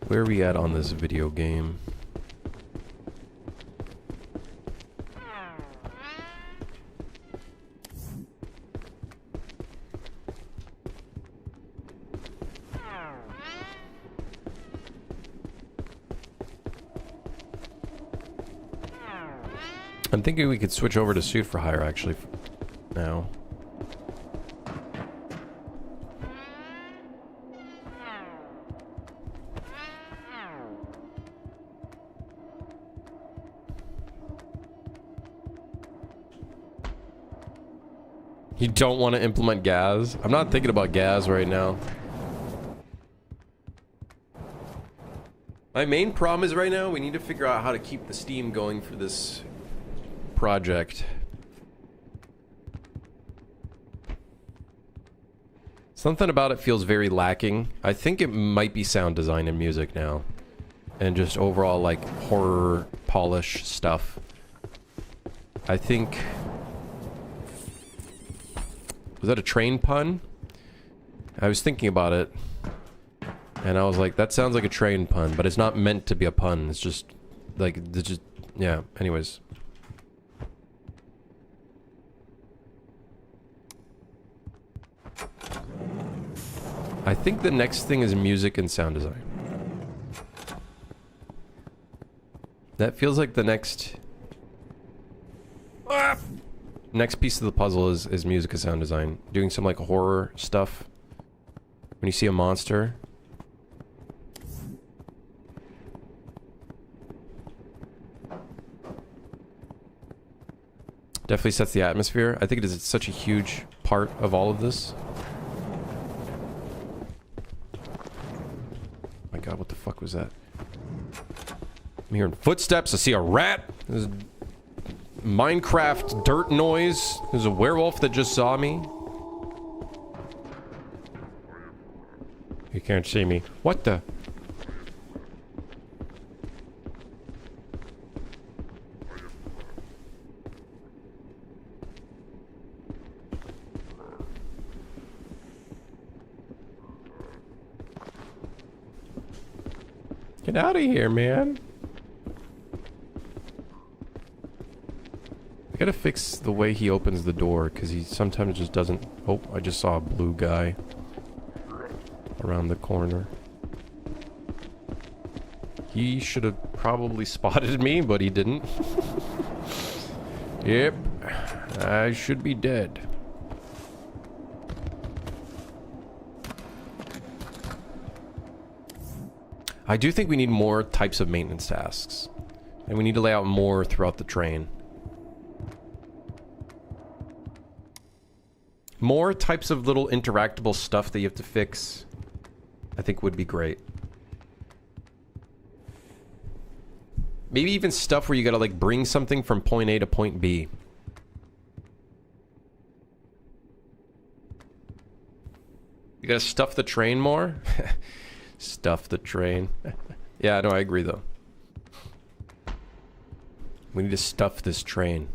Where are we at on this video game? I'm thinking we could switch over to suit for hire actually now. You don't want to implement gas? I'm not thinking about gas right now. My main problem is right now we need to figure out how to keep the steam going for this project. Something about it feels very lacking. I think it might be sound design and music now. And just overall like horror polish stuff. I think... Was that a train pun? I was thinking about it. And I was like, that sounds like a train pun, but it's not meant to be a pun. It's just like, it's just, yeah, anyways. I think the next thing is music and sound design. That feels like the next... Next piece of the puzzle is music and sound design. Doing some like horror stuff. When you see a monster. Definitely sets the atmosphere. I think it is such a huge part of all of this. My god, what the fuck was that? I'm hearing footsteps. I see a rat. There's Minecraft dirt noise. There's a werewolf that just saw me. You can't see me. What the? Get out of here, man. gotta fix the way he opens the door, because he sometimes just doesn't... Oh, I just saw a blue guy around the corner. He should have probably spotted me, but he didn't. Yep. I should be dead. I do think we need more types of maintenance tasks. And we need to lay out more throughout the train. More types of little interactable stuff that you have to fix, I think would be great. Maybe even stuff where you gotta like bring something from point A to point B. You gotta stuff the train more? Stuff the train. Yeah, no, I agree though. We need to stuff this train.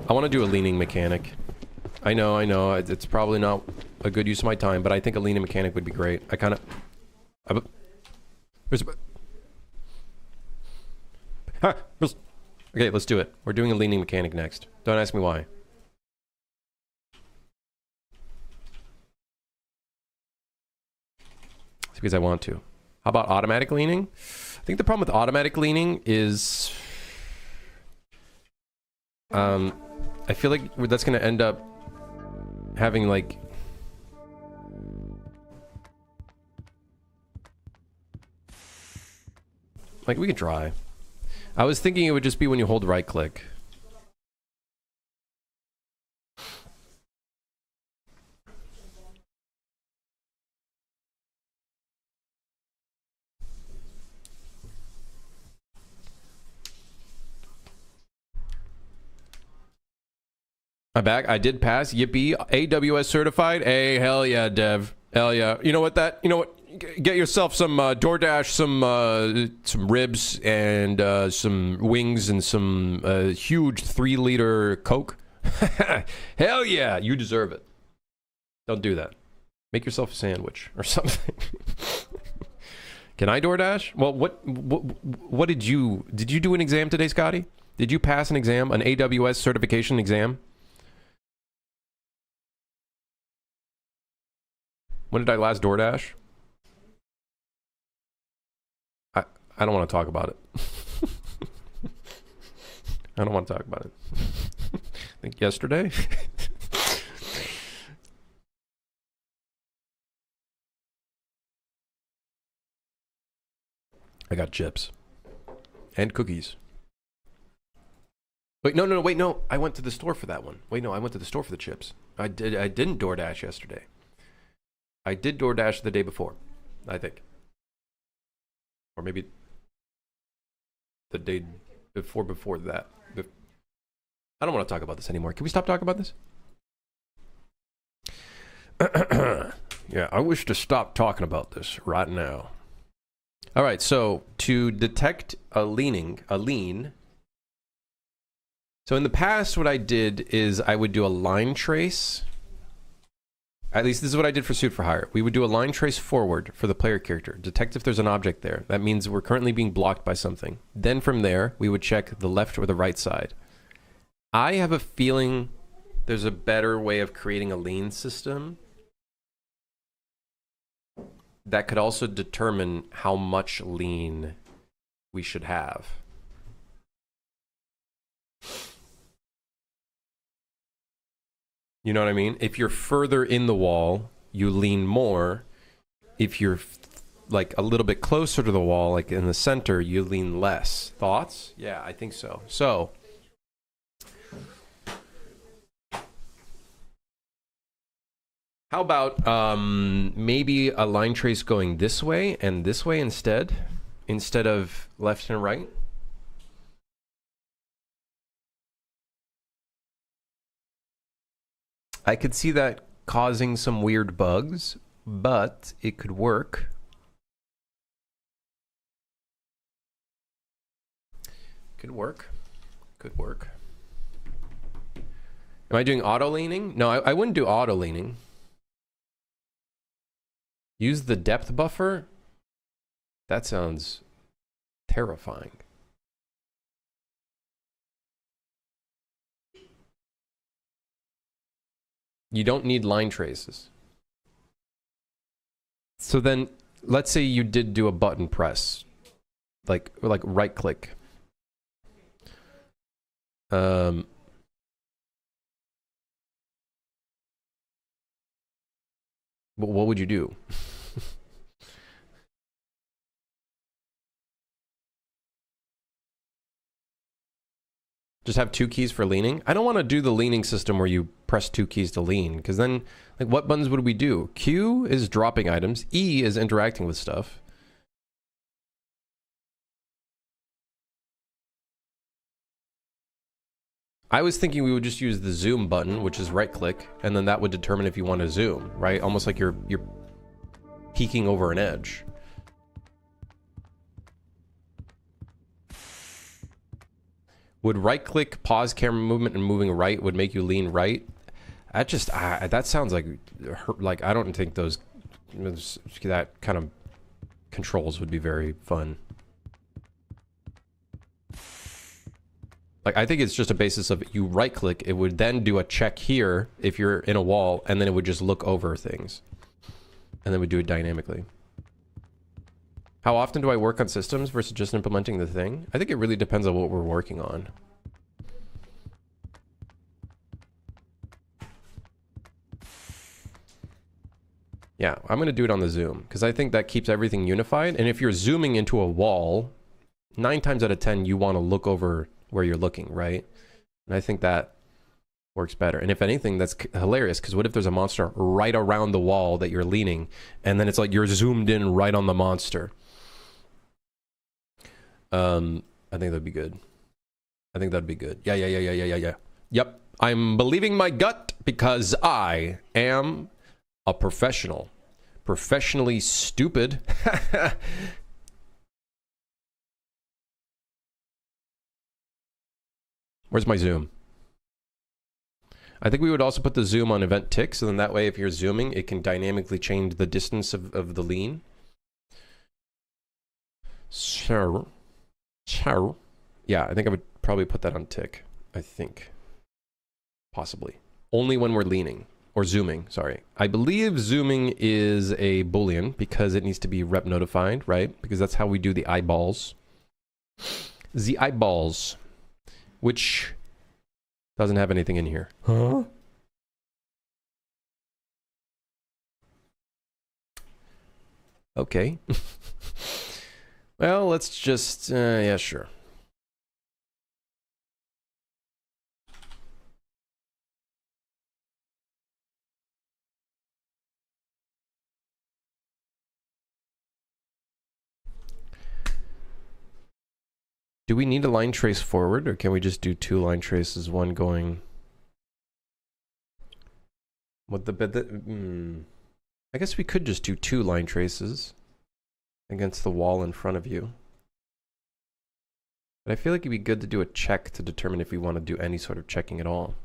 I want to do a leaning mechanic. I know, it's probably not a good use of my time, but I think a leaning mechanic would be great. I kind of... Okay, let's do it. We're doing a leaning mechanic next. Don't ask me why. It's because I want to. How about automatic leaning? I think the problem with automatic leaning is... I feel like that's going to end up having like... Like, we could try. I was thinking it would just be when you hold right click. I'm back. I did pass. Yippee. AWS certified. Hey, hell yeah, Dev. Hell yeah. You know what you know what? Get yourself some DoorDash, some ribs, and some wings, and some huge 3-liter Coke. Hell yeah, you deserve it. Don't do that. Make yourself a sandwich or something. Can I DoorDash? Well, what did you do an exam today, Scotty? Did you pass an exam, an AWS certification exam? When did I last DoorDash? I don't want to talk about it. I don't want to talk about it. I think yesterday. I got chips. And cookies. Wait, no, wait, no. I went to the store for that one. Wait, no, I went to the store for the chips. I didn't DoorDash yesterday. I did DoorDash the day before, I think. Or maybe the day before that. I don't want to talk about this anymore. Can we stop talking about this? Yeah, I wish to stop talking about this right now. All right, so to detect a lean. So in the past, what I did is I would do a line trace. At least this is what I did for Suit for Hire. We would do a line trace forward for the player character, detect if there's an object there. That means we're currently being blocked by something. Then from there, we would check the left or the right side. I have a feeling there's a better way of creating a lean system that could also determine how much lean we should have. You know what I mean? If you're further in the wall, you lean more. If you're like a little bit closer to the wall, like in the center, you lean less. Thoughts? Yeah, I think so. So, how about maybe a line trace going this way and this way instead of left and right? I could see that causing some weird bugs, but it could work. Could work. Could work. Am I doing auto leaning? No, I wouldn't do auto leaning. Use the depth buffer? That sounds Terrifying. You don't need line traces. So then, let's say you did do a button press, like right click. But what would you do? Just have two keys for leaning? I don't want to do the leaning system where you press two keys to lean, because then, like, what buttons would we do? Q is dropping items. E is interacting with stuff. I was thinking we would just use the zoom button, which is right click, and then that would determine if you want to zoom, right? Almost like you're peeking over an edge. Would right click pause camera movement and moving right would make you lean right? That just that sounds like I don't think those that kind of controls would be very fun. Like, I think it's just a basis of you right click, it would then do a check here if you're in a wall, and then it would just look over things. And then we do it dynamically. How often do I work on systems versus just implementing the thing? I think it really depends on what we're working on. Yeah, I'm going to do it on the zoom, because I think that keeps everything unified. And if you're zooming into a wall, 9 times out of 10, you want to look over where you're looking, right? And I think that works better. And if anything, that's hilarious, because what if there's a monster right around the wall that you're leaning, and then it's like you're zoomed in right on the monster? I think that'd be good. I think that'd be good. Yeah. Yep. I'm believing my gut because I am a professional. Professionally stupid. Where's my zoom? I think we would also put the zoom on event tick, so then that way if you're zooming, it can dynamically change the distance of the lean. Sure. Yeah, I think I would probably put that on tick. I think. Possibly. Only when we're leaning. Or zooming, sorry. I believe zooming is a boolean because it needs to be rep notified, right? Because that's how we do the eyeballs. The eyeballs. Which doesn't have anything in here. Huh? Okay. Well, let's just, yeah, sure. Do we need a line trace forward, or can we just do 2 line traces, one going... What the... I guess we could just do 2 line traces against the wall in front of you. But I feel like it'd be good to do a check to determine if we want to do any sort of checking at all.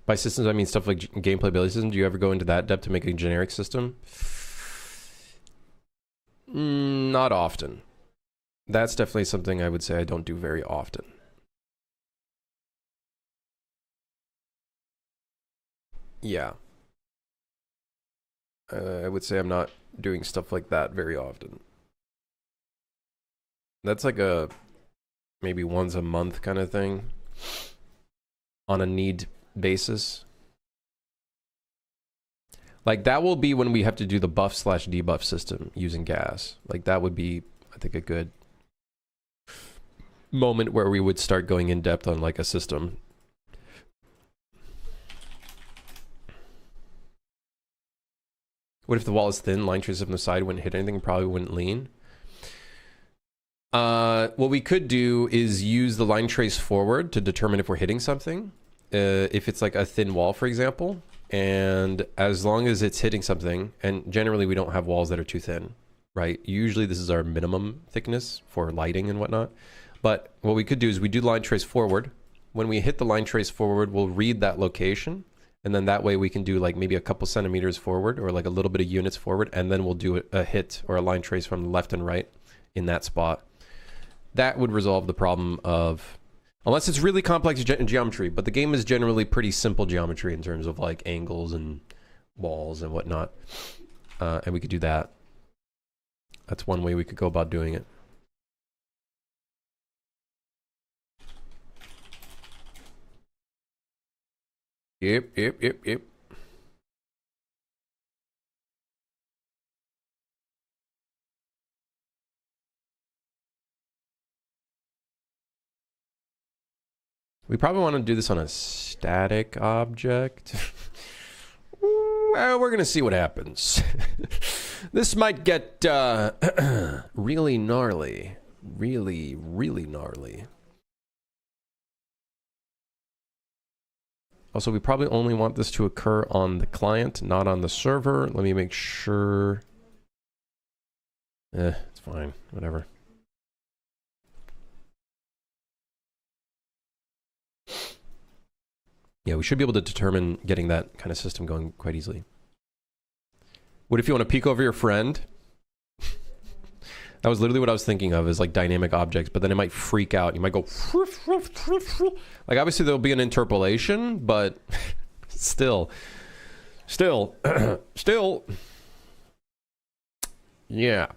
By systems, I mean stuff like gameplay ability systems. Do you ever go into that depth to make a generic system? Not often. That's definitely something I would say I don't do very often. Yeah. I would say I'm not doing stuff like that very often. That's like a maybe once a month kind of thing on a need basis. Like that will be when we have to do the buff / debuff system using gas. Like that would be, I think, a good moment where we would start going in depth on like a system. What if the wall is thin, line traces from the side wouldn't hit anything, probably wouldn't lean? What we could do is use the line trace forward to determine if we're hitting something. If it's like a thin wall, for example, and as long as it's hitting something, and generally we don't have walls that are too thin, right? Usually this is our minimum thickness for lighting and whatnot. But what we could do is we do line trace forward. When we hit the line trace forward, we'll read that location, And then that way we can do like maybe a couple centimeters forward or like a little bit of units forward. And then we'll do a hit or a line trace from left and right in that spot. That would resolve the problem of, unless it's really complex geometry, but the game is generally pretty simple geometry in terms of like angles and walls and whatnot. And we could do that. That's one way we could go about doing it. Yep. We probably want to do this on a static object. Well, we're going to see what happens. This might get really gnarly. Really gnarly. Also, we probably only want this to occur on the client, not on the server. Let me make sure. It's fine. Whatever. Yeah, we should be able to determine getting that kind of system going quite easily. What if you want to peek over your friend? That was literally what I was thinking of, is like dynamic objects, but then it might freak out. You might go... Like, obviously there'll be an interpolation, but still. Yeah.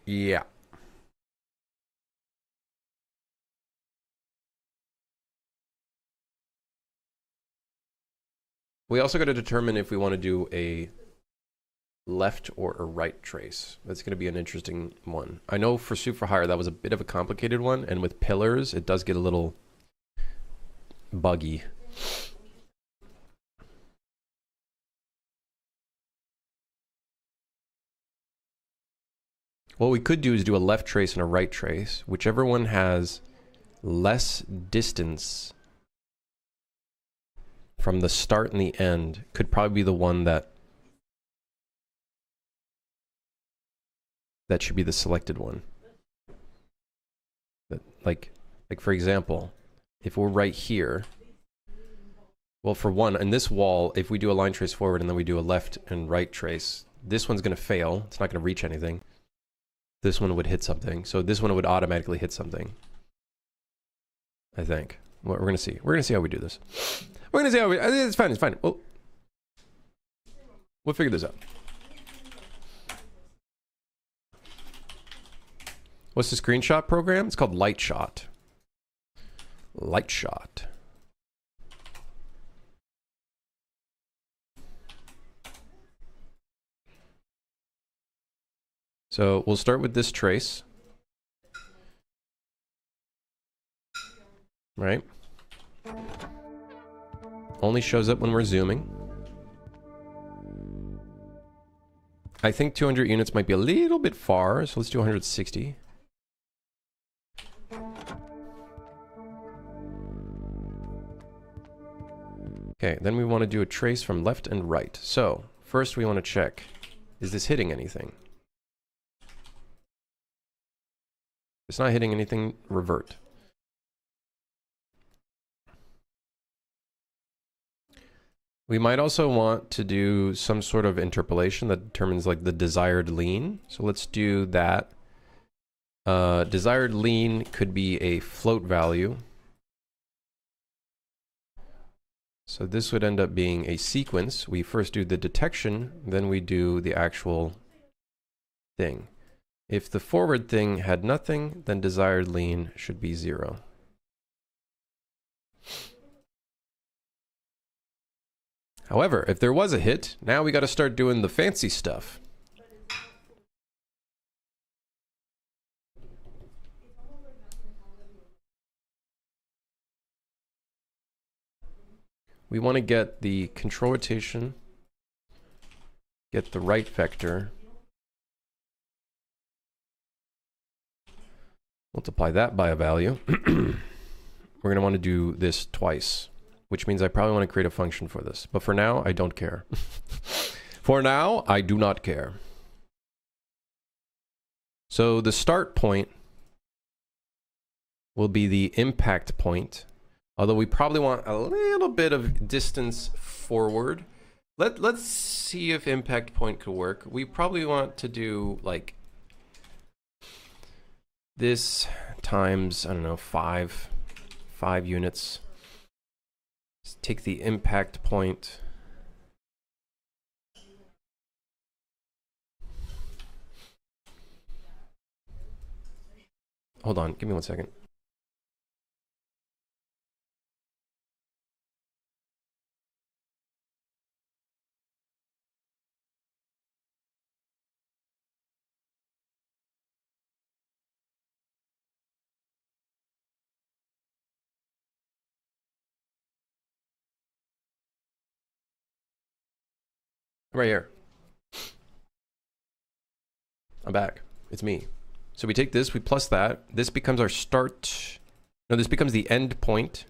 Yeah. We also got to determine if we want to do a left or a right trace. That's going to be an interesting one. I know for Soup for Hire that was a bit of a complicated one, and with pillars it does get a little buggy. What we could do is do a left trace and a right trace. Whichever one has less distance from the start and the end could probably be the one that should be the selected one. That, like for example, if we're right here, well, for one, in this wall, if we do a line trace forward and then we do a left and right trace, this one's going to fail. It's not going to reach anything. This one would hit something. So this one would automatically hit something, I think. Well, we're going to see. We're going to see how we do this. We're going to see how we... It's fine. It's fine. We'll figure this out. What's the screenshot program? It's called Lightshot. Lightshot. So we'll start with this trace. Right? Only shows up when we're zooming. I think 200 units might be a little bit far, so let's do 160. Okay, then we want to do a trace from left and right. So, first we want to check, is this hitting anything? If it's not hitting anything, revert. We might also want to do some sort of interpolation that determines like the desired lean. So let's do that. Desired lean could be a float value. So this would end up being a sequence. We first do the detection, then we do the actual thing. If the forward thing had nothing, then desired lean should be 0. However, if there was a hit, now we got to start doing the fancy stuff. We want to get the control rotation, get the right vector, multiply that by a value. We're going to want to do this twice, which means I probably want to create a function for this. But for now, I don't care. For now, I do not care. So the start point will be the impact point. Although we probably want a little bit of distance forward. Let's see if impact point could work. We probably want to do like this times, I don't know, 5 units. Let's take the impact point. Hold on, give me 1 second. Right here. I'm back. It's me. So we take this, we plus that. This becomes our start. No, this becomes the end point.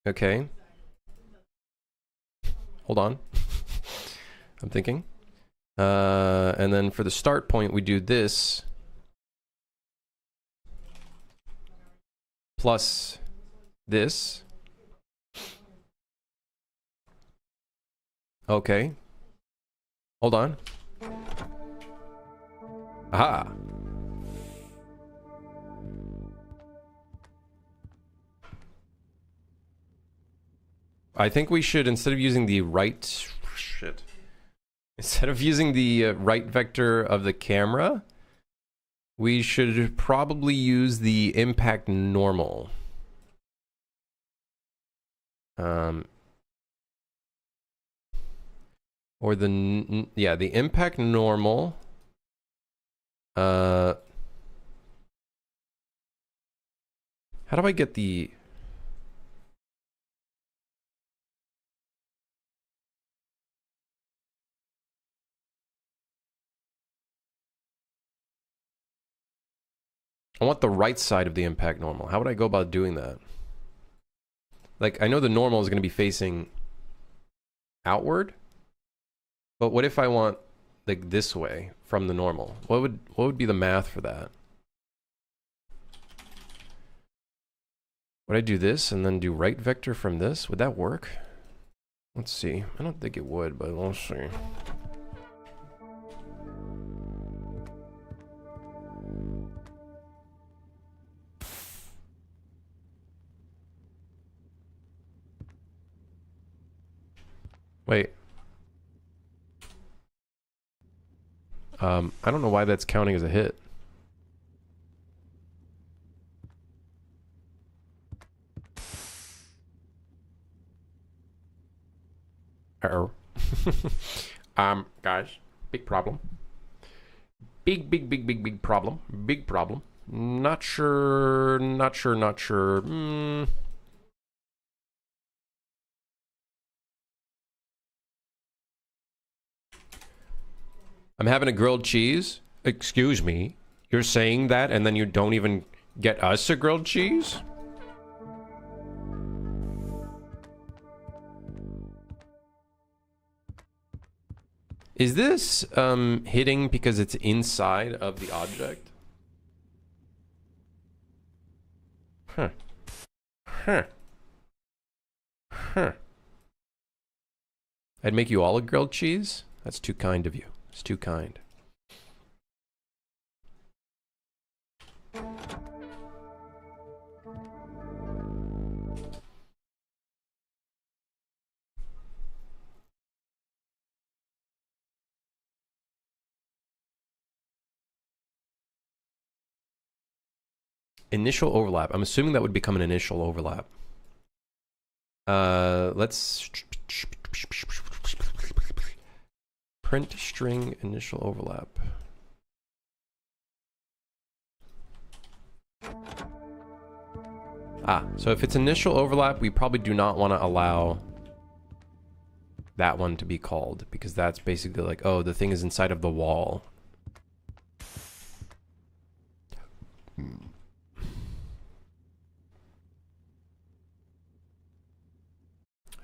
Okay. Hold on. I'm thinking. And then for the start point, we do this. Plus this. Okay. Hold on. Aha. I think we should, instead of using the right... Shit. Instead of using the right vector of the camera, we should probably use the impact normal. Or the, yeah, the impact normal. How do I get the... I want the right side of the impact normal. How would I go about doing that? Like, I know the normal is going to be facing outward, but what if I want like this way from the normal? What would be the math for that? Would I do this and then do right vector from this? Would that work? Let's see. I don't think it would, but we'll see. Wait. I don't know why that's counting as a hit. Uh-oh. Guys, big problem. Big problem. Big problem. Not sure. I'm having a grilled cheese? Excuse me. You're saying that and then you don't even get us a grilled cheese? Is this hitting because it's inside of the object? Huh. I'd make you all a grilled cheese? That's too kind of you. It's too kind. Initial overlap. I'm assuming that would become an initial overlap. Let's print string initial overlap. So if it's initial overlap, we probably do not want to allow that one to be called, because that's basically like, oh, the thing is inside of the wall.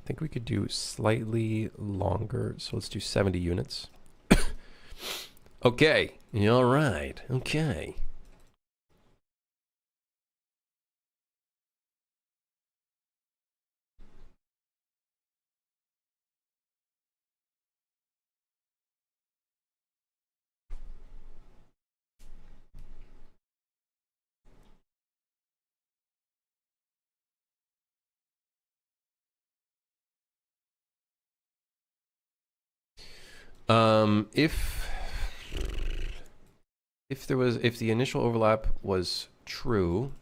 I think we could do slightly longer. So let's do 70 units. Okay. All right. Okay. If the initial overlap was true,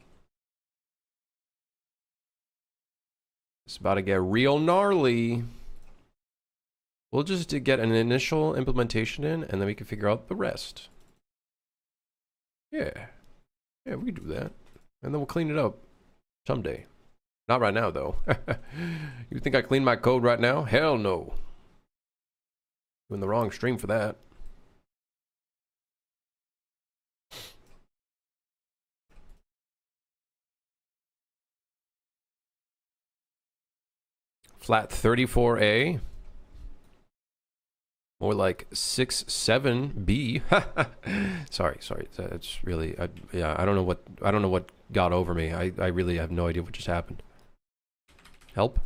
it's about to get real gnarly. We'll just get an initial implementation in, and then we can figure out the rest. Yeah. Yeah, we can do that. And then we'll clean it up someday. Not right now, though. You think I clean my code right now? Hell no. You're in the wrong stream for that. Flat 34A. More like 67B. sorry. It's really, yeah. I don't know what got over me. I really have no idea what just happened. Help?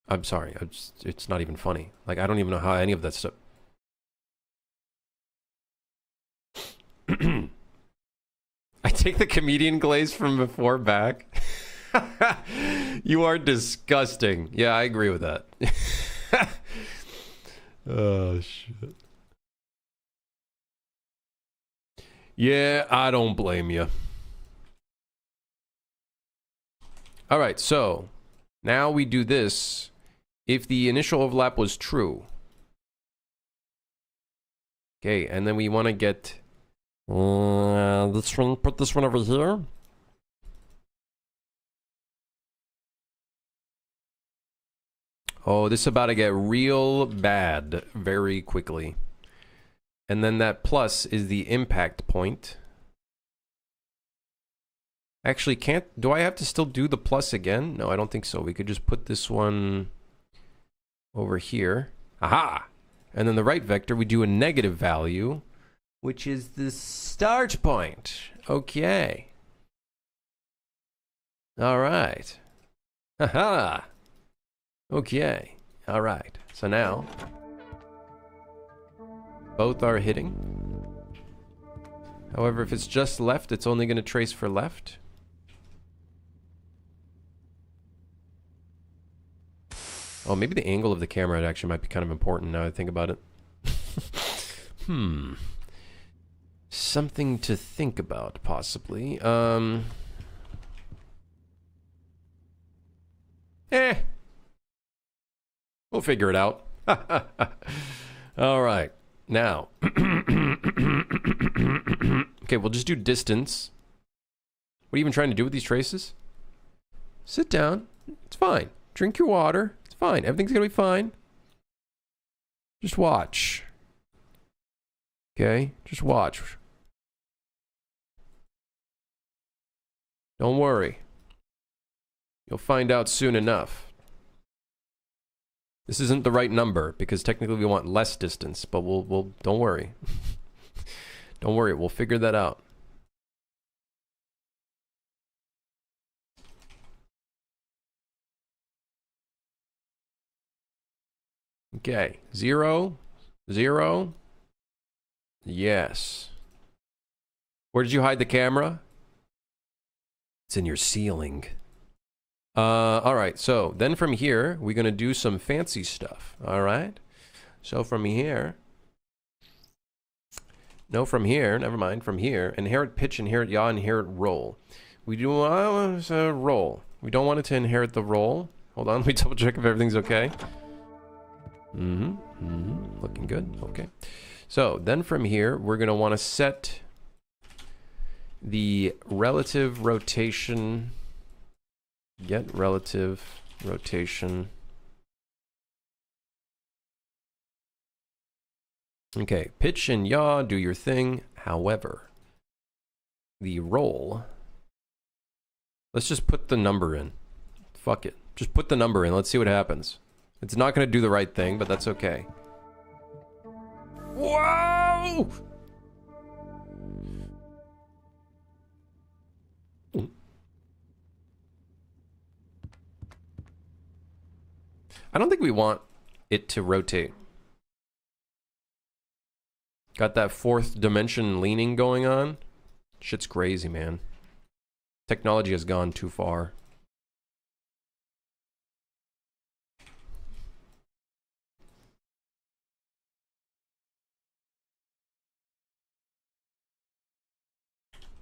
I'm sorry. It's not even funny. Like, I don't even know how any of that stuff. I take the comedian glaze from before back. You are disgusting. Yeah, I agree with that. Oh, shit. Yeah, I don't blame you. All right, so now we do this if the initial overlap was true. Okay, and then we want to get this one, put this one over here. Oh, this is about to get real bad very quickly. And then that plus is the impact point. Actually, do I have to still do the plus again? No, I don't think so. We could just put this one over here. Aha! And then the right vector, we do a negative value, which is the start point. Okay. All right. Haha! Okay, all right. So now, both are hitting. However, if it's just left, it's only going to trace for left. Oh, maybe the angle of the camera actually might be kind of important now I think about it. Something to think about, possibly. We'll figure it out. All right. Now. Okay, we'll just do distance. What are you even trying to do with these traces? Sit down. It's fine. Drink your water. It's fine. Everything's going to be fine. Just watch. Okay? Just watch. Don't worry. You'll find out soon enough. This isn't the right number because technically we want less distance, but we'll don't worry. Don't worry, we'll figure that out. Okay, 0, 0. Yes. Where did you hide the camera? It's in your ceiling. All right, so then from here, we're going to do some fancy stuff, all right? So from here, no, from here, never mind, from here, inherit pitch, inherit yaw, inherit roll. We do roll. We don't want it to inherit the roll. Hold on, let me double check if everything's okay. Looking good, okay. So then from here, we're going to want to set the relative rotation. Get relative rotation. Okay, pitch and yaw, do your thing. However, the roll, let's just put the number in. Fuck it. Just put the number in. Let's see what happens. It's not going to do the right thing, but that's okay. Whoa! I don't think we want it to rotate. Got that fourth dimension leaning going on. Shit's crazy, man. Technology has gone too far.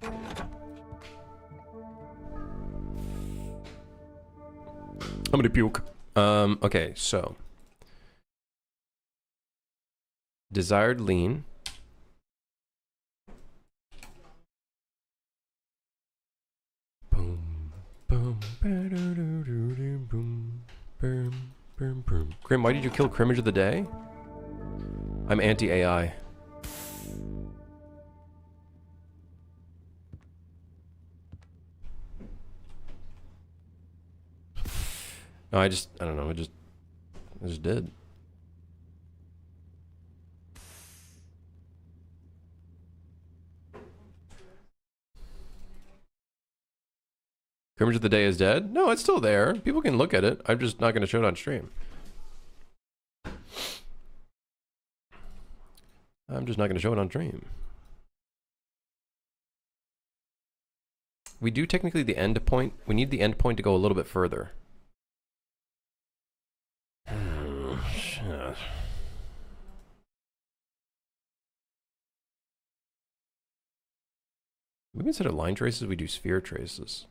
I'm gonna puke. Okay, so desired lean. Boom, boom, boom, boom, boom, boom. Grim, why did you kill Crimmage of the Day? I'm anti-AI. No, I don't know, I just did. Crimmage of the Day is dead? No, it's still there. People can look at it. I'm just not going to show it on stream. I'm just not going to show it on stream. We do technically the end point. We need the end point to go a little bit further. Shit. Maybe instead of line traces, we do sphere traces.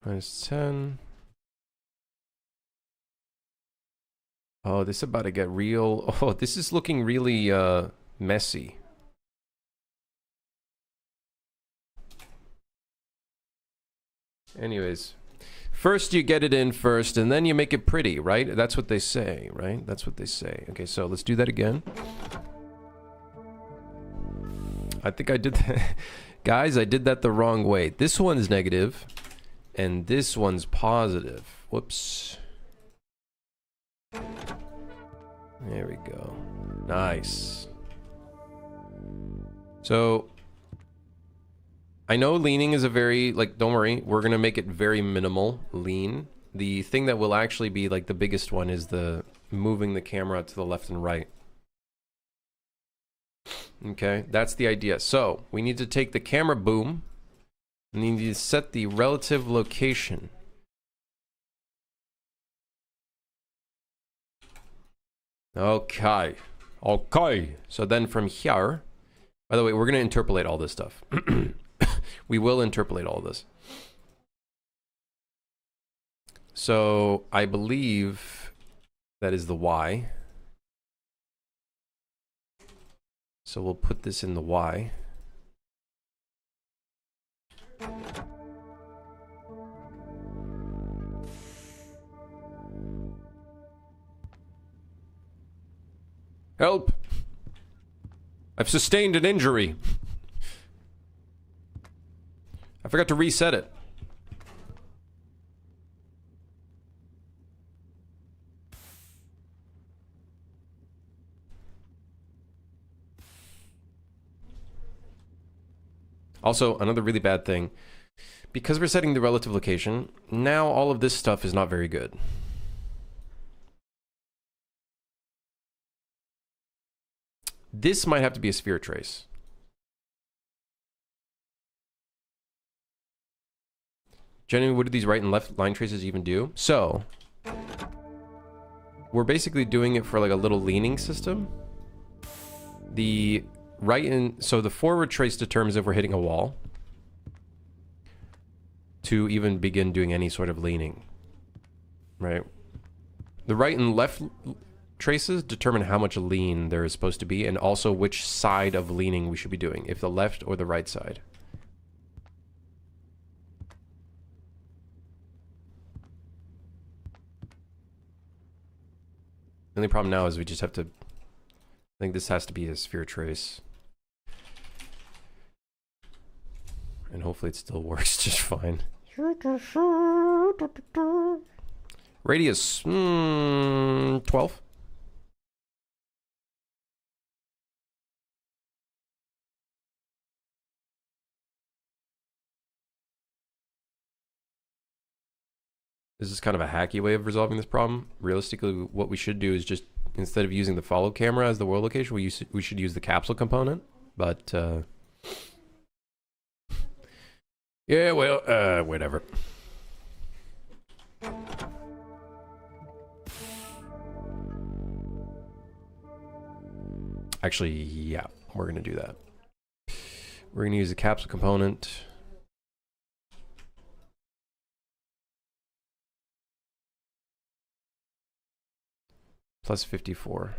-10. Oh, this is about to get real. Oh, this is looking really messy. Anyways, first you get it in first, and then you make it pretty, right? That's what they say, right? That's what they say. Okay, so let's do that again. I think I did that. Guys, I did that the wrong way. This one's negative, and this one's positive. Whoops. There we go. Nice. So, I know leaning is a very, like, don't worry, we're going to make it very minimal lean. The thing that will actually be, like, the biggest one is the moving the camera to the left and right. Okay, that's the idea. So, we need to take the camera boom, and we need to set the relative location. Okay. Okay. So then from here, by the way, we're going to interpolate all this stuff. We will interpolate all this. So I believe that is the Y. So we'll put this in the Y. Help! I've sustained an injury. I forgot to reset it. Also, another really bad thing. Because we're setting the relative location, now all of this stuff is not very good. This might have to be a sphere trace. Genuinely, what do these right and left line traces even do? So, we're basically doing it for like a little leaning system. The right and so the forward trace determines if we're hitting a wall to even begin doing any sort of leaning. right? The right and left traces determine how much lean there is supposed to be and also which side of leaning we should be doing, if the left or the right side. The only problem now is we just have to... I think this has to be a sphere trace. And hopefully it still works just fine. Radius, 12. This is kind of a hacky way of resolving this problem. Realistically, what we should do is just, instead of using the follow camera as the world location, we should use the capsule component. But, yeah, well, whatever. Actually, yeah, we're going to do that. We're going to use the capsule component. Plus 54.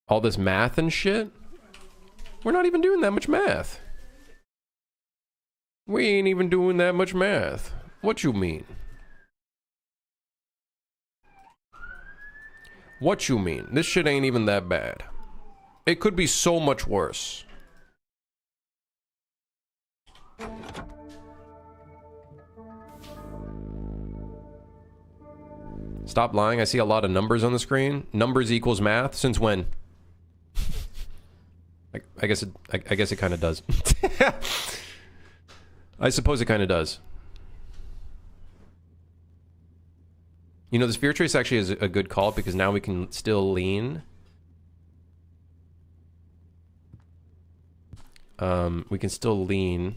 All this math and shit? We're not even doing that much math. We ain't even doing that much math. What you mean? What you mean? This shit ain't even that bad. It could be so much worse. Stop lying. I see a lot of numbers on the screen. Numbers equals math. Since when? I guess it kind of does. I suppose it kind of does. You know, the sphere trace actually is a good call because now we can still lean. We can still lean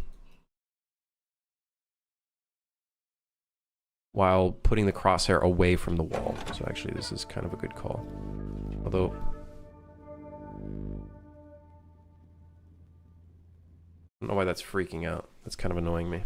while putting the crosshair away from the wall. So actually this is kind of a good call. Although... I don't know why that's freaking out. That's kind of annoying me.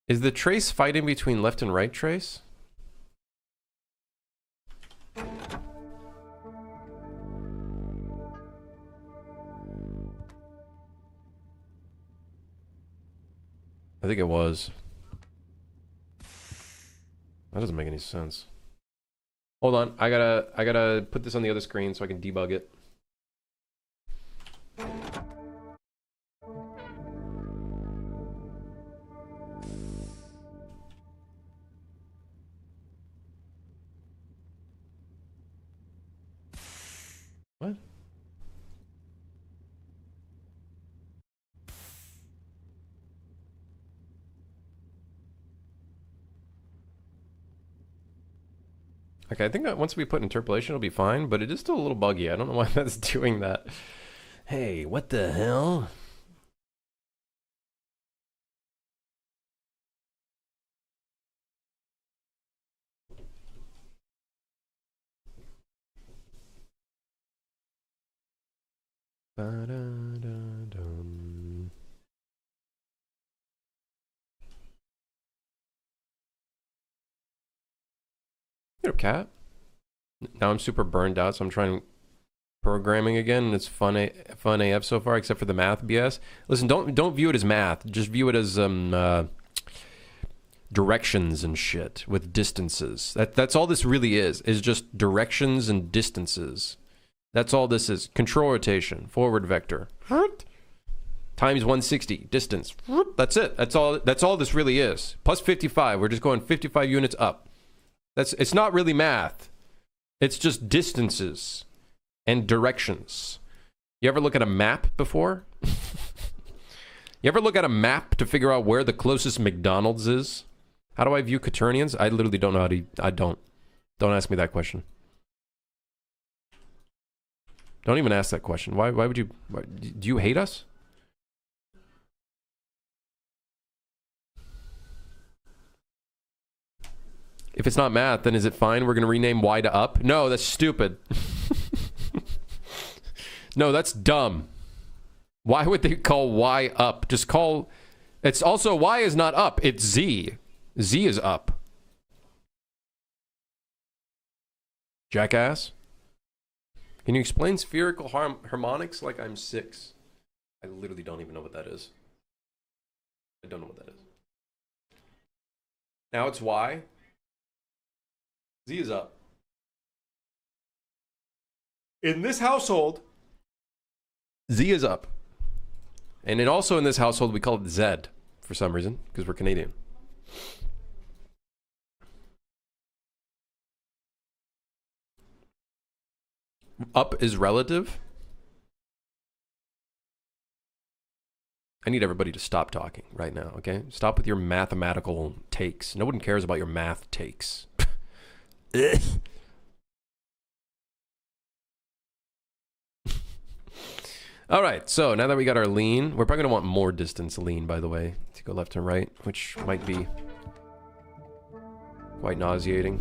Is the trace fighting between left and right trace? I think it was. That doesn't make any sense. Hold on, I gotta put this on the other screen so I can debug it. What? Okay, I think that once we put interpolation, it'll be fine, but it is still a little buggy. I don't know why that's doing that. Hey, what the hell? Ba-da-da-dum. Get up, cat. Now I'm super burned out, so I'm trying programming again, and it's fun AF so far, except for the math BS. Listen, don't view it as math. Just view it as directions and shit with distances. That's all this really is just directions and distances. That's all this is. Control rotation, forward vector, times 160 distance. That's it. That's all this really is. Plus 55. We're just going 55 units up. It's not really math. It's just distances and directions. You ever look at a map before? You ever look at a map to figure out where the closest McDonald's is? How do I view Quaternions? I literally don't know how to... I don't. Don't ask me that question. Don't even ask that question. Why would you... do you hate us? If it's not math, then is it fine? We're going to rename Y to up? No, that's stupid. No, that's dumb. Why would they call Y up? Just call... It's also... Y is not up. It's Z. Z is up. Jackass? Can you explain spherical harmonics like I'm 6? I literally don't even know what that is. I don't know what that is. Now it's Y. Z is up. In this household, Z is up. And then also in this household, we call it Z for some reason, because we're Canadian. Up is relative. I need everybody to stop talking right now, okay? Stop with your mathematical takes. No one cares about your math takes. All right, so now that we got our lean, we're probably gonna want more distance lean, by the way, to go left and right, which might be quite nauseating.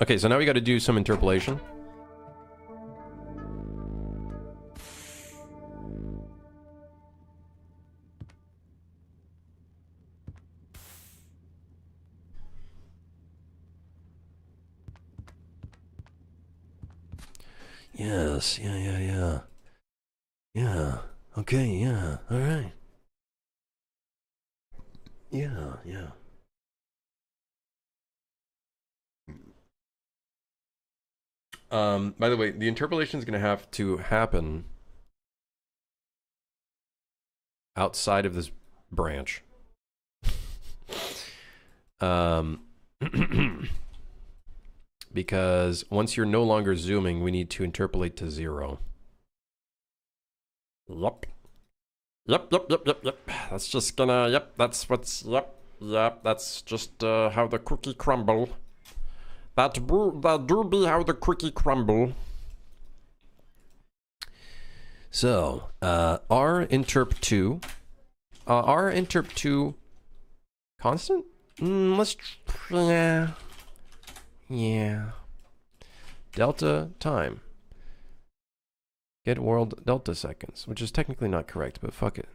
Okay, so now we got to do some interpolation. Yes, yeah. Yeah, okay, yeah, all right. Yeah. By the way, the interpolation is going to have to happen outside of this branch. Because once you're no longer zooming, we need to interpolate to 0. Yep. That's just gonna, yep, that's what's, yep, that's just how the cookie crumble. That do be how the cookie crumble. So, R interp 2. R interp 2 constant? Let's, yeah. Delta time. Get world delta seconds, which is technically not correct, but fuck it.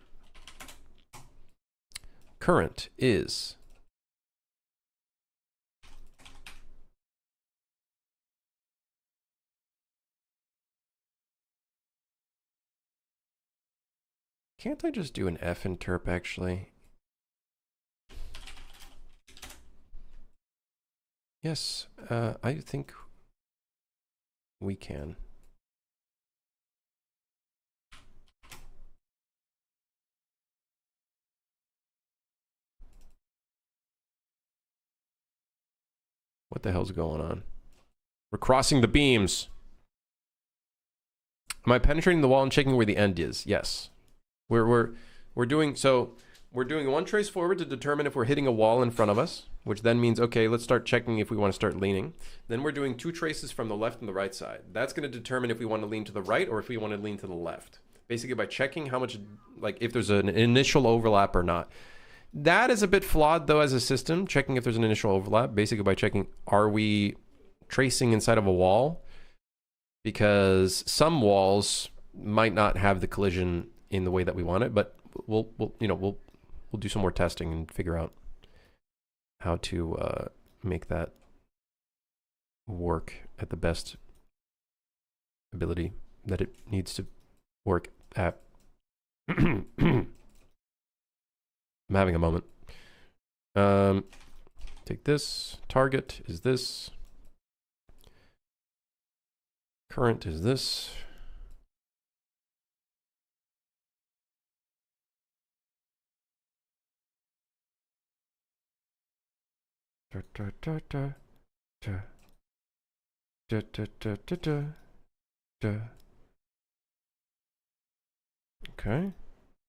Current is... Can't I just do an F interp, actually? Yes, I think we can. What the hell's going on? We're crossing the beams. Am I penetrating the wall and checking where the end is? Yes. We're doing one trace forward to determine if we're hitting a wall in front of us, which then means, okay, let's start checking if we want to start leaning. Then we're doing 2 traces from the left and the right side. That's going to determine if we want to lean to the right or if we want to lean to the left. Basically by checking how much, like if there's an initial overlap or not. That is a bit flawed though as a system, checking if there's an initial overlap, basically by checking, are we tracing inside of a wall? Because some walls might not have the collision in the way that we want it, but we'll do some more testing and figure out how to make that work at the best ability that it needs to work at. I'm having a moment. Take this. Target is this. Current is this. Da, da, da, da, da. Da, da, da, da, da, da. Okay.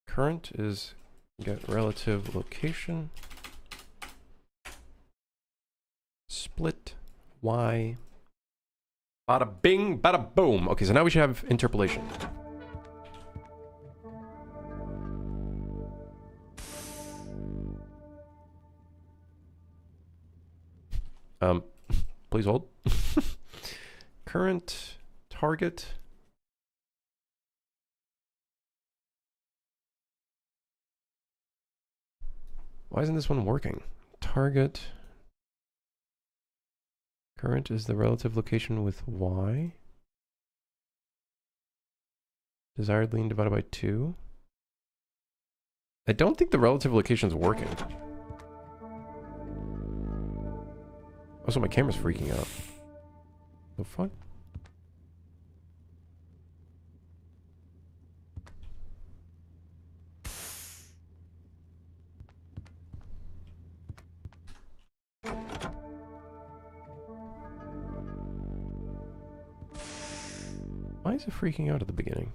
Current is get relative location. Split Y. Bada bing, bada boom. Okay, so now we should have interpolation. Please hold. Current target. Why isn't this one working? Target. Current is the relative location with Y. Desired lean divided by 2. I don't think the relative location is working. Also, my camera's freaking out. The fuck? Why is it freaking out at the beginning?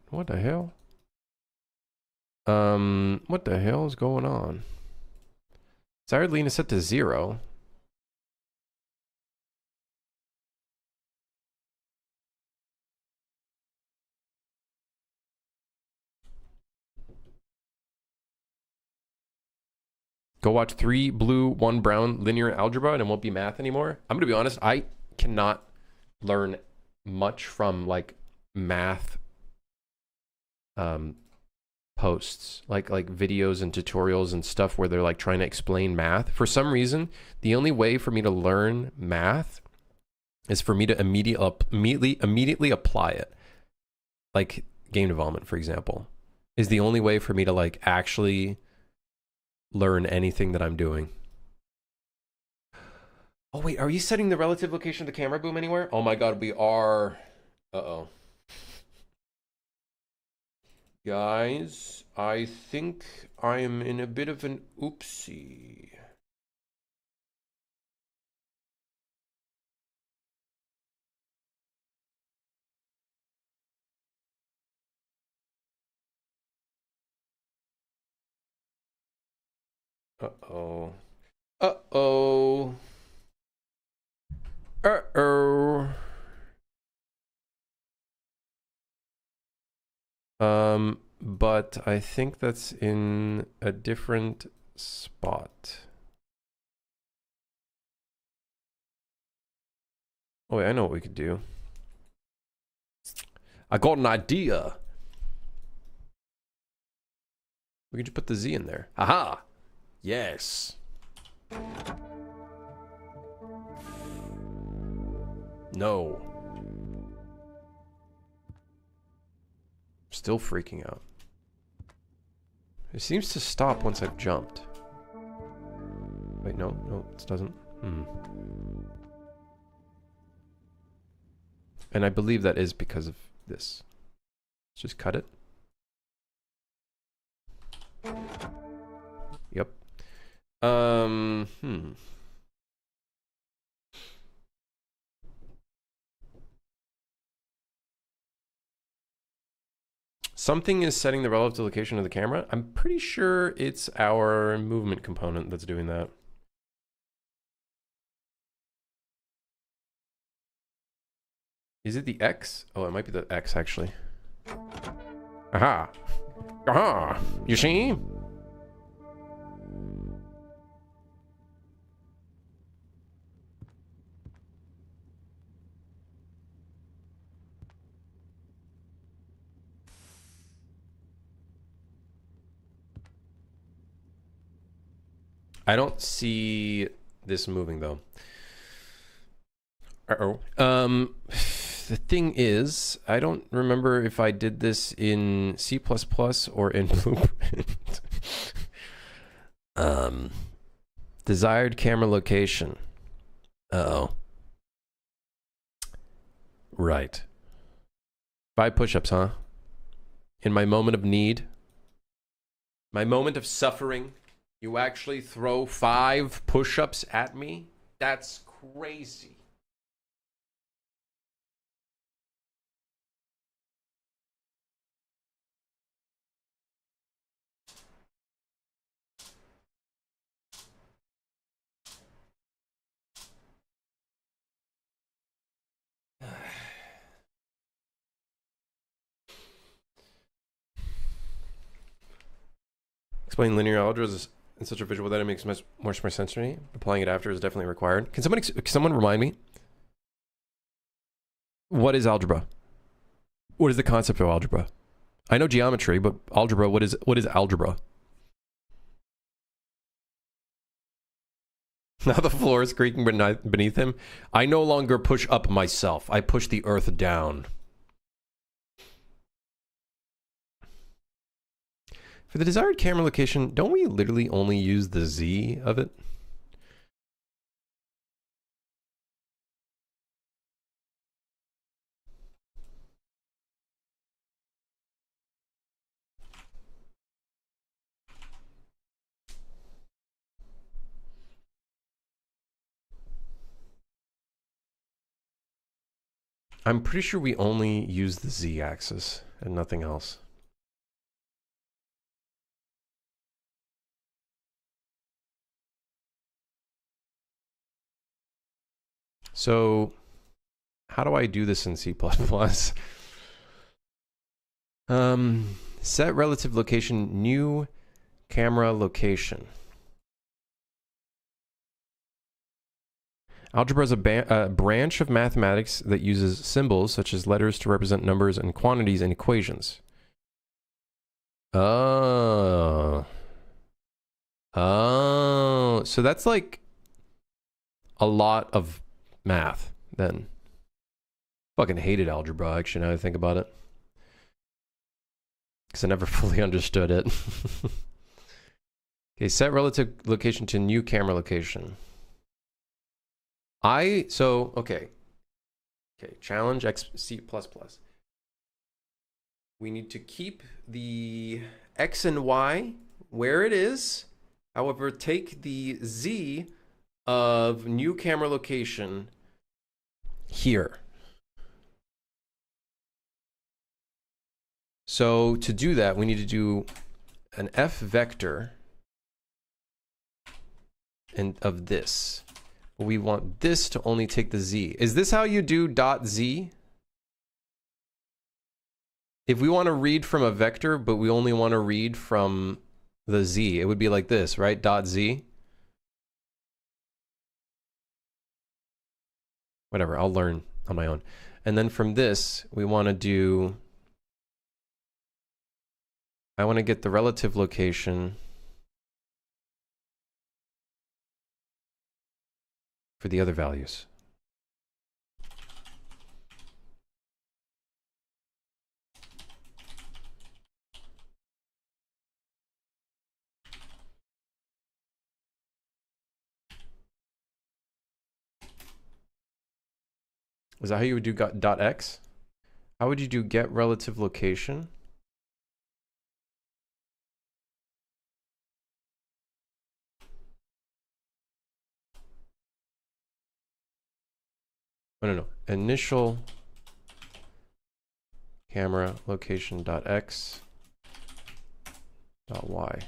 What the hell? What the hell is going on? Desired lean is set to 0. Go watch 3 blue, 1 brown linear algebra and it won't be math anymore. I'm gonna be honest, I cannot learn much from like math posts, like videos and tutorials and stuff where they're like trying to explain math. For some reason, the only way for me to learn math is for me to immediately apply it. Like game development, for example, is the only way for me to like actually learn anything that I'm doing. Oh wait, are you setting the relative location of the camera boom anywhere? Oh my god, we are. Uh-oh. Guys, I think I am in a bit of an oopsie. Uh-oh. Uh-oh. Uh-oh. But I think that's in a different spot. Oh, wait, I know what we could do. I got an idea. We could just put the Z in there. Aha! Yes. No. Still freaking out. It seems to stop once I've jumped. Wait, no, it doesn't. And I believe that is because of this. Let's just cut it. Yep. Something is setting the relative location of the camera. I'm pretty sure it's our movement component that's doing that. Is it the X? Oh, it might be the X actually. Aha! Aha! You see? I don't see this moving though. Uh-oh. The thing is, I don't remember if I did this in C++ or in Blueprint. Desired camera location. Uh-oh. Right. 5 push-ups, huh? In my moment of need, my moment of suffering, you actually throw 5 push-ups at me? That's crazy. Explain linear algebra in such a visual that it makes much more sense to me. Applying it after is definitely required. Can someone remind me? What is algebra? What is the concept of algebra? I know geometry, but algebra, what is algebra? Now the floor is creaking beneath him. I no longer push up myself. I push the earth down. For the desired camera location, don't we literally only use the Z of it? I'm pretty sure we only use the Z axis and nothing else. So how do I do this in C++? Set relative location, new camera location. Algebra is a branch of mathematics that uses symbols such as letters to represent numbers and quantities in equations. Oh. Oh. So that's like a lot of math then. Fucking hated algebra, actually, now I think about it. Because I never fully understood it. Okay, set relative location to new camera location. Okay, challenge C++. We need to keep the X and Y where it is. However, take the Z of new camera location here. So to do that, we need to do an F vector of this. We want this to only take the Z. Is this how you do .z? If we want to read from a vector, but we only want to read from the Z, it would be like this, right? .z. Whatever, I'll learn on my own. And then from this, we want to do... I want to get the relative location for the other values. Is that how you would do .x? How would you do get relative location? Oh, no. Initial camera location .x .y.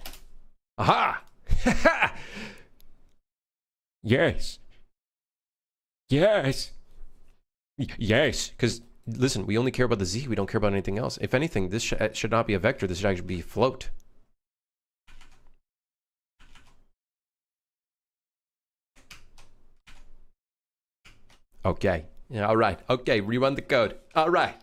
Aha! Yes. Yes. Yes. Because, listen, we only care about the Z. We don't care about anything else. If anything, this should not be a vector. This should actually be float. Okay. Yeah, all right. Okay, rerun the code. All right.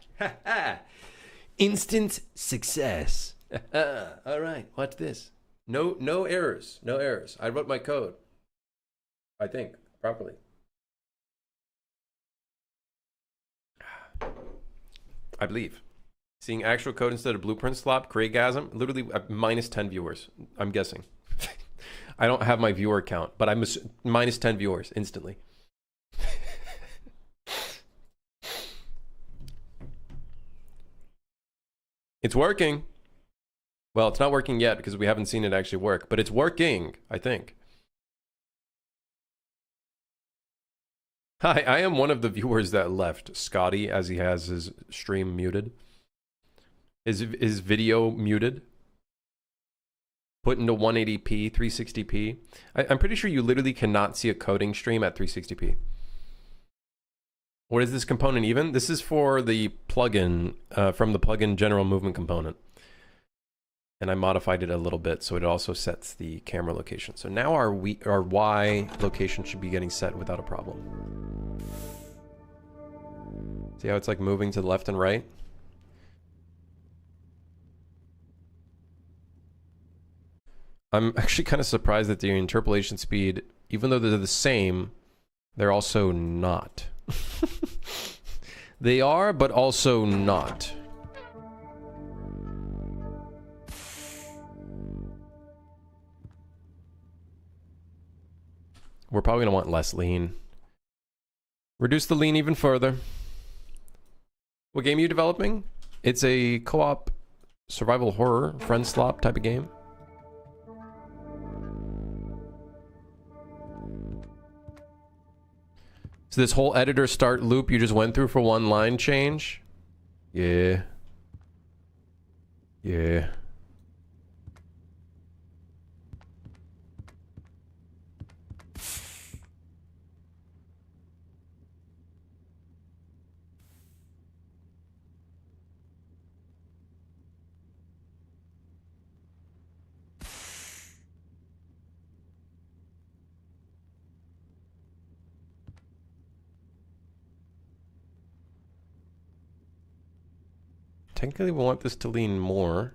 Instant success. All right. Watch this. No errors. No errors. I wrote my code. I think properly. I believe. Seeing actual code instead of blueprint slop, Craigasm, literally minus 10 viewers, I'm guessing. I don't have my viewer count, but I'm minus 10 viewers instantly. It's working. Well, it's not working yet because we haven't seen it actually work, but it's working, I think. Hi, I am one of the viewers that left, Scotty, as he has his stream muted. His video muted. Put into 180p, 360p. I'm pretty sure you literally cannot see a coding stream at 360p. What is this component even? This is for the plugin, from the plugin general movement component. And I modified it a little bit so it also sets the camera location. So now our Y location should be getting set without a problem. See how it's like moving to the left and right? I'm actually kind of surprised that the interpolation speed, even though they're the same, they're also not. They are, but also not. We're probably going to want less lean. Reduce the lean even further. What game are you developing? It's a co-op survival horror, friend slop type of game. So this whole editor start loop you just went through for one line change? Yeah. Yeah. Technically, we want this to lean more.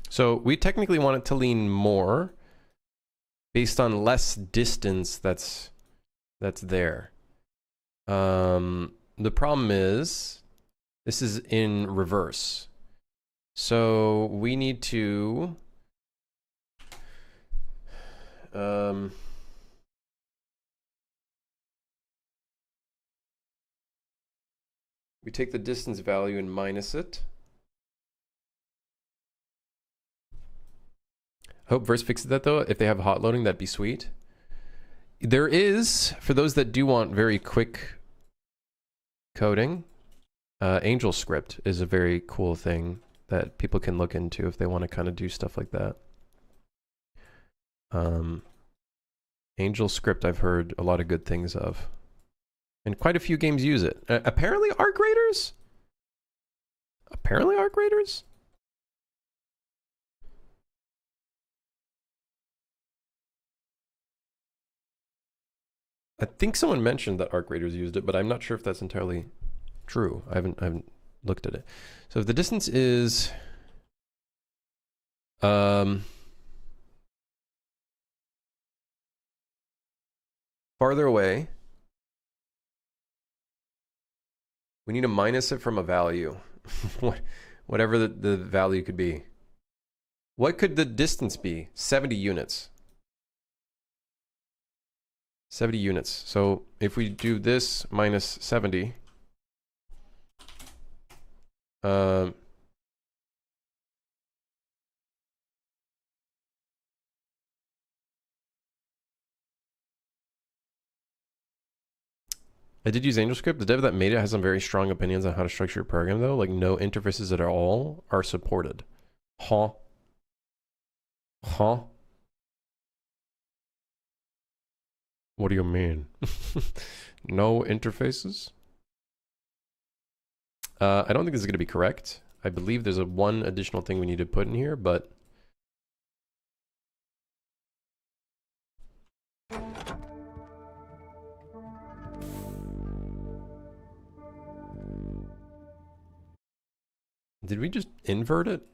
So we technically want it to lean more based on less distance that's there. The problem is this is in reverse. So we need to we take the distance value and minus it. I hope Verse fixes that though. If they have hot loading, that'd be sweet. There is, for those that do want very quick coding, AngelScript is a very cool thing that people can look into if they want to kind of do stuff like that. AngelScript I've heard a lot of good things of. And quite a few games use it. Apparently Arc Raiders? Apparently Arc Raiders? I think someone mentioned that Arc Raiders used it, but I'm not sure if that's entirely true. I haven't looked at it. So if the distance is farther away, we need to minus it from a value. Whatever the value could be. What could the distance be? 70 units. 70 units. So if we do this minus 70, I did use AngelScript. The dev that made it has some very strong opinions on how to structure your program though. Like no interfaces at all are supported. Huh? Huh? What do you mean? No interfaces? I don't think this is going to be correct. I believe there's one additional thing we need to put in here, but Did we just invert it?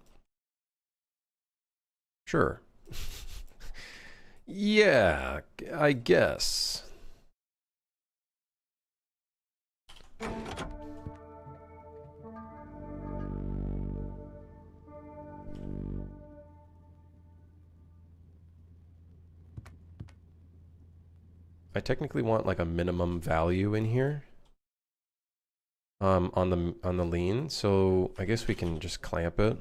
Sure. Yeah, I guess. I technically want like a minimum value in here. On the lean, so I guess we can just clamp it.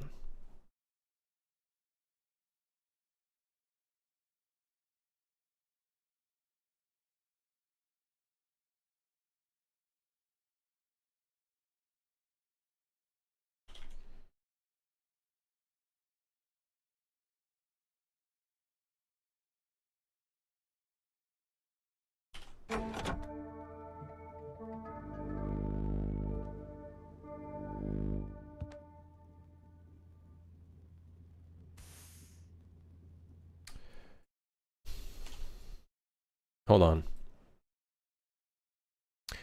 Hold on.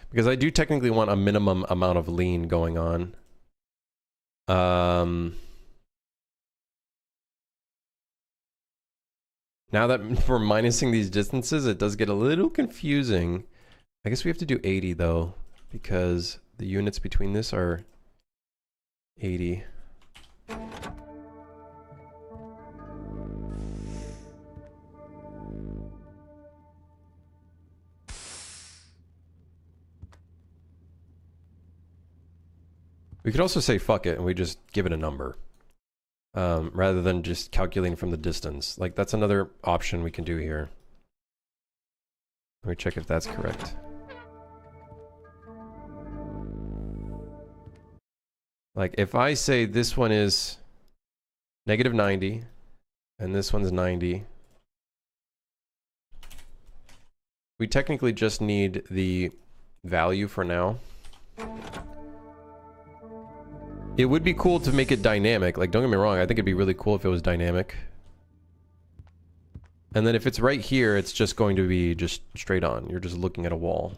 Because I do technically want a minimum amount of lean going on. Now that we're minusing these distances, it does get a little confusing. I guess we have to do 80 though, because the units between this are 80. We could also say fuck it and we just give it a number. Rather than just calculating from the distance. Like, that's another option we can do here. Let me check if that's correct. Like, if I say this one is negative 90, and this one's 90, we technically just need the value for now. It would be cool to make it dynamic. Like, don't get me wrong, I think it'd be really cool if it was dynamic. And then if it's right here, it's just going to be just straight on. You're just looking at a wall.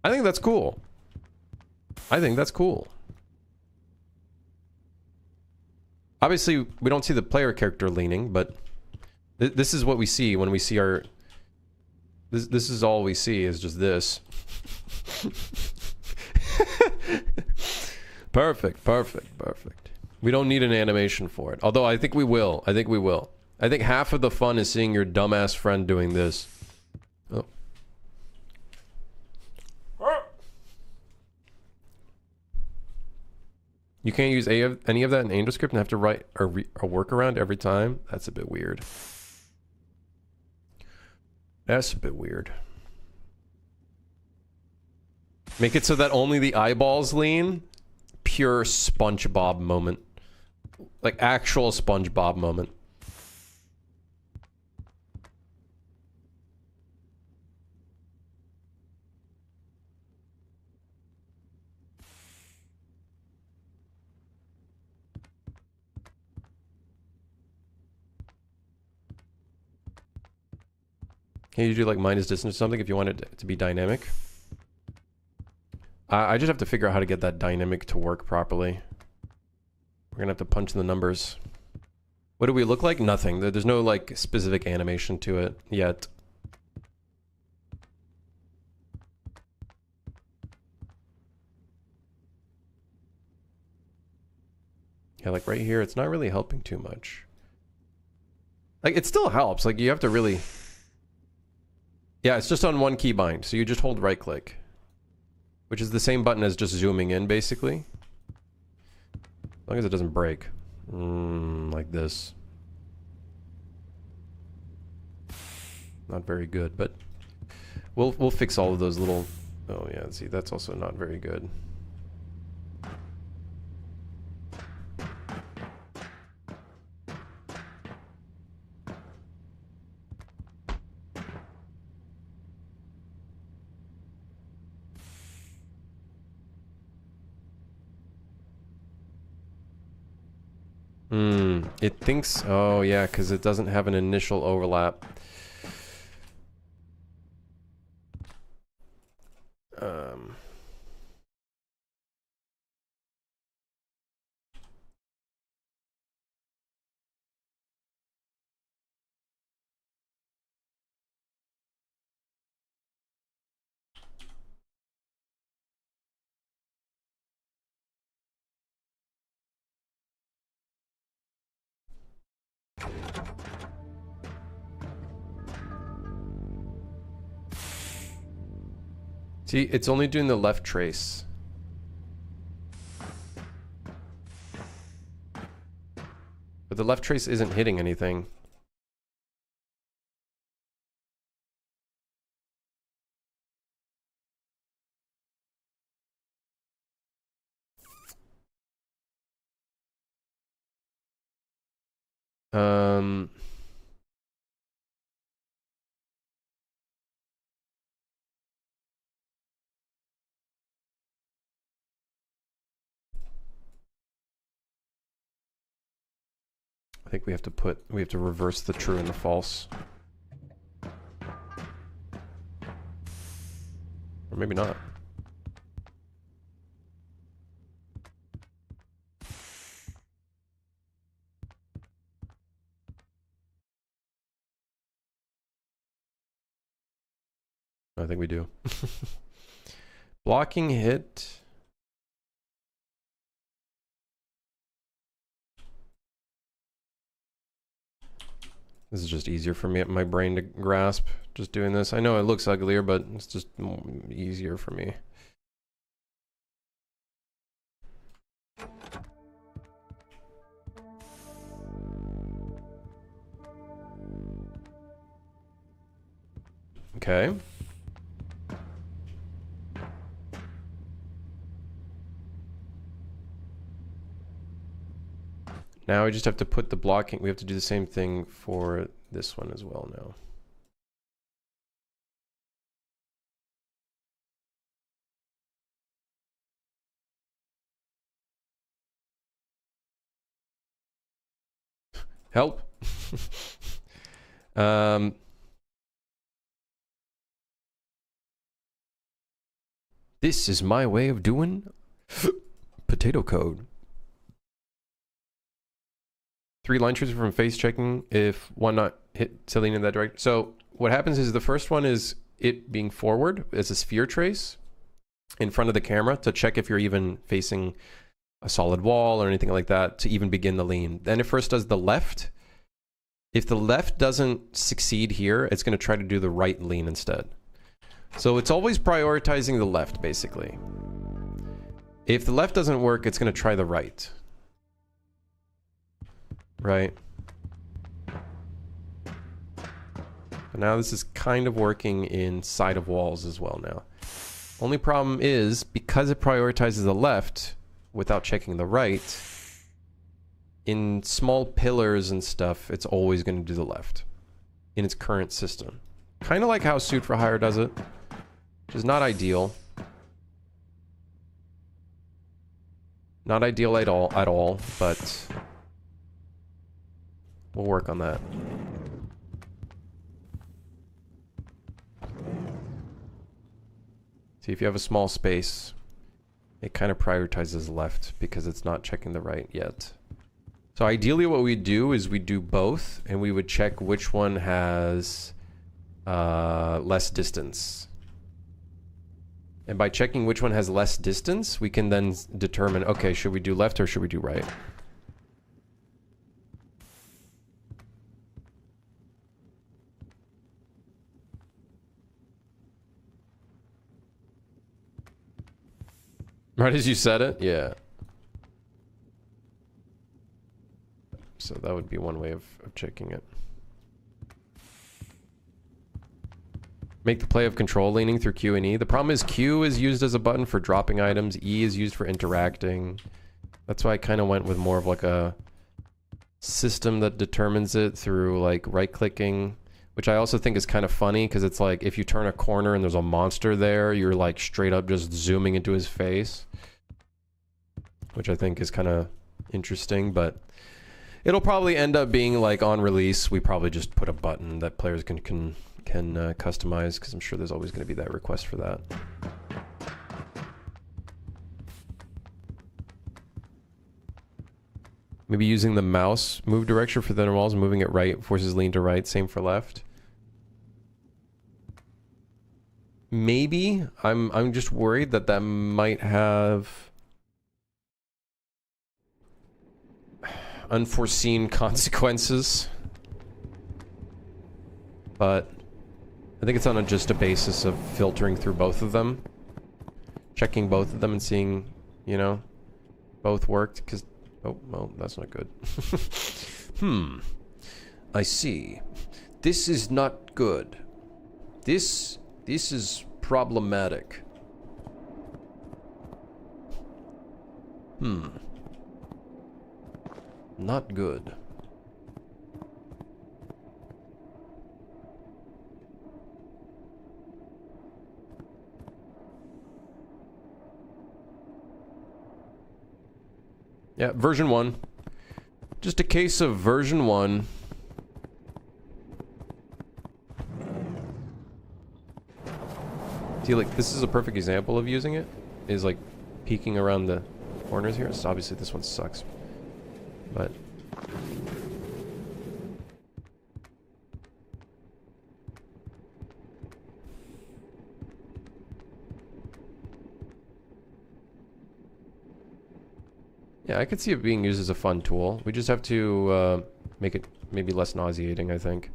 I think that's cool. I think that's cool. Obviously, we don't see the player character leaning, but this is what we see when we see our... This is all we see, is just this. Perfect, perfect, perfect. We don't need an animation for it. Although I think we will. I think we will. I think half of the fun is seeing your dumbass friend doing this. Oh. You can't use any of that in AngelScript and have to write a workaround every time? That's a bit weird. That's a bit weird. Make it so that only the eyeballs lean. Pure SpongeBob moment. Like, actual SpongeBob moment. Can you do like minus distance or something if you want it to be dynamic? I just have to figure out how to get that dynamic to work properly. We're gonna have to punch in the numbers. What do we look like? Nothing. There's no like specific animation to it yet. Yeah, like right here, it's not really helping too much. Like, it still helps. Like, you have to really... Yeah, it's just on one keybind, so you just hold right click. Which is the same button as just zooming in, basically. As long as it doesn't break. Like this. Not very good, but... We'll fix all of those little... Oh yeah, see, that's also not very good. It thinks... Oh, yeah, because it doesn't have an initial overlap. See, it's only doing the left trace. But the left trace isn't hitting anything. I think we have to reverse the true and the false. Or maybe not. I think we do. Blocking hit. This is just easier for me, my brain to grasp, just doing this. I know it looks uglier, but it's just easier for me. Okay. Now we just have to put the blocking. We have to do the same thing for this one as well now. Help. This is my way of doing potato code. 3 line traces from face checking if one not hit Celine in that direction. So what happens is the first one is it being forward as a sphere trace in front of the camera to check if you're even facing a solid wall or anything like that to even begin the lean. Then it first does the left. If the left doesn't succeed here, it's going to try to do the right lean instead. So it's always prioritizing the left, basically. If the left doesn't work, it's going to try the right. Right. But now this is kind of working inside of walls as well now. Only problem is, because it prioritizes the left without checking the right, in small pillars and stuff, it's always going to do the left in its current system. Kind of like how Suit for Hire does it, which is not ideal. Not ideal at all, but we'll work on that. See, if you have a small space, it kind of prioritizes left because it's not checking the right yet. So ideally what we do is we do both, and we would check which one has less distance. And by checking which one has less distance, we can then determine, okay, should we do left or should we do right? Right as you said it? Yeah. So that would be one way of checking it. Make the play of control leaning through Q and E. The problem is Q is used as a button for dropping items. E is used for interacting. That's why I kind of went with more of like a system that determines it through like right-clicking, which I also think is kind of funny because it's like if you turn a corner and there's a monster there, you're like straight up just zooming into his face, which I think is kind of interesting, but It'll probably end up being like on release, we probably just put a button that players can customize, because I'm sure there's always going to be that request for that. Maybe using the mouse move direction for thinner walls, moving it right forces lean to right, same for left. Maybe. I'm just worried that that might have unforeseen consequences. But I think it's on just a basis of filtering through both of them. Checking both of them and seeing, you know, both worked. Because, oh, well, that's not good. I see. This is not good. This is problematic. Not good. Yeah, version 1. Just a case of version 1. See, like, this is a perfect example of using it. Is like peeking around the corners here. So obviously this one sucks. But yeah, I could see it being used as a fun tool. We just have to make it maybe less nauseating, I think.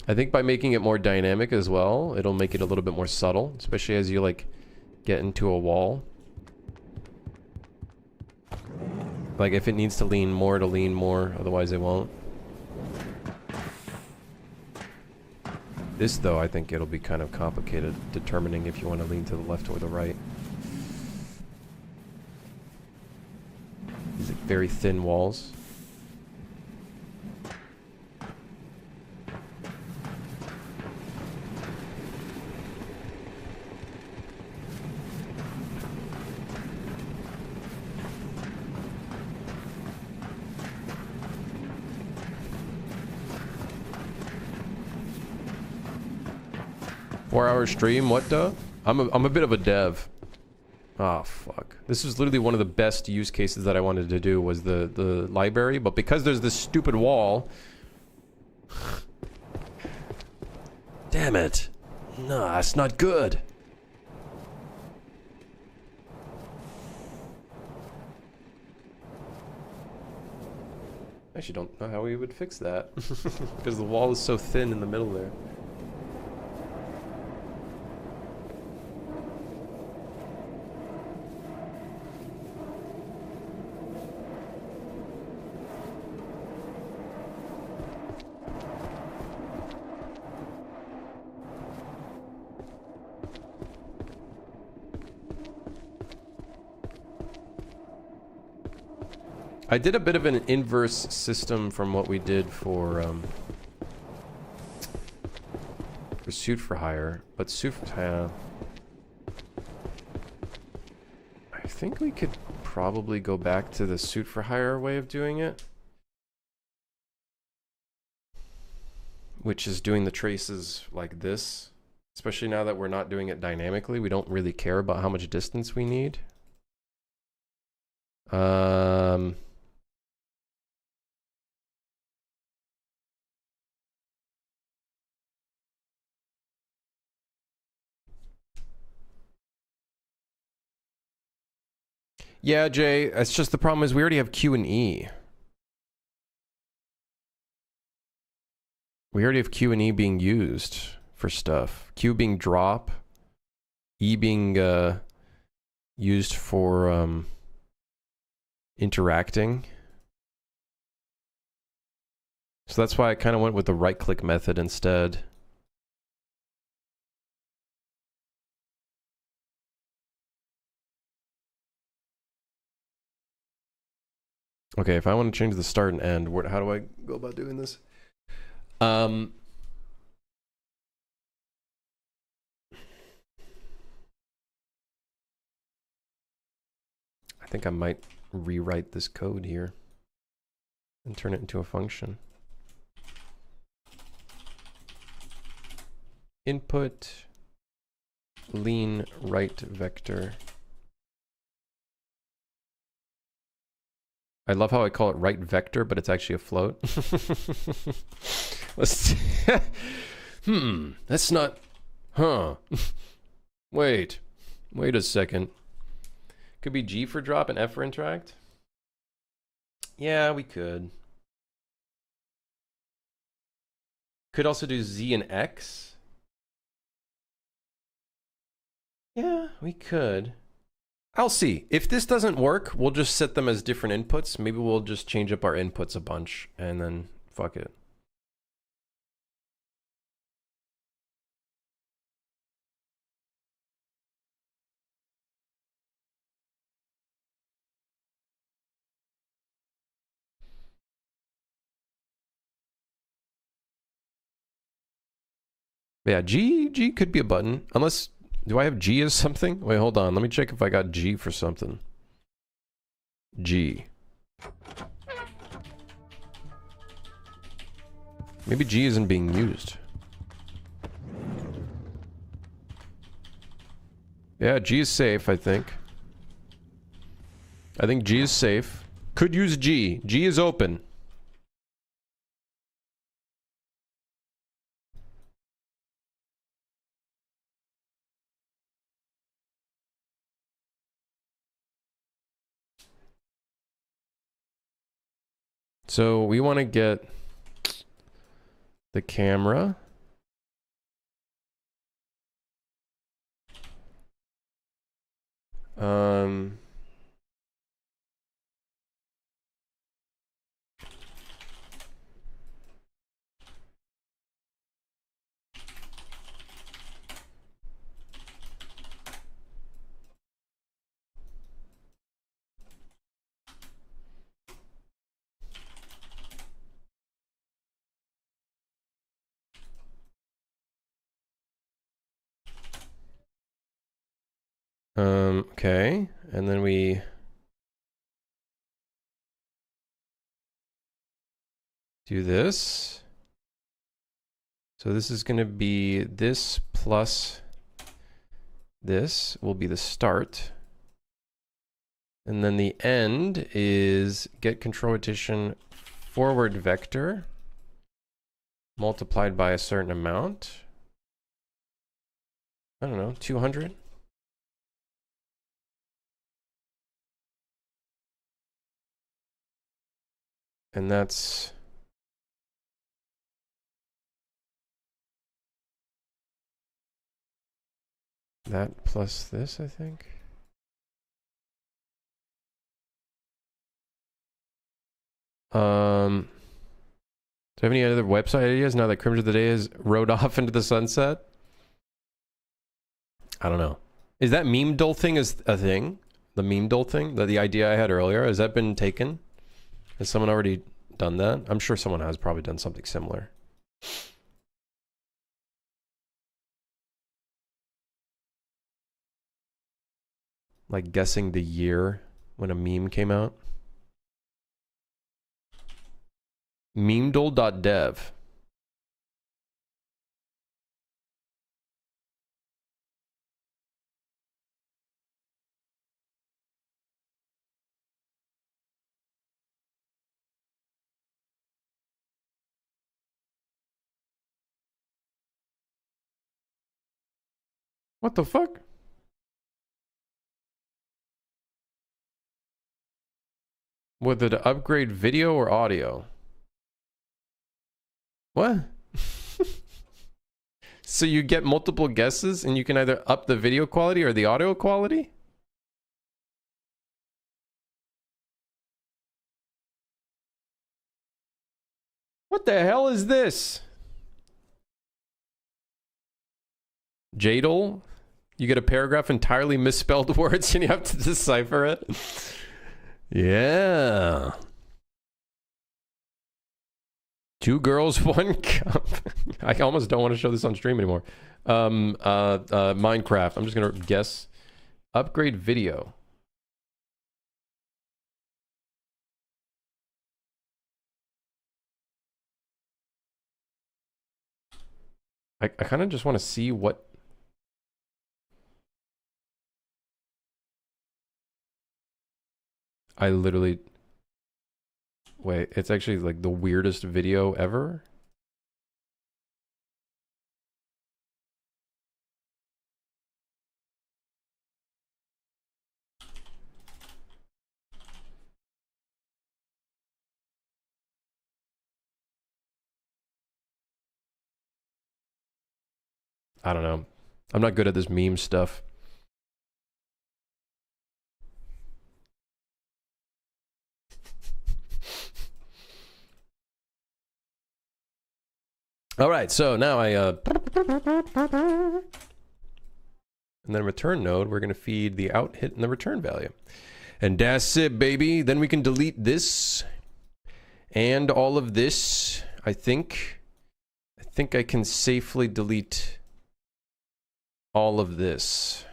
I think by making it more dynamic as well, it'll make it a little bit more subtle, especially as you like get into a wall. Like if it needs to lean more, it'll lean more, otherwise it won't. This though, I think it'll be kind of complicated determining if you want to lean to the left or the right. These like very thin walls. Four-hour stream, what duh? I'm a bit of a dev. Oh fuck. This is literally one of the best use cases that I wanted to do was the library, but because there's this stupid wall. Damn it. Nah, it's not good. I actually don't know how we would fix that. Because the wall is so thin in the middle there. I did a bit of an inverse system from what we did for Suit for Hire, but Suit for Hire, I think we could probably go back to the Suit for Hire way of doing it, which is doing the traces like this. Especially now that we're not doing it dynamically, we don't really care about how much distance we need. Yeah, Jay, it's just the problem is we already have Q and E. We already have Q and E being used for stuff. Q being drop, E being used for interacting. So that's why I kind of went with the right-click method instead. Okay, if I want to change the start and end, how do I go about doing this? think I might rewrite this code here and turn it into a function. Input lean right vector. I love how I call it right vector, but it's actually a float. Let's that's not, wait a second. Could be G for drop and F for interact. Yeah, we could. Could also do Z and X. Yeah, we could. I'll see. If this doesn't work, we'll just set them as different inputs. Maybe we'll just change up our inputs a bunch and then fuck it. Yeah, G could be a button. Unless, do I have G as something? Wait, hold on. Let me check if I got G for something. G. Maybe G isn't being used. Yeah, G is safe, I think. I think G is safe. Could use G. G is open. So we want to get the camera. Okay, and then we do this. So this is going to be this plus this will be the start. And then the end is get control rotation forward vector multiplied by a certain amount. I don't know, 200. And that's that plus this, I think. Do you have any other website ideas now that Crimson of the Day has rode off into the sunset? I don't know. Is that meme dole thing is a thing? The meme dole thing? The idea I had earlier, has that been taken? Has someone already done that? I'm sure someone has probably done something similar. Like guessing the year when a meme came out. Memedole.dev. What the fuck? Whether to upgrade video or audio? What? So you get multiple guesses and you can either up the video quality or the audio quality? What the hell is this? Jadle? You get a paragraph entirely misspelled words and you have to decipher it? Yeah. 2 girls, 1 cup. I almost don't want to show this on stream anymore. Minecraft. I'm just gonna guess. Upgrade video. I kind of just want to see what... I literally... Wait, it's actually like the weirdest video ever? I don't know. I'm not good at this meme stuff. All right, so now and then return node, we're going to feed the out hit and the return value. And that's it, baby. Then we can delete this and all of this. I think I can safely delete all of this.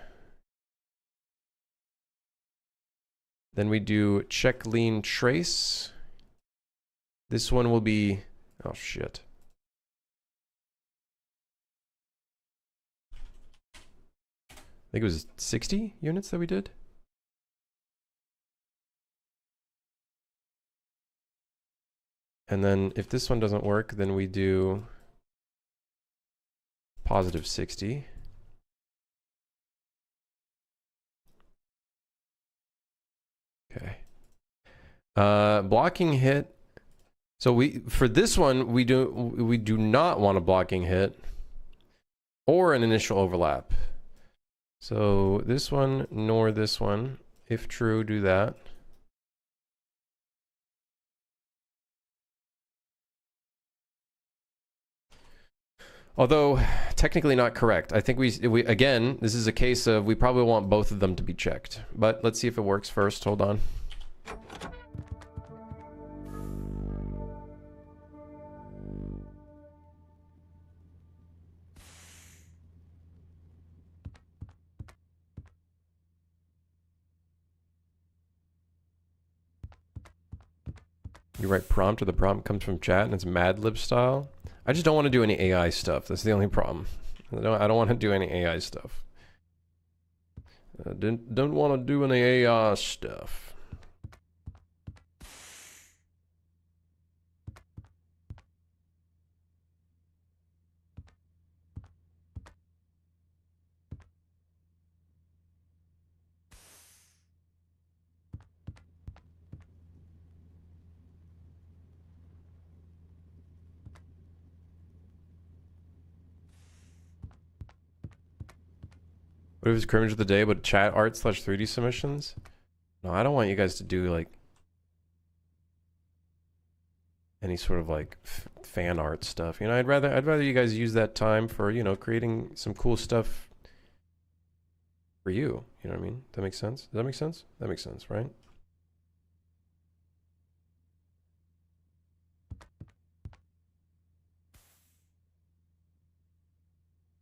Then we do check lean trace. This one will be, oh shit. I think it was 60 units that we did. And then if this one doesn't work, then we do positive 60. Okay. Blocking hit. So for this one, we do not want a blocking hit or an initial overlap. So this one nor this one. If true, do that. Although technically not correct. I think we again, this is a case of we probably want both of them to be checked. But let's see if it works first. Hold on. You write prompt or the prompt comes from chat and it's Mad Lib style. I just don't want to do any AI stuff. That's the only problem. I don't want to do any AI stuff. Don't want to do any AI stuff. What if it's crimmage of the day, but chat art / 3D submissions? No, I don't want you guys to do like any sort of like fan art stuff. You know, I'd rather you guys use that time for, you know, creating some cool stuff for you. You know what I mean? That makes sense? Does that make sense? That makes sense, right?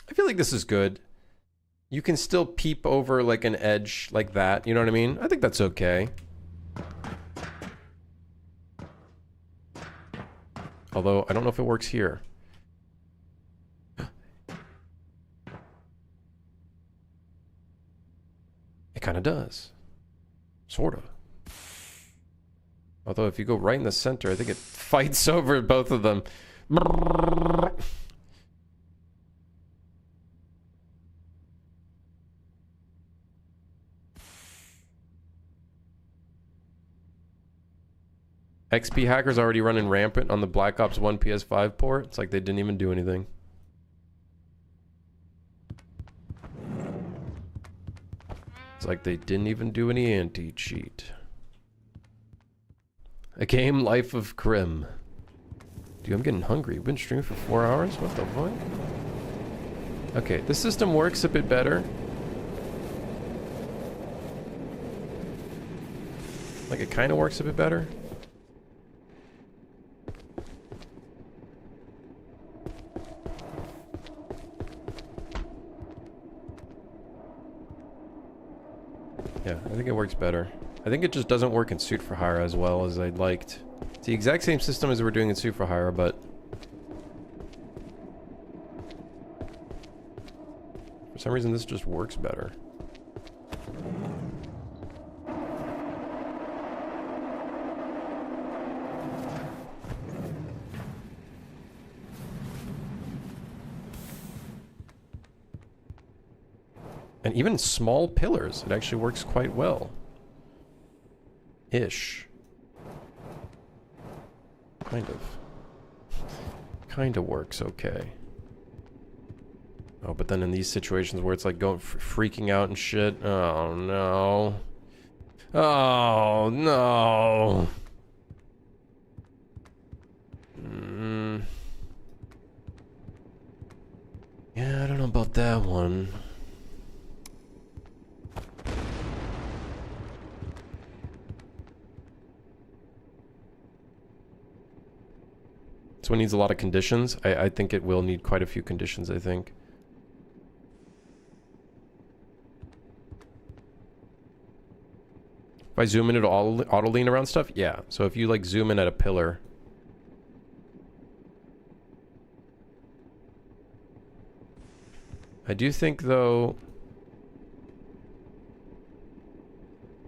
I feel like this is good. You can still peep over like an edge like that. You know what I mean? I think that's okay. Although, I don't know if it works here. It kind of does. Sort of. Although, if you go right in the center, I think it fights over both of them. XP hackers already running rampant on the Black Ops 1 PS5 port. It's like they didn't even do anything. It's like they didn't even do any anti-cheat. A game Life of Krim. Dude, I'm getting hungry. We've been streaming for 4 hours? What the fuck? Okay, this system works a bit better. Like, it kind of works a bit better. Yeah, I think it works better. I think it just doesn't work in Suit for Hire as well as I'd liked. It's the exact same system as we're doing in Suit for Hire, but For some reason, this just works better. And even small pillars, it actually works quite well. Ish. Kind of. Kind of works okay. Oh, but then in these situations where it's like going freaking out and shit. Oh, no. Oh, no. Yeah, I don't know about that one. This one needs a lot of conditions. I think it will need quite a few conditions, I think. If I zoom in, it'll auto lean around stuff? Yeah. So if you like zoom in at a pillar. I do think though,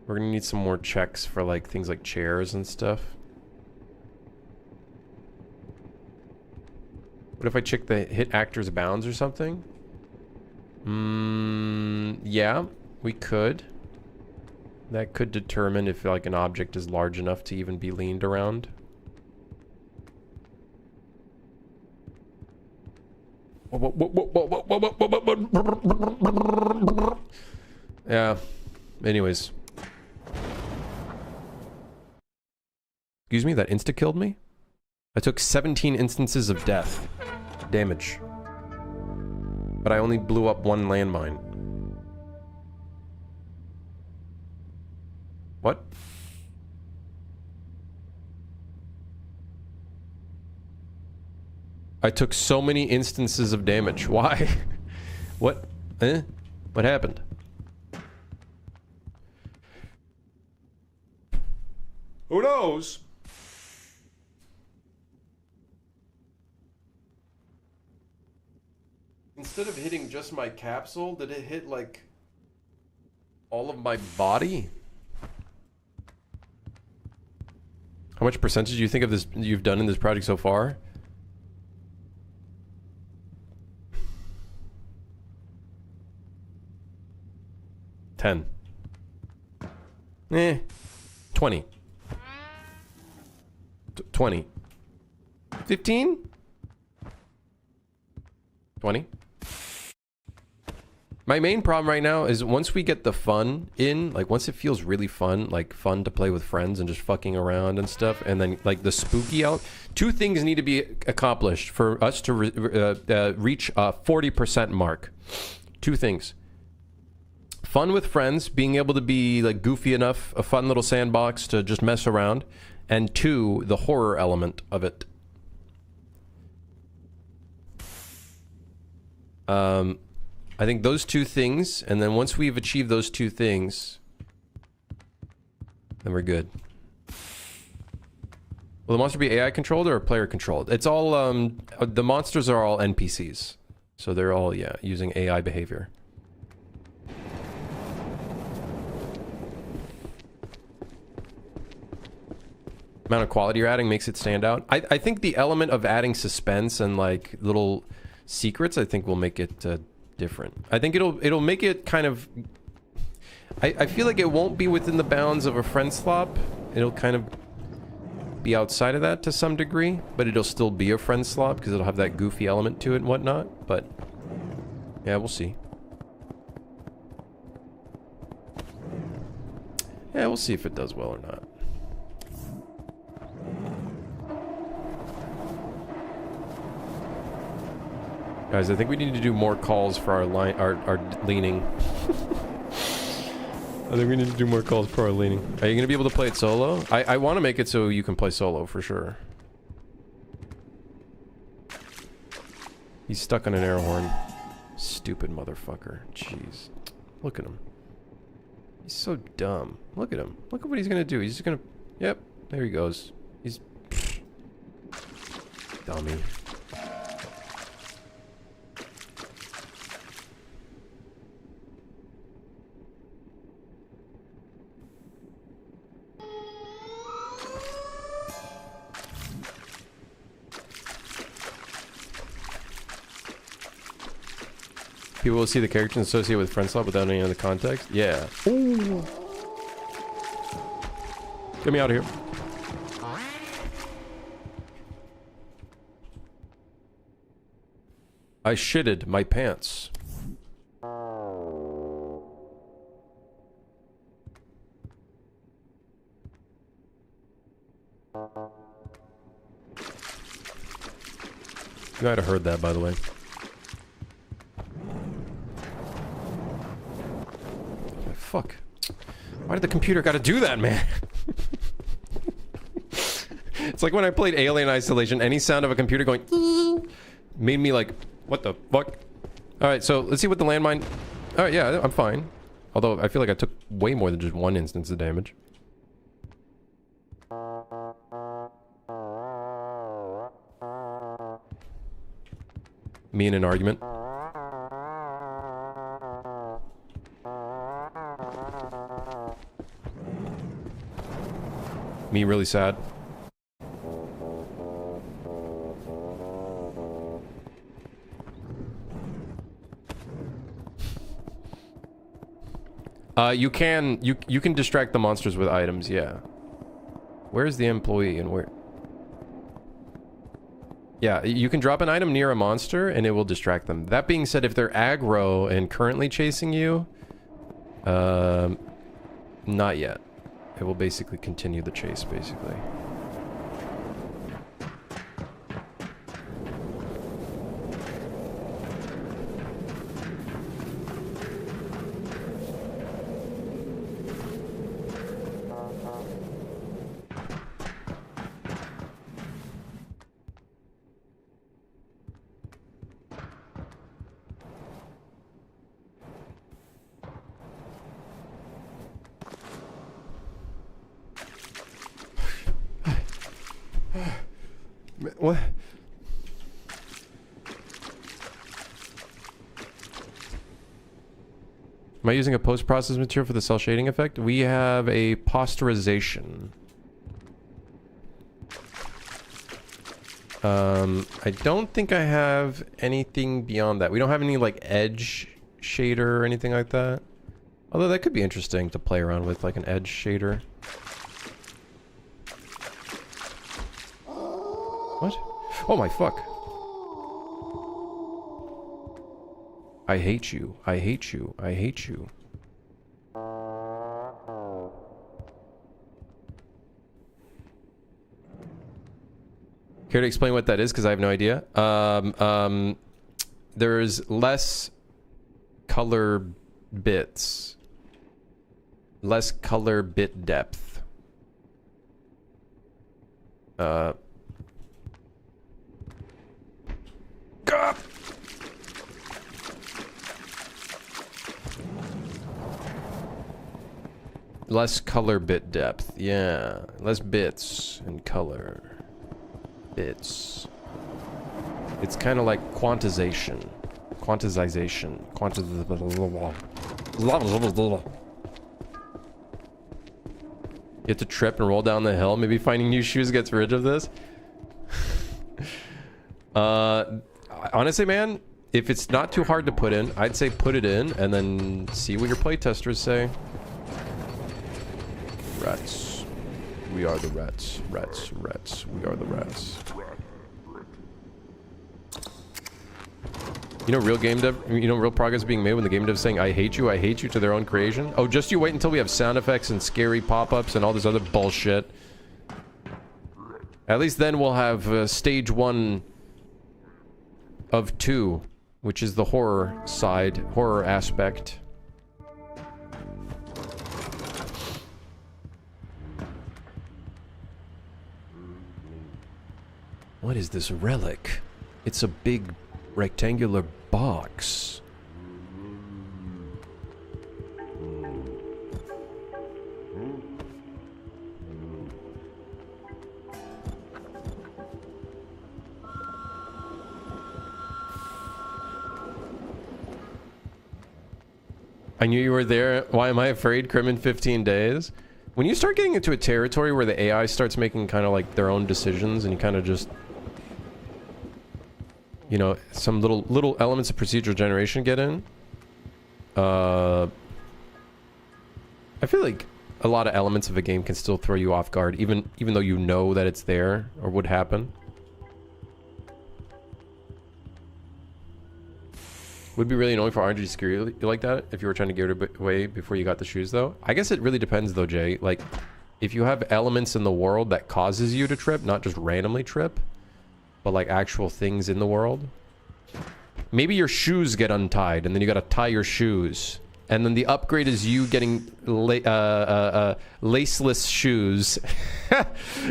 we're gonna need some more checks for like things like chairs and stuff. What if I check the hit actors bounds or something? Yeah, we could. That could determine if like an object is large enough to even be leaned around. Yeah. Anyways. Excuse me, that insta-killed me? I took 17 instances of death. Damage. But I only blew up one landmine. What? I took so many instances of damage. Why? What? Eh? What happened? Who knows? Instead of hitting just my capsule, did it hit like all of my body? How much percentage do you think of this you've done in this project so far? $10. 20. 20. 15? 20. My main problem right now is once we get the fun in, like once it feels really fun, like fun to play with friends and just fucking around and stuff, and then like the spooky out, two things need to be accomplished for us to reach a 40% mark. Two things. Fun with friends, being able to be like goofy enough, a fun little sandbox to just mess around, and two, the horror element of it. I think those two things, and then once we've achieved those two things, then we're good. Will the monster be AI controlled or player controlled? It's all, the monsters are all NPCs. So they're all, yeah, using AI behavior. Amount of quality you're adding makes it stand out. I think the element of adding suspense and like little secrets, I think will make it different. I think it'll make it kind of... I feel like it won't be within the bounds of a friend slop. It'll kind of be outside of that to some degree, but it'll still be a friend slop because it'll have that goofy element to it and whatnot. But yeah, we'll see. Yeah, we'll see if it does well or not. Guys, I think we need to do more calls for our leaning. I think we need to do more calls for our leaning. Are you going to be able to play it solo? I want to make it so you can play solo for sure. He's stuck on an air horn. Stupid motherfucker. Jeez. Look at him. He's so dumb. Look at him. Look at what he's going to do. He's just going to... Yep. There he goes. He's... Dummy. People will see the characters associated with friend swap without any other context. Yeah. Ooh. Get me out of here. I shitted my pants. You might have heard that, by the way. Fuck. Why did the computer gotta do that, man? It's like when I played Alien Isolation, any sound of a computer going made me like, what the fuck? Alright, so let's see what the landmine... Alright, yeah, I'm fine. Although, I feel like I took way more than just one instance of damage. Me in an argument. Me really sad. You can distract the monsters with items, yeah. Where's the employee and where? Yeah, you can drop an item near a monster and it will distract them. That being said, if they're aggro and currently chasing you, not yet. It will basically continue the chase, basically. What? Am I using a post-process material for the cell shading effect? We have a posterization. I don't think I have anything beyond that. We don't have any like edge shader or anything like that. Although that could be interesting to play around with, like an edge shader. What? Oh my fuck. I hate you. I hate you. I hate you. Care to explain what that is? Because I have no idea. There's less color bits. Less color bit depth. Less color bit depth. Yeah. Less bits and color. Bits. It's kind of like quantization. Quantization. You have to trip and roll down the hill. Maybe finding new shoes gets rid of this. Honestly, man, if it's not too hard to put in, I'd say put it in and then see what your playtesters say. Rats. We are the rats. Rats. Rats. We are the rats. You know, real progress being made when the game dev's saying, I hate you to their own creation. Oh, just you wait until we have sound effects and scary pop-ups and all this other bullshit. At least then we'll have stage 1 of 2, which is the horror side, horror aspect. What is this relic? It's a big rectangular box. I knew you were there. Why am I afraid? Crim in 15 days. When you start getting into a territory where the AI starts making kind of like their own decisions and you kind of just... You know, some little elements of procedural generation get in. I feel like a lot of elements of a game can still throw you off guard, even though you know that it's there or would happen. Would be really annoying for RNG to scare you like that if you were trying to give it away before you got the shoes, though. I guess it really depends, though, Jay. Like, if you have elements in the world that causes you to trip, not just randomly trip, but like actual things in the world. Maybe your shoes get untied, and then you gotta tie your shoes. And then the upgrade is you getting laceless shoes.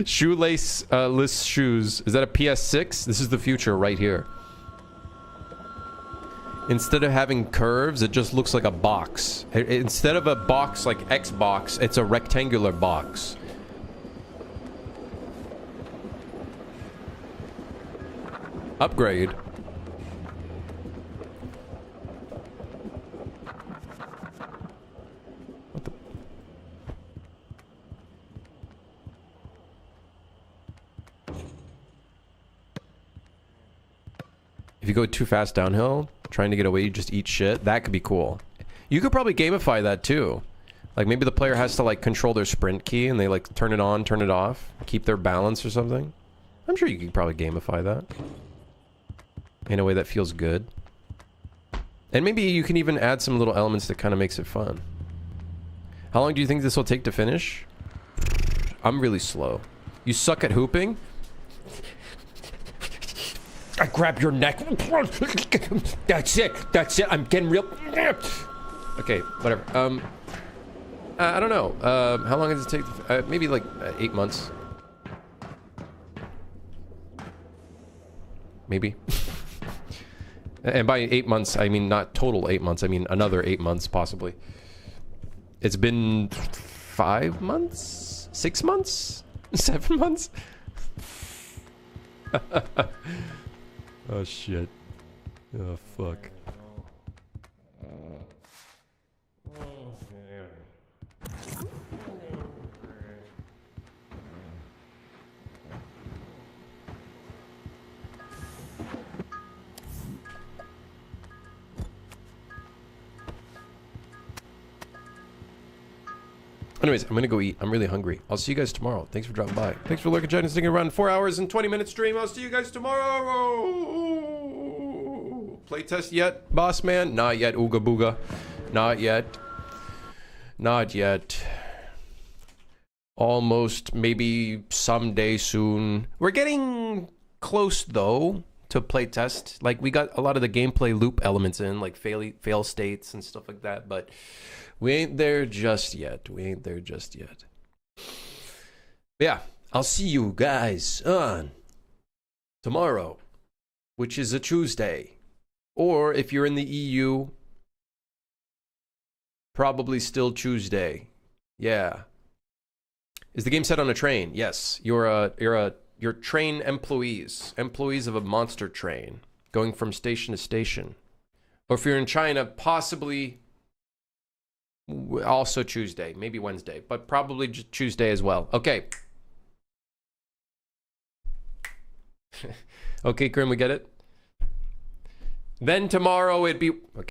Shoelaceless shoes. Is that a PS6? This is the future right here. Instead of having curves, it just looks like a box. Instead of a box like Xbox, it's a rectangular box. Upgrade. What the? If you go too fast downhill, trying to get away, you just eat shit. That could be cool. You could probably gamify that too. Like maybe the player has to like control their sprint key and they like turn it on, turn it off, keep their balance or something. I'm sure you could probably gamify that in a way that feels good. And maybe you can even add some little elements that kind of makes it fun. How long do you think this will take to finish? I'm really slow. You suck at hooping? I grab your neck. That's it. That's it. I'm getting real. Okay, whatever. I don't know. How long does it take? Maybe like 8 months. Maybe. And by 8 months, I mean not total 8 months. I mean another 8 months, possibly. It's been 5 months? 6 months? 7 months? Oh shit. Oh fuck. Anyways, I'm gonna go eat. I'm really hungry. I'll see you guys tomorrow. Thanks for dropping by. Thanks for lurking, chatting, sticking around. 4 hours and 20-minute stream. I'll see you guys tomorrow. Playtest yet, boss man? Not yet, Ooga Booga. Not yet. Not yet. Almost, maybe someday soon. We're getting close, though, to playtest. Like, we got a lot of the gameplay loop elements in, like fail states and stuff like that, but we ain't there just yet. We ain't there just yet. Yeah, I'll see you guys on tomorrow, which is a Tuesday. Or if you're in the EU, probably still Tuesday. Yeah. Is the game set on a train? Yes. You're train employees of a monster train going from station to station. Or if you're in China, possibly also Tuesday, maybe Wednesday, but probably just Tuesday as well. Okay. Okay, Grim, we get it. Then tomorrow it'd be okay.